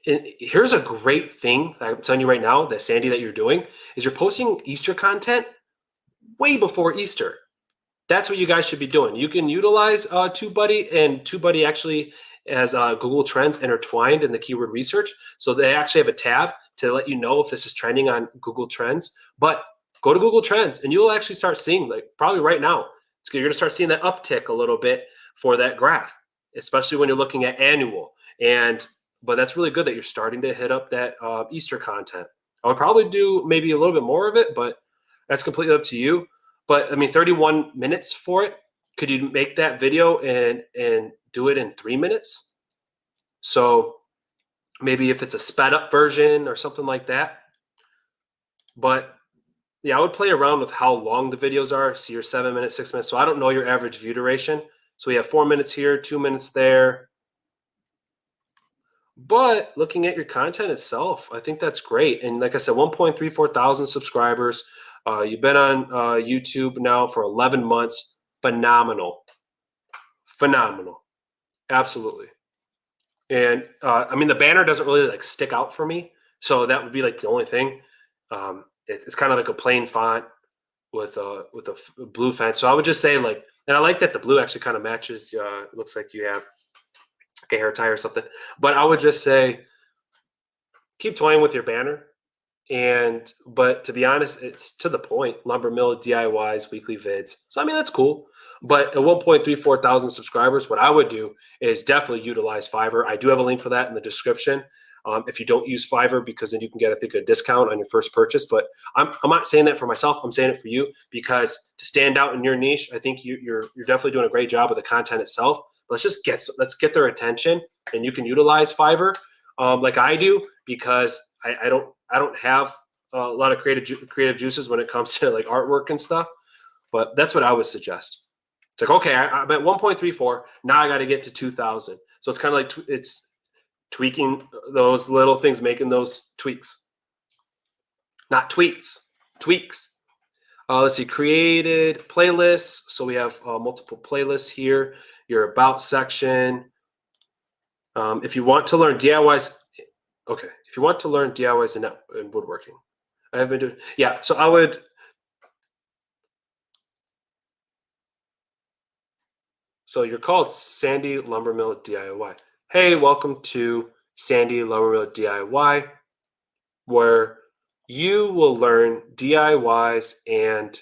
Here's a great thing I'm telling you right now that Sandy that you're doing is you're posting Easter content way before Easter. That's what you guys should be doing. You can utilize TubeBuddy, and TubeBuddy actually has Google Trends intertwined in the keyword research. So they actually have a tab to let you know if this is trending on Google Trends. But go to Google Trends and you'll actually start seeing, like probably right now, you're going to start seeing that uptick a little bit for that graph, especially when you're looking at annual. And but that's really good that you're starting to hit up that Easter content. I would probably do maybe a little bit more of it, but that's completely up to you. But I mean, 31 minutes for it. Could you make that video and do it in 3 minutes? So maybe if it's a sped up version or something like that. But yeah, I would play around with how long the videos are. So you're 7 minutes, 6 minutes. So I don't know your average view duration. So we have 4 minutes here, 2 minutes there. But looking at your content itself, I think that's great. And like I said, 1.34 thousand subscribers. You've been on YouTube now for 11 months. Phenomenal. Phenomenal. Absolutely. And I mean, the banner doesn't really like stick out for me. So that would be like the only thing. It's kind of like a plain font with a blue font. So I would just say like, and I like that the blue actually kind of matches. It looks like you have like a hair tie or something. But I would just say, keep toying with your banner. But to be honest, it's to the point. Lumbermill, DIYs, weekly vids. So I mean, that's cool. But at 1.34 thousand subscribers, what I would do is definitely utilize Fiverr. I do have a link for that in the description. If you don't use Fiverr, because then you can get, I think, a discount on your first purchase. But I'm not saying that for myself. I'm saying it for you, because to stand out in your niche, I think you're definitely doing a great job with the content itself. But let's get their attention, and you can utilize Fiverr like I do, because I don't have a lot of creative juices when it comes to like artwork and stuff. But that's what I would suggest. It's like, okay, I'm at 1.34. Now I got to get to 2,000. So it's kind of like it's tweaking those little things, making those tweaks. Not tweets, tweaks. Let's see, created playlists. So we have multiple playlists here. Your about section. If you want to learn DIYs, okay. If you want to learn DIYs in woodworking, I have been doing, yeah. So I would. So you're called Sandy Lumbermill DIY. Hey, welcome to Sandy Lumbermill DIY, where you will learn DIYs and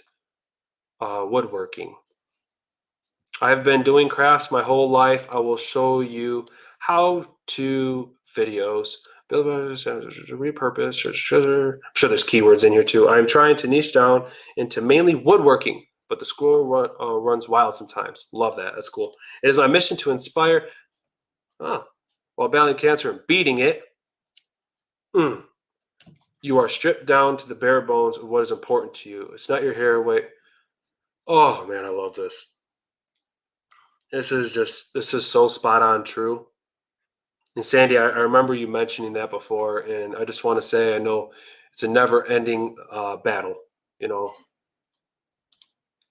woodworking. I've been doing crafts my whole life. I will show you how to videos. Repurpose, treasure. I'm sure there's keywords in here too. I'm trying to niche down into mainly woodworking, but the squirrel runs wild sometimes. Love that. That's cool. It is my mission to inspire while battling cancer and beating it. You are stripped down to the bare bones of what is important to you. It's not your hair, weight. Oh man, I love this. This is so spot on true. And Sandy, I remember you mentioning that before, and I just want to say, I know it's a never-ending battle, you know.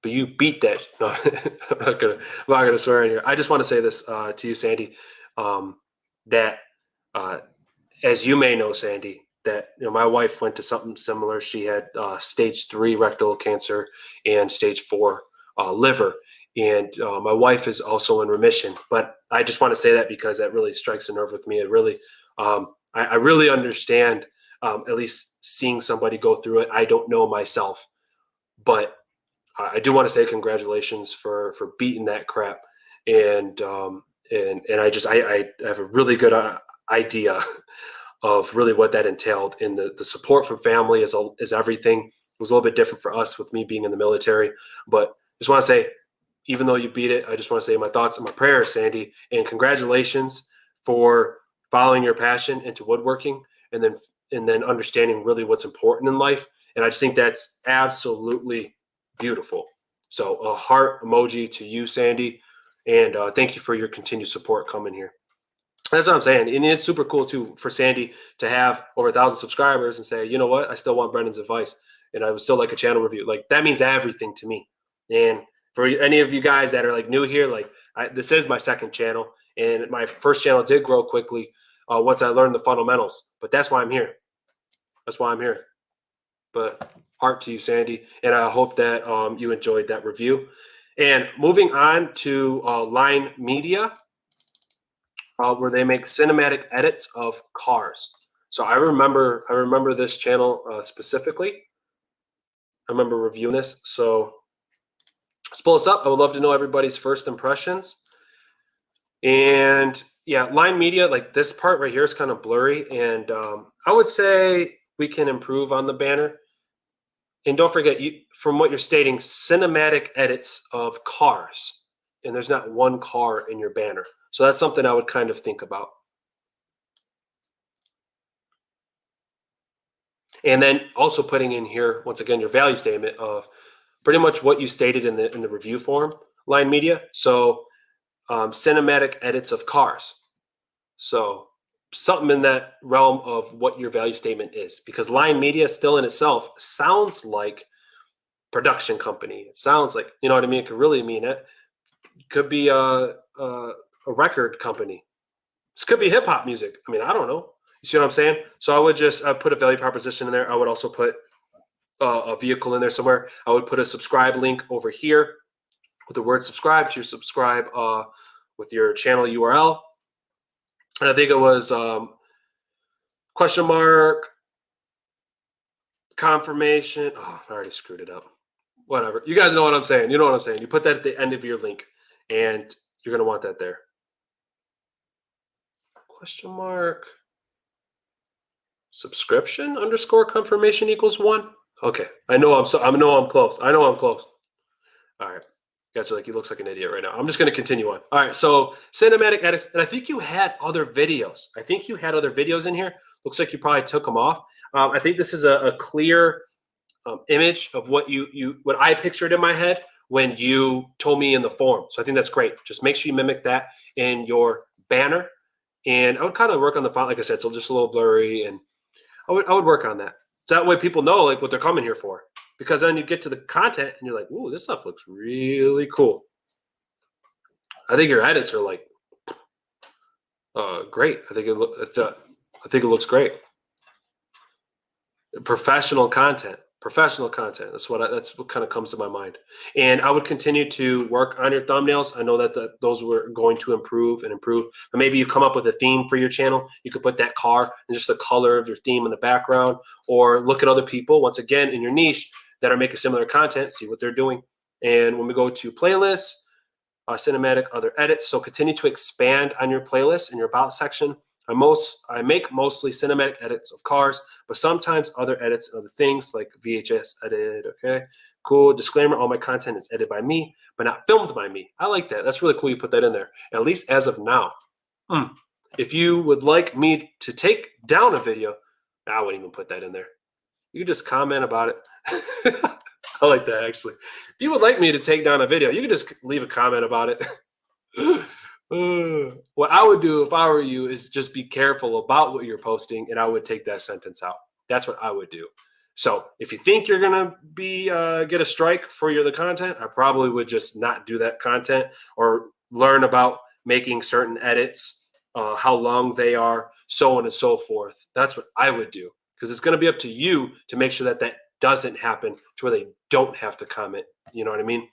But you beat that. No, I'm not gonna swear in here. I just want to say this to you, Sandy, that as you may know, Sandy, that my wife went to something similar. She had stage 3 rectal cancer and stage 4 liver. And my wife is also in remission. But I just want to say that because that really strikes a nerve with me. It really, I really understand, at least seeing somebody go through it. I don't know myself, but I do want to say congratulations for beating that crap. And I have a really good idea of really what that entailed. And the support from family is everything. It was a little bit different for us with me being in the military, but just want to say, even though you beat it, I just want to say my thoughts and my prayers, Sandy, and congratulations for following your passion into woodworking and then understanding really what's important in life. And I just think that's absolutely beautiful. So a heart emoji to you, Sandy, and thank you for your continued support coming here. That's what I'm saying. And it's super cool too for Sandy to have over 1,000 subscribers and say, you know what, I still want Brendan's advice, and I would still like a channel review. Like that means everything to me. And for any of you guys that are like new here, like this is my second channel, and my first channel did grow quickly once I learned the fundamentals. But that's why I'm here. That's why I'm here. But heart to you, Sandy, and I hope that you enjoyed that review. And moving on to Line Media, where they make cinematic edits of cars. So I remember this channel specifically. I remember reviewing this. So let's pull this up. I would love to know everybody's first impressions. And yeah, line media, like this part right here is kind of blurry, and I would say we can improve on the banner. And don't forget, from what you're stating, cinematic edits of cars, and there's not one car in your banner. So that's something I would kind of think about. And then also putting in here, once again, your value statement of pretty much what you stated in the review form, line media. So cinematic edits of cars. So something in that realm of what your value statement is, because line media still in itself sounds like production company. It sounds like, you know what I mean? It could really mean it. It could be a record company. This could be hip hop music. I mean, I don't know. You see what I'm saying? So I would just put a value proposition in there. I would also put a vehicle in there somewhere. I would put a subscribe link over here with the word subscribe to your subscribe with your channel URL. And I think it was question mark confirmation. Oh, I already screwed it up. Whatever. You guys know what I'm saying. You know what I'm saying. You put that at the end of your link, and you're going to want that there. Question mark subscription underscore confirmation equals 1. Okay. I know I'm close. I know I'm close. All right. Gotcha. Like he looks like an idiot right now. I'm just going to continue on. All right. So cinematic edits. And I think you had other videos. In here. Looks like you probably took them off. I think this is a clear image of what what I pictured in my head when you told me in the forum. So I think that's great. Just make sure you mimic that in your banner. And I would kind of work on the font, like I said, so just a little blurry. And I would work on that. So that way people know like what they're coming here for. Because then you get to the content and you're like, ooh, this stuff looks really cool. I think your edits are like great. I think it looks great. Professional content. That's what kind of comes to my mind. And I would continue to work on your thumbnails. I know that those were going to improve. But maybe you come up with a theme for your channel. You could put that car and just the color of your theme in the background, or look at other people, once again, in your niche that are making similar content, see what they're doing. And when we go to playlists, cinematic, other edits. So continue to expand on your playlist in your about section. I make mostly cinematic edits of cars, but sometimes other edits and other things like VHS edit. Okay, cool. Disclaimer, all my content is edited by me, but not filmed by me. I like that. That's really cool you put that in there, at least as of now. If you would like me to take down a video, I wouldn't even put that in there. You can just comment about it. I like that, actually. If you would like me to take down a video, you can just leave a comment about it. What I would do if I were you is just be careful about what you're posting, and I would take that sentence out. That's what I would do. So if you think you're gonna get a strike for the content, I probably would just not do that content, or learn about making certain edits, how long they are, so on and so forth. That's what I would do, because it's gonna be up to you to make sure that doesn't happen to where they don't have to comment. You know what I mean?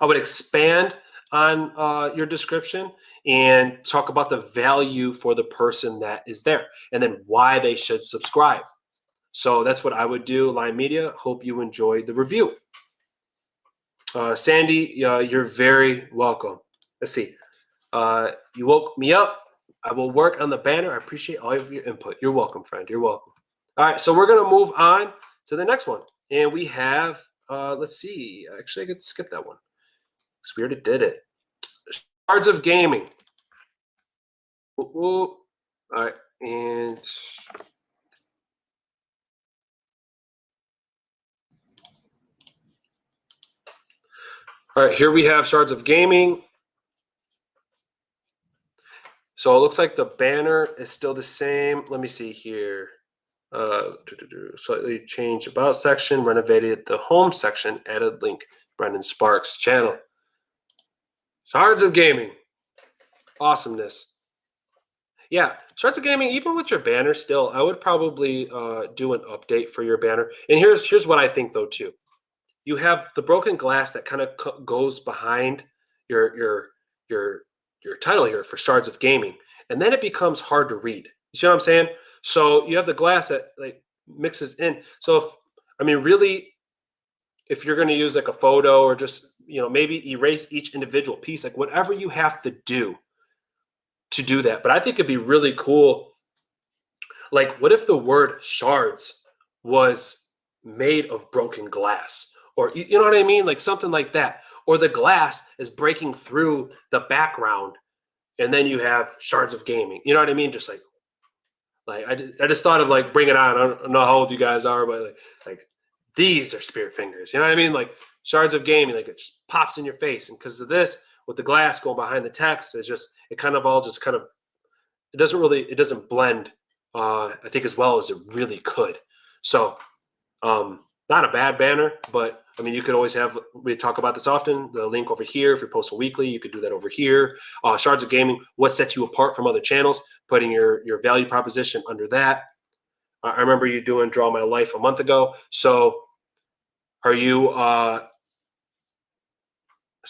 I would expand on your description and talk about the value for the person that is there, and then why they should subscribe. So that's what I would do. Line media. Hope you enjoyed the review. Sandy, you're very welcome. Let's see. You woke me up. I will work on the banner. I appreciate all of your input. You're welcome, friend. You're welcome. All right, so we're gonna move on to the next one, and we have. Let's see. Actually, I get to skip that one. We already did it. Shards of Gaming. All right, and all right, here we have Shards of Gaming. So it looks like the banner is still the same. Let me see here. Slightly changed about section, renovated the home section, added link. Brendan Sparks channel. Shards of Gaming. Awesomeness. Yeah, Shards of Gaming, even with your banner still, I would probably do an update for your banner. And here's what I think though too. You have the broken glass that kind of goes behind your title here for Shards of Gaming, and then it becomes hard to read. You see what I'm saying? So you have the glass that like mixes in. So really, if you're going to use like a photo, or just maybe erase each individual piece, like whatever you have to do to do that. But I think it'd be really cool. Like, what if the word shards was made of broken glass? Or, you know what I mean? Like something like that. Or the glass is breaking through the background, and then you have Shards of Gaming. You know what I mean? Just like I just thought of like bring it on. I don't know how old you guys are, but like these are spirit fingers. You know what I mean? Like Shards of Gaming, like it just pops in your face. And because of this, with the glass going behind the text, it's just it doesn't blend I think as well as it really could. So not a bad banner, but I mean, you could always have, we talk about this often, the link over here. If you're posting weekly, you could do that over here. Shards of Gaming, what sets you apart from other channels, putting your value proposition under that. I remember you doing Draw My Life a month ago. So are you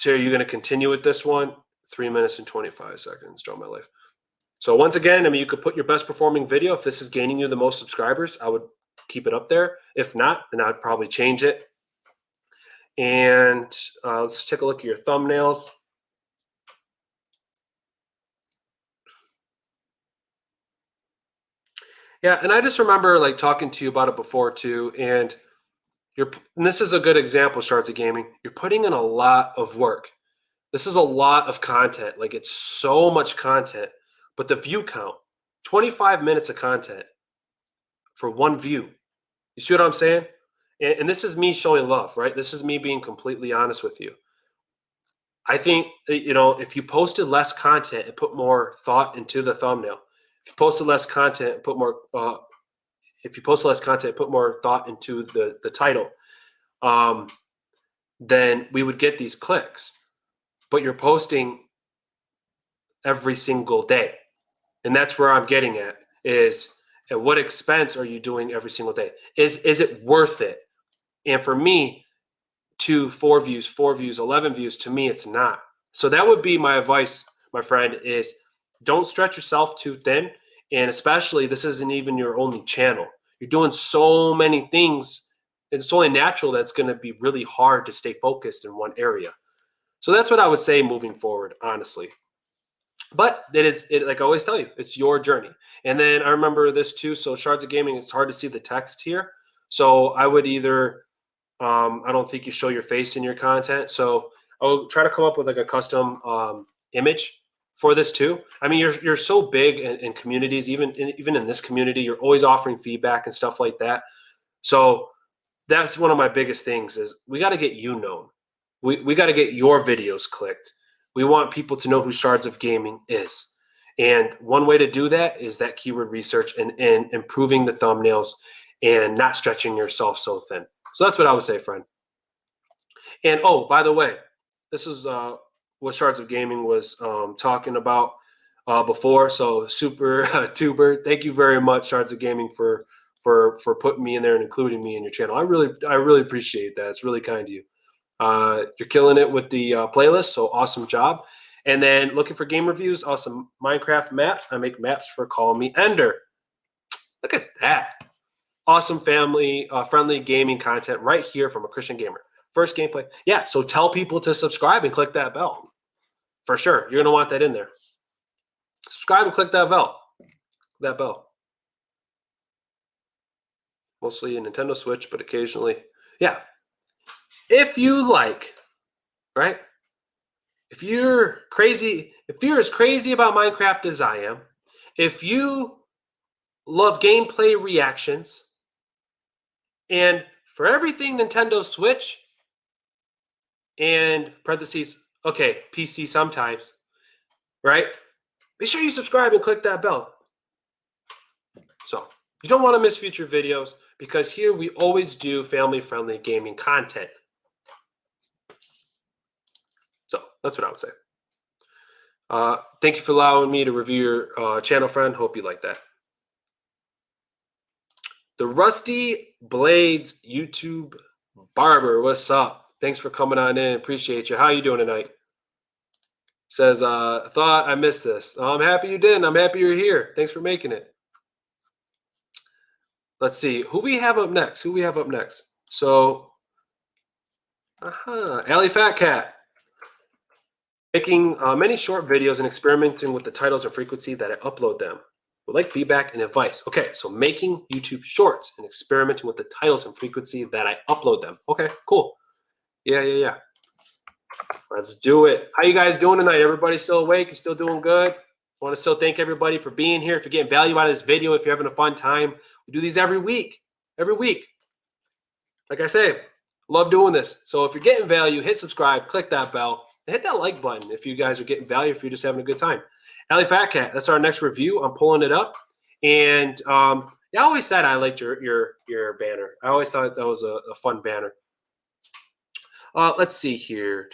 going to continue with this one? 3 minutes and 25 seconds, Draw My Life. So once again, I mean, you could put your best performing video. If this is gaining you the most subscribers, I would keep it up there. If not, then I'd probably change it. And let's take a look at your thumbnails. Yeah, and I just remember like talking to you about it before too. And this is a good example, Shards of Gaming. You're putting in a lot of work. This is a lot of content. Like it's so much content, but the view count, 25 minutes of content for one view. You see what I'm saying? And this is me showing love, right? This is me being completely honest with you. I think, you know, if you posted less content and put more thought into the thumbnail, if you posted less content, put more, put more thought into the title, then we would get these clicks. But you're posting every single day. And that's where I'm getting at is, at what expense are you doing every single day? Is it worth it? And for me, 2, 4 views, 11 views, to me, it's not. So that would be my advice, my friend, is don't stretch yourself too thin. And especially, this isn't even your only channel. You're doing so many things. It's only natural that it's going to be really hard to stay focused in one area. So that's what I would say moving forward, honestly. But like I always tell you, it's your journey. And then I remember this too. So Shards of Gaming, it's hard to see the text here. So I would either, I don't think you show your face in your content. So I'll try to come up with like a custom image for this too. I mean, you're so big in communities, even in this community, you're always offering feedback and stuff like that. So that's one of my biggest things is we got to get you known. We got to get your videos clicked. We want people to know who Shards of Gaming is. And one way to do that is that keyword research and improving the thumbnails and not stretching yourself so thin. So that's what I would say, friend. And oh, by the way, this is what Shards of Gaming was talking about before. So super tuber, thank you very much, Shards of Gaming, for putting me in there and including me in your channel. I really appreciate that. It's really kind of you. You're killing it with the playlist, so awesome job. And then looking for game reviews, awesome Minecraft maps. I make maps for Call Me Ender. Look at that. Awesome family friendly gaming content right here from a Christian gamer. First gameplay. Yeah, so tell people to subscribe and click that bell. For sure. You're going to want that in there. Subscribe and click that bell. That bell. Mostly a Nintendo Switch, but occasionally. Yeah. If you like, right? If you're crazy, if you're as crazy about Minecraft as I am, if you love gameplay reactions, and for everything Nintendo Switch, and parentheses, okay, PC sometimes, right? Make sure you subscribe and click that bell. So you don't want to miss future videos because here we always do family-friendly gaming content. So that's what I would say. Thank you for allowing me to review your channel, friend. Hope you like that. The Rusty Blades YouTube Barber, what's up? Thanks for coming on in. Appreciate you. How you doing tonight? Says, thought I missed this. Oh, I'm happy you didn't. I'm happy you're here. Thanks for making it. Let's see. Who we have up next? So, AliFatCat. Making many short videos and experimenting with the titles and frequency that I upload them. Would like feedback and advice. Okay, so making YouTube shorts and experimenting with the titles and frequency that I upload them. Okay, cool. Yeah. Let's do it. How you guys doing tonight? Everybody still awake? You still doing good? I want to still thank everybody for being here. If you're getting value out of this video, if you're having a fun time, we do these every week. Every week. Like I say, love doing this. So if you're getting value, hit subscribe, click that bell, and hit that like button if you guys are getting value, if you're just having a good time. AliFatCat, that's our next review. I'm pulling it up. And I always said I liked your banner. I always thought that was a fun banner. Let's see here.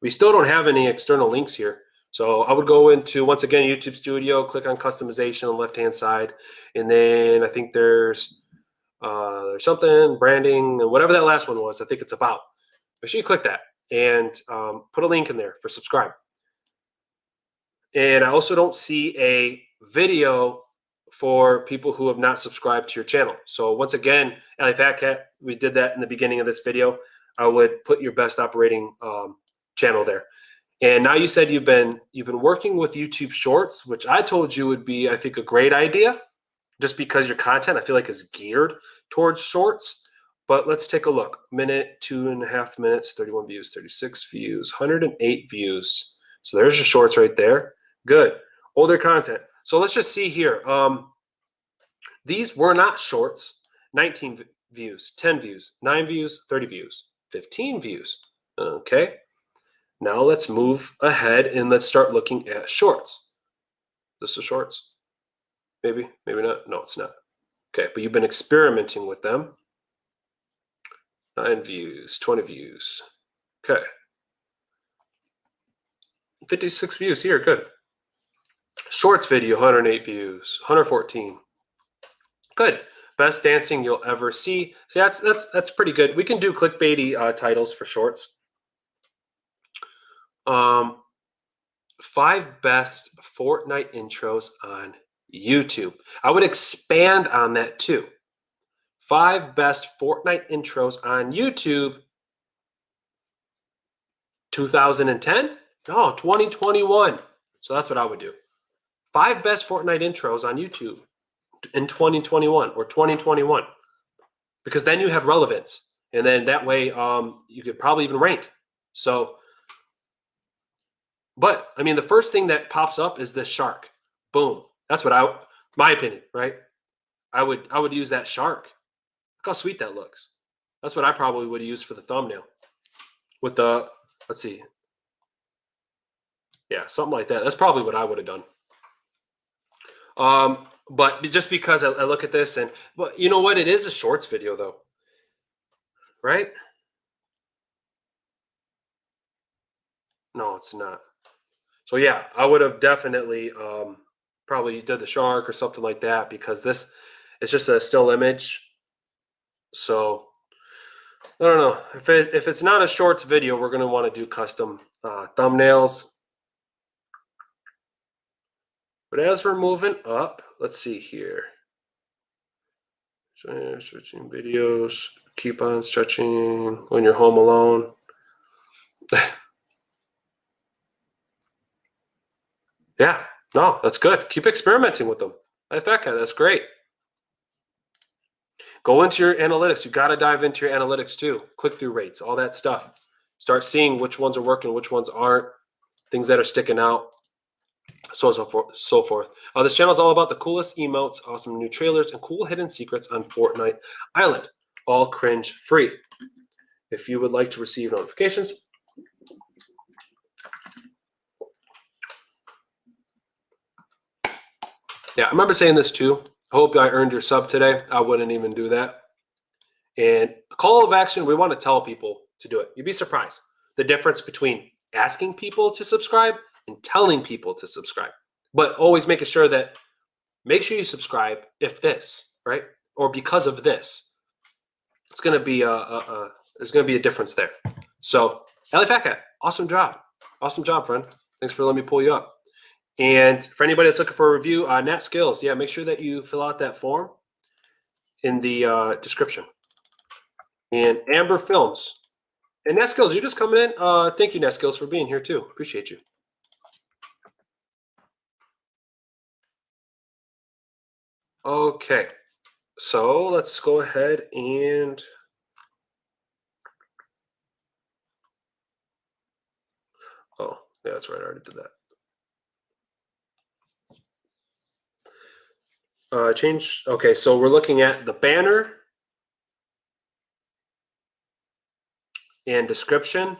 We still don't have any external links here. So I would go into, once again, YouTube Studio, click on customization on the left-hand side. And then I think there's something, branding, and whatever that last one was, I think it's about. Make sure you click that and put a link in there for subscribe. And I also don't see a video for people who have not subscribed to your channel. So once again, AliFatCat, we did that in the beginning of this video. I would put your best operating channel there. And now you said you've been working with YouTube Shorts, which I told you would be, I think, a great idea, just because your content I feel like is geared towards shorts. But let's take a look. Minute, 2.5 minutes, 31 views, 36 views, 108 views. So there's your shorts right there. Good. Older content. So let's just see here. These were not shorts. 19 views, 10 views, 9 views, 30 views, 15 views. Okay. Now let's move ahead and let's start looking at shorts. This is shorts? Maybe, maybe not. No, it's not. Okay, but you've been experimenting with them. 9 views, 20 views. Okay. 56 views here, good. Shorts video, 108 views, 114. Good. Best dancing you'll ever see. See, that's pretty good. We can do clickbaity titles for shorts. 5 best Fortnite intros on YouTube. I would expand on that too. 5 best Fortnite intros on YouTube. 2010? No, 2021. So that's what I would do. 5 best Fortnite intros on YouTube in 2021 or 2021. Because then you have relevance. And then that way you could probably even rank. So, but I mean, the first thing that pops up is this shark. Boom. That's what my opinion, right? I would use that shark. Look how sweet that looks. That's what I probably would use for the thumbnail. With the, let's see. Yeah, something like that. That's probably what I would have done. But just because I look at this and, but you know what? It is a shorts video though, right? No, it's not. So yeah, I would have definitely probably did the shark or something like that, because this is just a still image. So I don't know if it's not a shorts video, we're going to want to do custom thumbnails. But as we're moving up, let's see here. Switching videos, keep on stretching when you're home alone. Yeah, no, that's good. Keep experimenting with them. AliFatCat, that's great. Go into your analytics. You got to dive into your analytics too. Click-through rates, all that stuff. Start seeing which ones are working, which ones aren't, things that are sticking out, so on and so forth. This channel is all about the coolest emotes, awesome new trailers, and cool hidden secrets on Fortnite Island, all cringe-free. If you would like to receive notifications, yeah, I remember saying this too. I hope I earned your sub today. I wouldn't even do that. And a call of action, we want to tell people to do it. You'd be surprised the difference between asking people to subscribe and telling people to subscribe. But always making sure that, make sure you subscribe if this, right? Or because of this. It's going to be there's going to be a difference there. So, AliFatCat, awesome job. Awesome job, friend. Thanks for letting me pull you up. And for anybody that's looking for a review, Nat Skillz, yeah, make sure that you fill out that form in the description. And Amber Films, And Nat Skillz, you're just coming in. Thank you, Nat Skillz, for being here too. Appreciate you. Okay, so let's go ahead and oh, yeah, that's right. I already did that. Change. Okay, so we're looking at the banner and description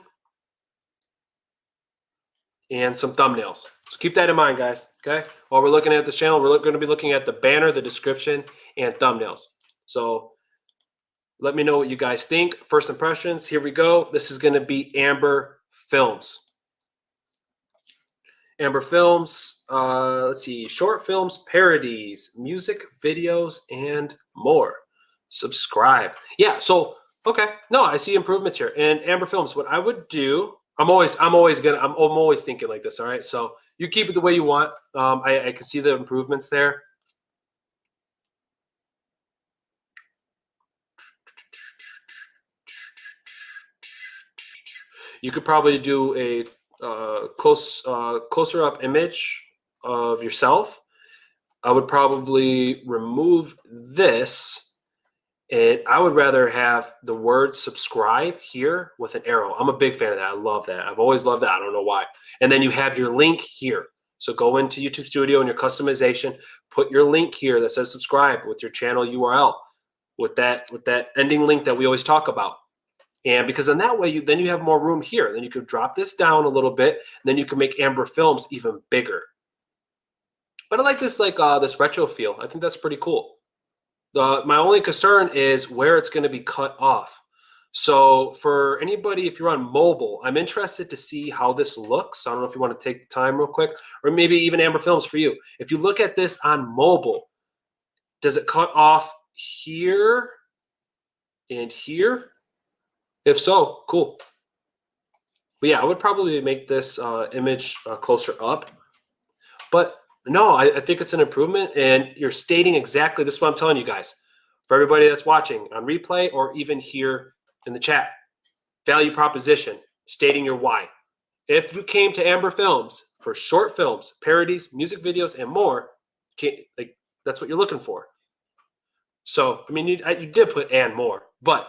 and some thumbnails. So keep that in mind, guys. Okay, while we're looking at this channel, we're going to be looking at the banner, the description, and thumbnails. So let me know what you guys think. First impressions. Here we go. This is going to be Amber Films. Amber Films, let's see, short films, parodies, music videos, and more. Subscribe. Yeah, so okay. No, I see improvements here. And Amber Films, what I would do, I'm always thinking like this, all right? So you keep it the way you want. I can see the improvements there. You could probably do a closer up image of yourself. I would probably remove this, and I would rather have the word subscribe here with an arrow. I'm a big fan of that. I love that. I've always loved that. I don't know why. And then you have your link here. So go into YouTube Studio and your customization, put your link here that says subscribe with your channel URL, with that ending link that we always talk about. And because in that way, then you have more room here. Then you could drop this down a little bit, and then you can make Amber Films even bigger. But I like this this retro feel. I think that's pretty cool. My only concern is where it's going to be cut off. So for anybody, if you're on mobile, I'm interested to see how this looks. I don't know if you want to take the time real quick, or maybe even Amber Films for you. If you look at this on mobile, does it cut off here and here? If so, cool. But yeah, I would probably make this image closer up. But no, I think it's an improvement, and you're stating exactly, this is what I'm telling you guys, for everybody that's watching on replay or even here in the chat. Value proposition, stating your why. If you came to Amber Films for short films, parodies, music videos, and more, that's what you're looking for. So, I mean, you did put and more, but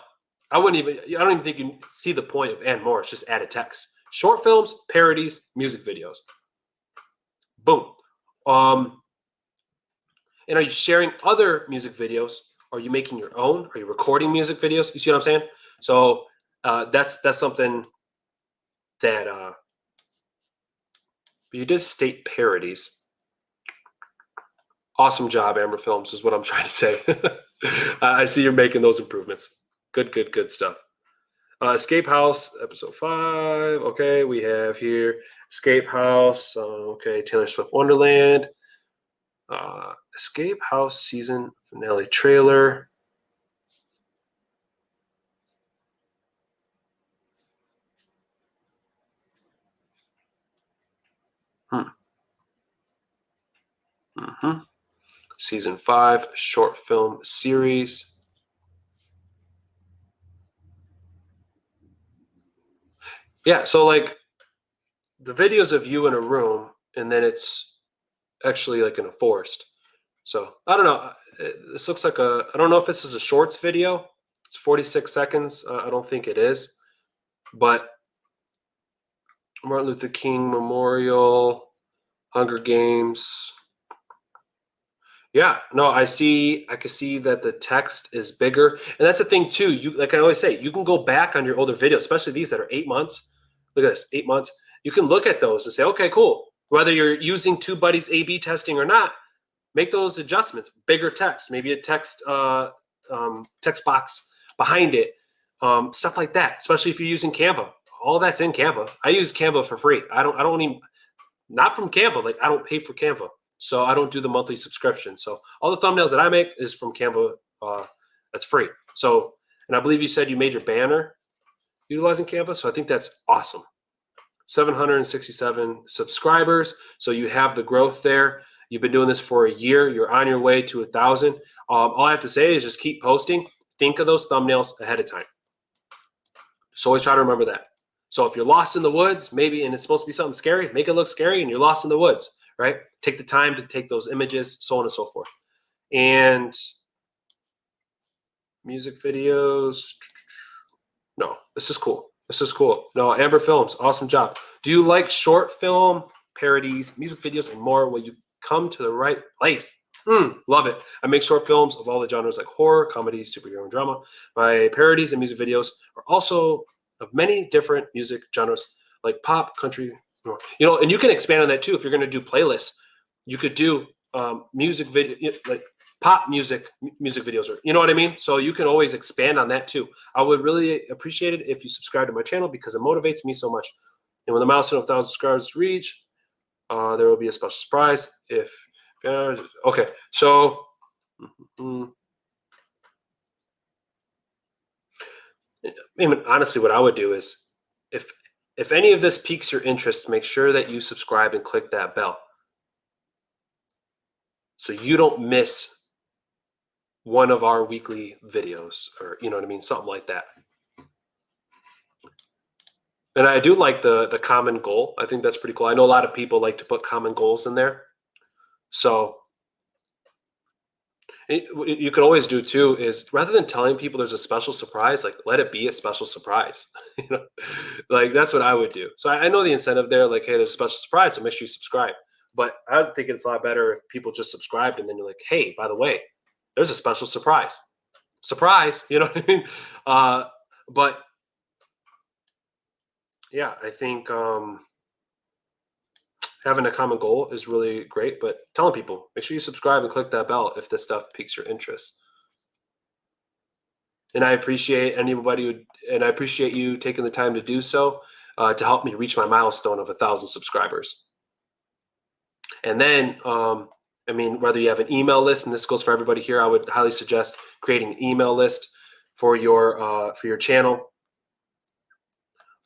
I don't even think you see the point of and more. It's just added text. Short films, parodies, music videos. Boom. And are you sharing other music videos? Are you making your own? Are you recording music videos? You see what I'm saying? So that's something that you did state parodies. Awesome job, Amber Films, is what I'm trying to say. I see you're making those improvements. Good stuff. Escape House, episode 5. Okay, we have here Escape House. Okay, Taylor Swift Wonderland. Escape House season finale trailer. Season 5 short film series. Yeah, so like the videos of you in a room, and then it's actually like in a forest. So I don't know. This looks like I don't know if this is a shorts video. It's 46 seconds. I don't think it is. But Martin Luther King Memorial, Hunger Games. Yeah, no, I can see that the text is bigger. And that's the thing too. You, like I always say, you can go back on your older videos, especially these that are 8 months. Look at this, 8 months. You can look at those and say, okay, cool. Whether you're using TubeBuddy's A/B testing or not, make those adjustments. Bigger text, maybe a text box behind it, stuff like that. Especially if you're using Canva, all that's in Canva. I use Canva for free. I don't even, not from Canva. Like I don't pay for Canva, so I don't do the monthly subscription. So all the thumbnails that I make is from Canva. That's free. So, and I believe you said you made your banner utilizing Canva. So I think that's awesome. 767 subscribers. So you have the growth there. You've been doing this for a year. You're on your way to 1,000. All I have to say is just keep posting. Think of those thumbnails ahead of time. So always try to remember that. So if you're lost in the woods, maybe, and it's supposed to be something scary, make it look scary and you're lost in the woods, right? Take the time to take those images, so on and so forth. And music videos. No, this is cool. This is cool. No, Amber Films, awesome job. Do you like short film, parodies, music videos, and more? Will you come to the right place? Love it. I make short films of all the genres like horror, comedy, superhero, and drama. My parodies and music videos are also of many different music genres like pop, country, you know, and you can expand on that too. If you're going to do playlists, you could do music video, like pop music videos, or you know what I mean? So you can always expand on that too. I would really appreciate it if you subscribe to my channel because it motivates me so much. And when the milestone of 1,000 subscribers reach, there will be a special surprise. Okay, so I mean, honestly, what I would do is if any of this piques your interest, make sure that you subscribe and click that bell so you don't miss one of our weekly videos, or you know what I mean, something like that. And I do like the common goal. I think that's pretty cool. I know a lot of people like to put common goals in there. So what you can always do too is rather than telling people there's a special surprise, like let it be a special surprise. You know, like that's what I would do. So I know the incentive there, like, hey, there's a special surprise, so make sure you subscribe. But I think it's a lot better if people just subscribed and then you're like, hey, by the way, there's a special surprise. Surprise, you know what I mean? But yeah, I think having a common goal is really great, but telling people, make sure you subscribe and click that bell if this stuff piques your interest. And I appreciate anybody and I appreciate you taking the time to do so to help me reach my milestone of 1,000 subscribers. And then, I mean, whether you have an email list, and this goes for everybody here, I would highly suggest creating an email list for your channel.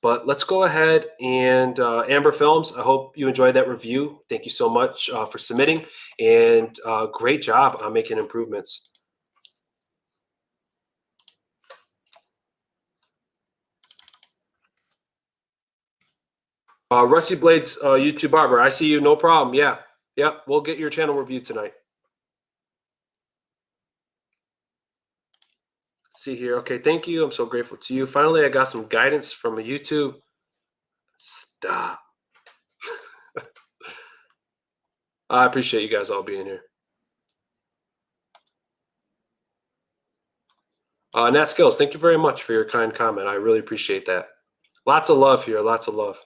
But let's go ahead and Amber Films, I hope you enjoyed that review. Thank you so much for submitting, and great job on making improvements. Rexy Blades, YouTube Barber, I see you, no problem. Yeah, we'll get your channel reviewed tonight. Let's see here. Okay, thank you. I'm so grateful to you. Finally, I got some guidance from a YouTube. Stop. I appreciate you guys all being here. Nat Skillz, thank you very much for your kind comment. I really appreciate that. Lots of love here. Lots of love.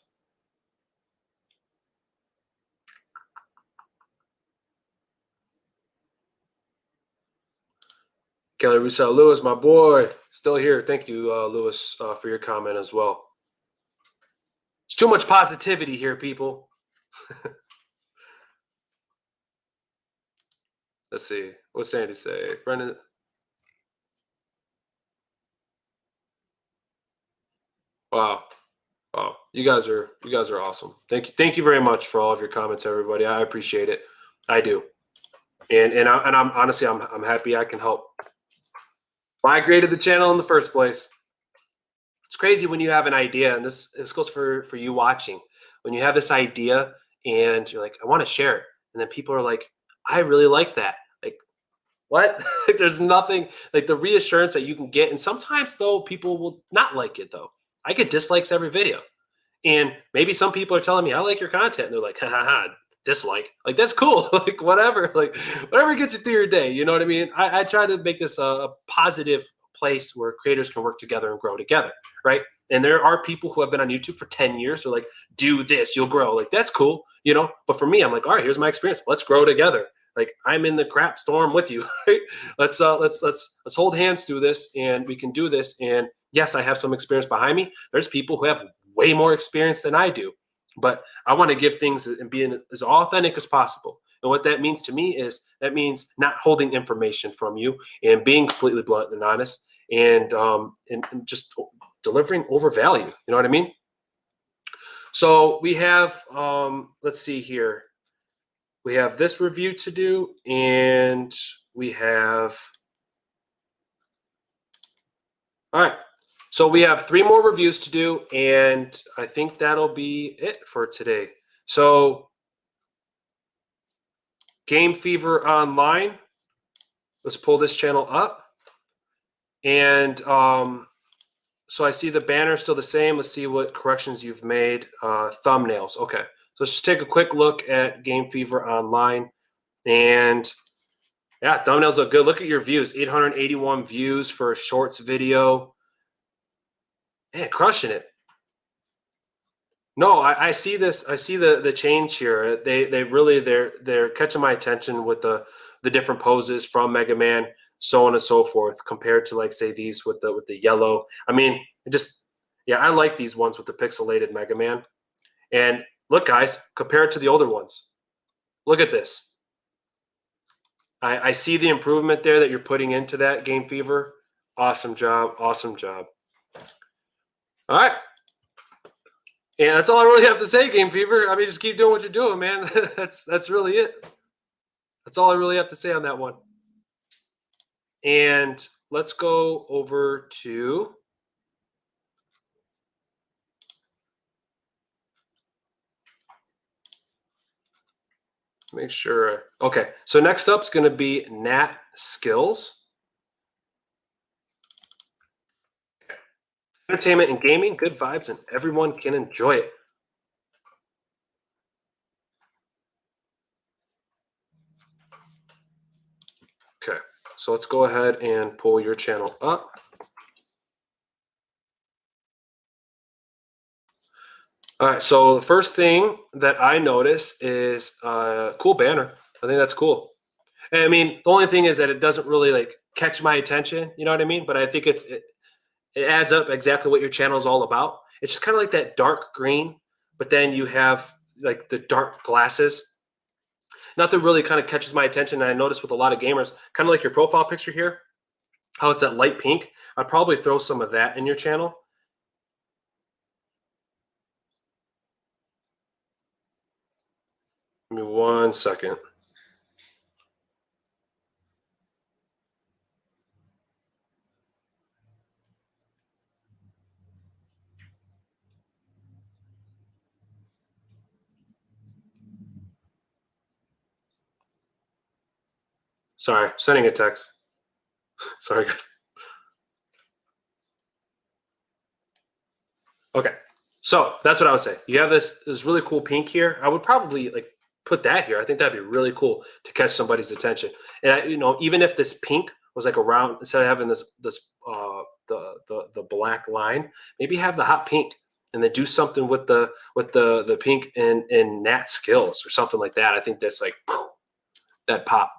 Kelly Roussel Lewis, my boy, still here. Thank you, Lewis, for your comment as well. It's too much positivity here, people. Let's see. What's Sandy say? Brendan. Wow. You guys are awesome. Thank you very much for all of your comments, everybody. I appreciate it. I do. And I'm honestly I'm happy I can help. I created the channel in the first place. It's crazy when you have an idea, and this goes for you watching. When you have this idea and you're like, I want to share it, and then people are like, I really like that. Like, what? Like, there's nothing like the reassurance that you can get. And sometimes though, people will not like it though. I get dislikes every video. And maybe some people are telling me, I like your content. And they're like, ha ha ha, dislike. Like, that's cool. Like, whatever. Like, whatever gets you through your day. You know what I mean? I try to make this a positive place where creators can work together and grow together, right? And there are people who have been on YouTube for 10 years. So like, do this, you'll grow. Like, that's cool, you know? But for me, I'm like, all right, here's my experience. Let's grow together. Like, I'm in the crap storm with you, right? Let's hold hands through this, and we can do this. And yes, I have some experience behind me. There's people who have way more experience than I do, but I want to give things and be as authentic as possible. And what that means to me is that means not holding information from you and being completely blunt and honest, and just delivering over value. You know what I mean? So we have, let's see here. We have this review to do, and we have, all right. So we have 3 more reviews to do, and I think that'll be it for today. So Game Fever Online. Let's pull this channel up. And so I see the banner still the same. Let's see what corrections you've made. Thumbnails. Okay. So let's just take a quick look at Game Fever Online. And yeah, thumbnails look good. Look at your views. 881 views for a shorts video. Man, crushing it. No, I see this. I see the change here. They're catching my attention with the different poses from Mega Man, so on and so forth, compared to like say these with the yellow. I mean, I like these ones with the pixelated Mega Man. And look, guys, compare it to the older ones. Look at this. I see the improvement there that you're putting into that, Game Fever. Awesome job. Awesome job. All right. And that's all I really have to say, Game Fever. I mean, just keep doing what you're doing, man. That's really it. That's all I really have to say on that one. And let's go over to make sure. Okay, so next up is going to be Nat Skillz. Entertainment and gaming, good vibes, and everyone can enjoy it. Okay, so let's go ahead and pull your channel up. All right, so the first thing that I notice is a cool banner. I think that's cool. And I mean, the only thing is that it doesn't really like catch my attention, you know what I mean? But I think it adds up exactly what your channel is all about. It's just kind of like that dark green, but then you have like the dark glasses. Nothing really kind of catches my attention. And I notice with a lot of gamers, kind of like your profile picture here, how it's that light pink. I'd probably throw some of that in your channel. Give me 1 second. Sorry, sending a text. Sorry, guys. Okay, so that's what I would say. You have this really cool pink here. I would probably like put that here. I think that'd be really cool to catch somebody's attention. And even if this pink was like around, instead of having this the black line, maybe have the hot pink, and then do something with the pink in Nat Skillz or something like that. I think that's like that pop.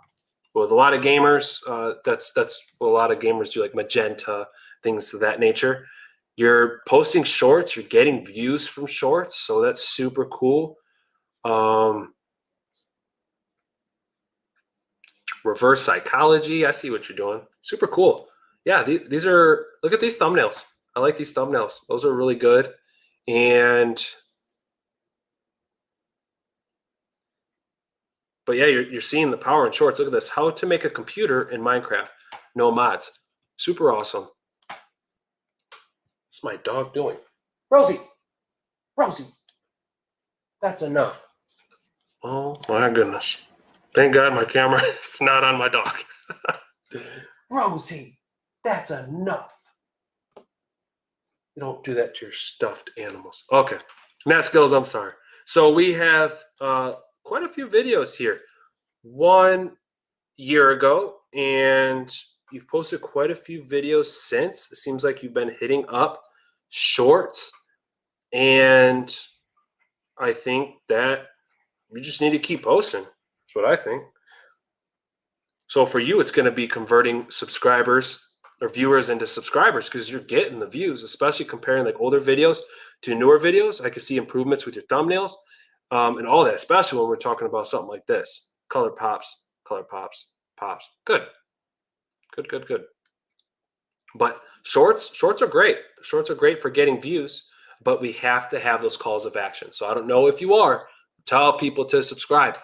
With a lot of gamers, that's what a lot of gamers do, like magenta, things of that nature. You're posting shorts, you're getting views from shorts, so that's super cool. Reverse psychology, I see what you're doing. Super cool. Yeah, these are, look at these thumbnails. I like these thumbnails. Those are really good. But yeah, you're seeing the power in shorts. Look at this. How to make a computer in Minecraft. No mods. Super awesome. What's my dog doing? Rosie. Rosie. That's enough. Oh my goodness. Thank God my camera is not on my dog. Rosie, that's enough. You don't do that to your stuffed animals. Okay. Nat Skillz, I'm sorry. So we have quite a few videos here. 1 year ago, and you've posted quite a few videos since. It seems like you've been hitting up shorts, and I think that you just need to keep posting. That's what I think. So for you, it's going to be converting subscribers or viewers into subscribers, because you're getting the views, especially comparing like older videos to newer videos. I can see improvements with your thumbnails and all that, especially when we're talking about something like this. Color pops, pops. Good. But shorts are great. Shorts are great for getting views, but we have to have those calls of action. So I don't know if you are. Tell people to subscribe.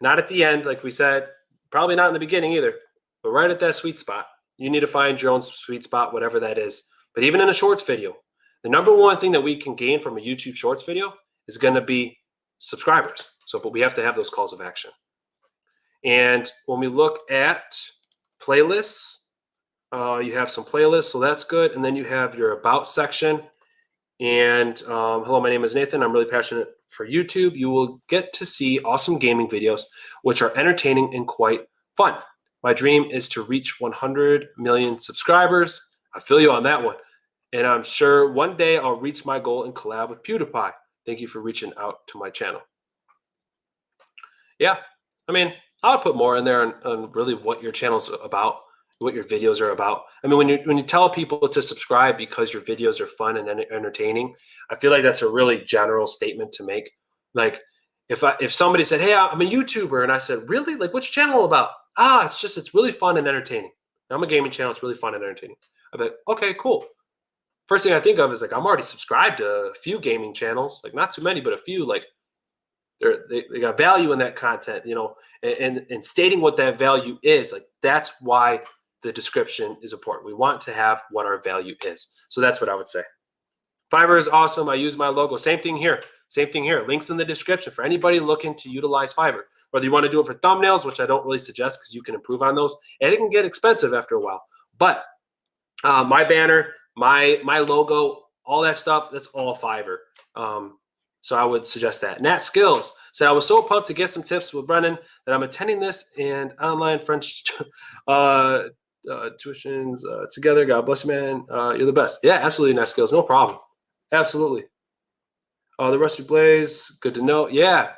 Not at the end, like we said, probably not in the beginning either, but right at that sweet spot. You need to find your own sweet spot, whatever that is. But even in a shorts video, the number one thing that we can gain from a YouTube shorts video is going to be subscribers. So, but we have to have those calls of action. And when we look at playlists, you have some playlists, so that's good. And then you have your about section. And hello, my name is Nathan. I'm really passionate for YouTube. You will get to see awesome gaming videos, which are entertaining and quite fun. My dream is to reach 100 million subscribers. I feel you on that one. And I'm sure one day I'll reach my goal and collab with PewDiePie. Thank you for reaching out to my channel. Yeah, I mean, I'll put more in there on really what your channel's about, what your videos are about. I mean, when you tell people to subscribe because your videos are fun and entertaining, I feel like that's a really general statement to make. Like if somebody said, hey, I'm a YouTuber, and I said, really? Like, what's your channel about? It's really fun and entertaining. I'm a gaming channel. It's really fun and entertaining. I'd be like, okay, cool. First thing I think of is like, I'm already subscribed to a few gaming channels, like not too many, but a few. Like they got value in that content, you know, and stating what that value is, like that's why the description is important. We want to have what our value is. So that's what I would say. Fiverr is awesome. I use my logo. Same thing here. Same thing here. Links in the description for anybody looking to utilize Fiverr. Whether you want to do it for thumbnails, which I don't really suggest because you can improve on those, and it can get expensive after a while. But my banner, my logo, all that stuff, that's all Fiverr. So I would suggest that. Nat Skillz said, I was so pumped to get some tips with Brennan that I'm attending this and online French tuitions together. God bless you, man. You're the best. Yeah, absolutely, Nat Skillz. No problem. Absolutely. The Rusty Blaze, good to know. Yeah.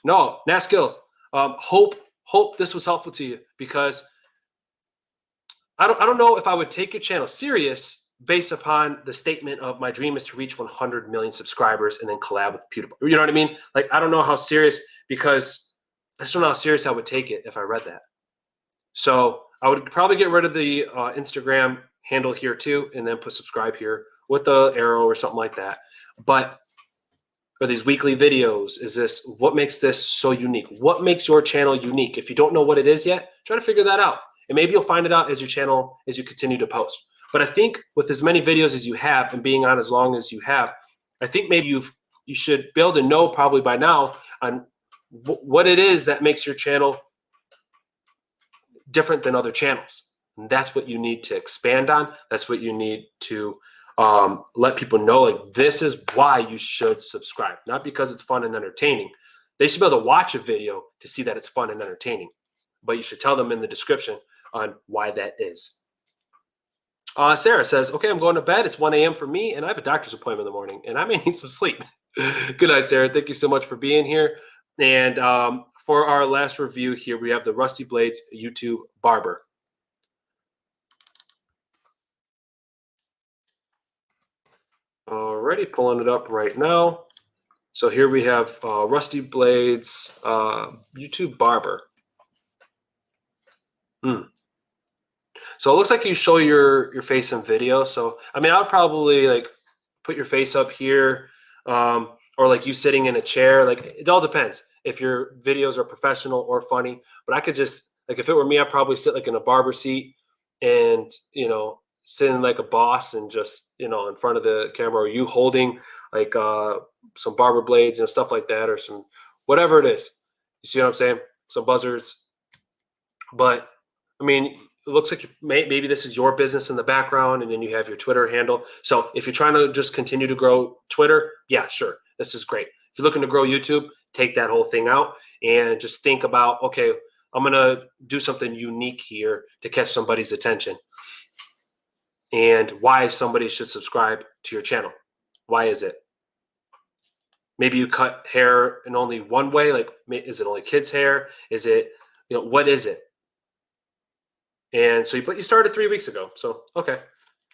No, Nat Skillz. Hope this was helpful to you, because I don't know if I would take your channel serious based upon the statement of my dream is to reach 100 million subscribers and then collab with PewDiePie. You know what I mean? Like, I don't know how serious, because I just don't know how serious I would take it if I read that. So I would probably get rid of the Instagram handle here too, and then put subscribe here with the arrow or something like that. But for these weekly videos, is this, what makes this so unique? What makes your channel unique? If you don't know what it is yet, try to figure that out. And maybe you'll find it out as you continue to post. But I think with as many videos as you have and being on as long as you have, I think maybe you should be able to know probably by now on what it is that makes your channel different than other channels. And that's what you need to expand on. That's what you need to let people know, like, this is why you should subscribe. Not because it's fun and entertaining. They should be able to watch a video to see that it's fun and entertaining. But you should tell them in the description on why that is. Sarah says, okay, I'm going to bed. It's 1 a.m. for me, and I have a doctor's appointment in the morning, and I may need some sleep. Good night, Sarah. Thank you so much for being here. And for our last review here, we have the Rusty Blades YouTube Barber. Alrighty, pulling it up right now. So here we have Rusty Blades YouTube Barber. So it looks like you show your face in video. So, I mean, I would probably like put your face up here, or like you sitting in a chair. Like, it all depends if your videos are professional or funny. But I could just, like, if it were me, I'd probably sit like in a barber seat and, you know, sitting like a boss and just, you know, in front of the camera, or you holding like some barber blades and stuff like that, or some, whatever it is. You see what I'm saying? Some buzzards. But I mean, it looks like maybe this is your business in the background, and then you have your Twitter handle. So if you're trying to just continue to grow Twitter, yeah, sure, this is great. If you're looking to grow YouTube, take that whole thing out and just think about, okay, I'm going to do something unique here to catch somebody's attention, and why somebody should subscribe to your channel. Why is it? Maybe you cut hair in only one way. Like, is it only kids' hair? Is it, you know, what is it? And so you started 3 weeks ago. So, okay.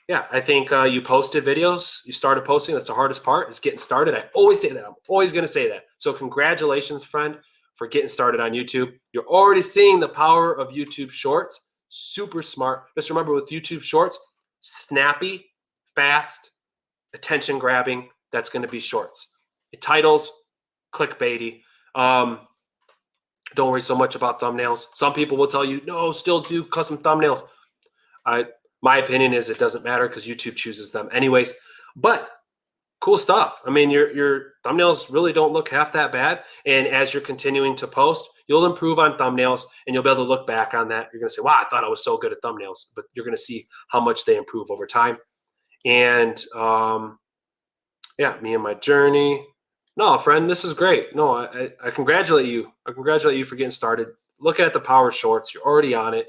Yeah, I think you posted videos. You started posting. That's the hardest part, is getting started. I always say that. I'm always going to say that. So congratulations, friend, for getting started on YouTube. You're already seeing the power of YouTube Shorts. Super smart. Just remember, with YouTube Shorts, snappy, fast, attention grabbing, that's going to be Shorts. Titles, clickbaity. Don't worry so much about thumbnails. Some people will tell you, no, still do custom thumbnails. My opinion is it doesn't matter because YouTube chooses them anyways. But cool stuff. I mean, your thumbnails really don't look half that bad. And as you're continuing to post, you'll improve on thumbnails and you'll be able to look back on that. You're going to say, wow, I thought I was so good at thumbnails, but you're going to see how much they improve over time. And yeah, me and my journey. No, friend, this is great. No, I congratulate you. I congratulate you for getting started. Looking at the power shorts, you're already on it.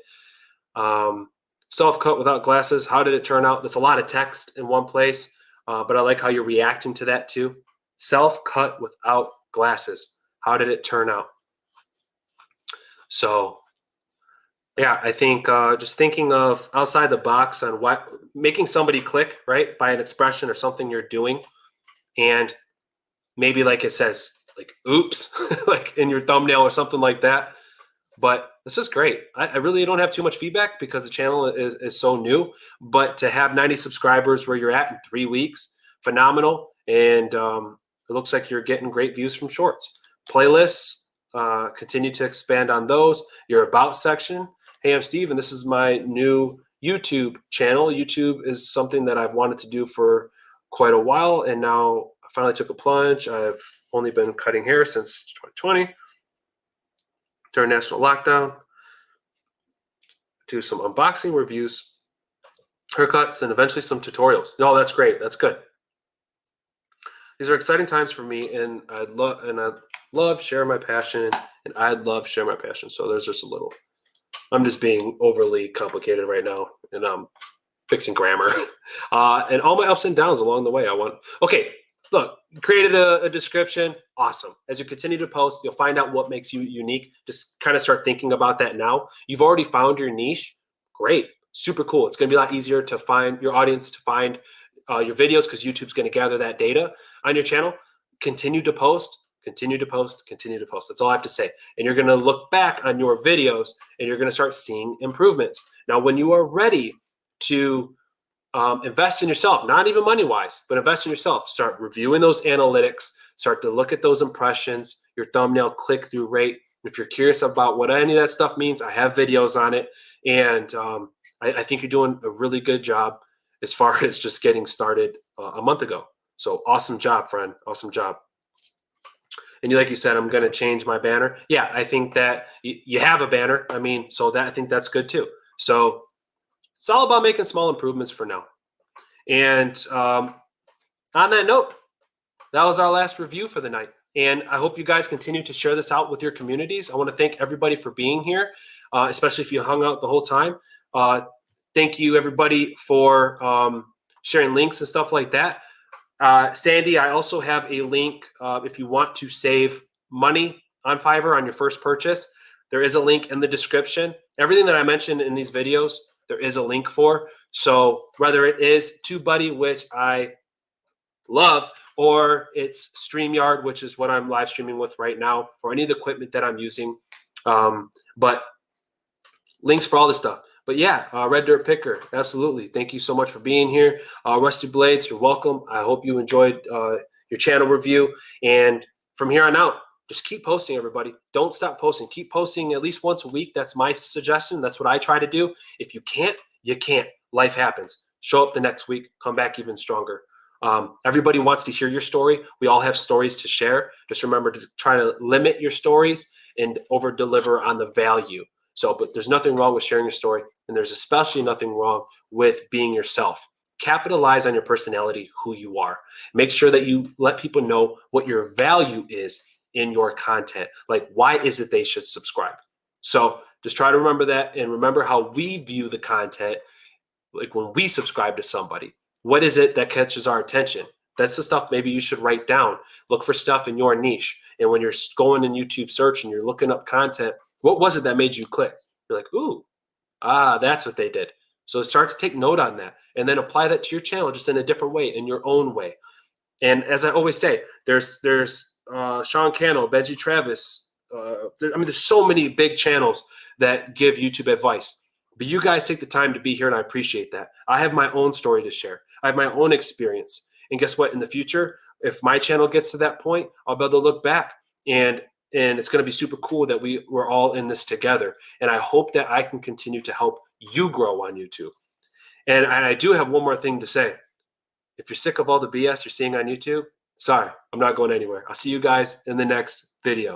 Self-cut without glasses. How did it turn out? That's a lot of text in one place. But I like how you're reacting to that too. Self-cut without glasses. How did it turn out? So, yeah, I think just thinking of outside the box on what making somebody click, right, by an expression or something you're doing, and maybe like it says, like, oops, like in your thumbnail or something like that. But this is great. I really don't have too much feedback because the channel is so new. But to have 90 subscribers where you're at in 3 weeks, phenomenal. And it looks like you're getting great views from shorts. Playlists, continue to expand on those. Your about section. Hey, I'm Steve, and this is my new YouTube channel. YouTube is something that I've wanted to do for quite a while, and now I finally took a plunge. I've only been cutting hair since 2020. During national lockdown, do some unboxing reviews, haircuts, and eventually some tutorials. No, that's great. That's good. These are exciting times for me, and I love sharing my passion, and I'd love share my passion. So there's just a little. I'm just being overly complicated right now, and I'm fixing grammar, and all my ups and downs along the way. Okay. Look, created a description. Awesome. As you continue to post, you'll find out what makes you unique. Just kind of start thinking about that now. You've already found your niche. Great. Super cool. It's going to be a lot easier to find your audience, to find your videos, because YouTube's going to gather that data on your channel. Continue to post, continue to post, continue to post. That's all I have to say. And you're going to look back on your videos and you're going to start seeing improvements. Now, when you are ready to invest in yourself, not even money-wise, but invest in yourself. Start reviewing those analytics. Start to look at those impressions, your thumbnail click-through rate. If you're curious about what any of that stuff means, I have videos on it. And I think you're doing a really good job as far as just getting started a month ago. So awesome job, friend. Awesome job. And like you said, I'm going to change my banner. Yeah, I think that you have a banner. I mean, so that I think that's good too. So it's all about making small improvements for now. And on that note, that was our last review for the night. And I hope you guys continue to share this out with your communities. I want to thank everybody for being here, especially if you hung out the whole time. Thank you, everybody, for sharing links and stuff like that. Sandy, I also have a link if you want to save money on Fiverr on your first purchase. There is a link in the description. Everything that I mentioned in these videos, there is a link for. So whether it is TubeBuddy, which I love, or it's Steamyard, which is what I'm live streaming with right now, or any of the equipment that I'm using. But links for all this stuff. But yeah, Red Dirt Picker, absolutely. Thank you so much for being here. Rusty Blades, you're welcome. I hope you enjoyed your channel review. And from here on out, just keep posting, everybody. Don't stop posting. Keep posting at least once a week. That's my suggestion. That's what I try to do. If you can't, you can't. Life happens. Show up the next week. Come back even stronger. Everybody wants to hear your story. We all have stories to share. Just remember to try to limit your stories and over-deliver on the value. But there's nothing wrong with sharing your story, and there's especially nothing wrong with being yourself. Capitalize on your personality, who you are. Make sure that you let people know what your value is in your content. Like, why is it they should subscribe? So just try to remember that, and remember how we view the content. Like when we subscribe to somebody, what is it that catches our attention? That's the stuff maybe you should write down. Look for stuff in your niche. And when you're going in YouTube search and you're looking up content, what was it that made you click? You're like, ooh, that's what they did. So start to take note on that and then apply that to your channel just in a different way, in your own way. And as I always say, there's Sean Cannell, Benji Travis. There's so many big channels that give YouTube advice. But you guys take the time to be here, and I appreciate that. I have my own story to share. I have my own experience. And guess what? In the future, if my channel gets to that point, I'll be able to look back, and it's going to be super cool that we're all in this together. And I hope that I can continue to help you grow on YouTube. And I do have one more thing to say. If you're sick of all the BS you're seeing on YouTube, sorry, I'm not going anywhere. I'll see you guys in the next video.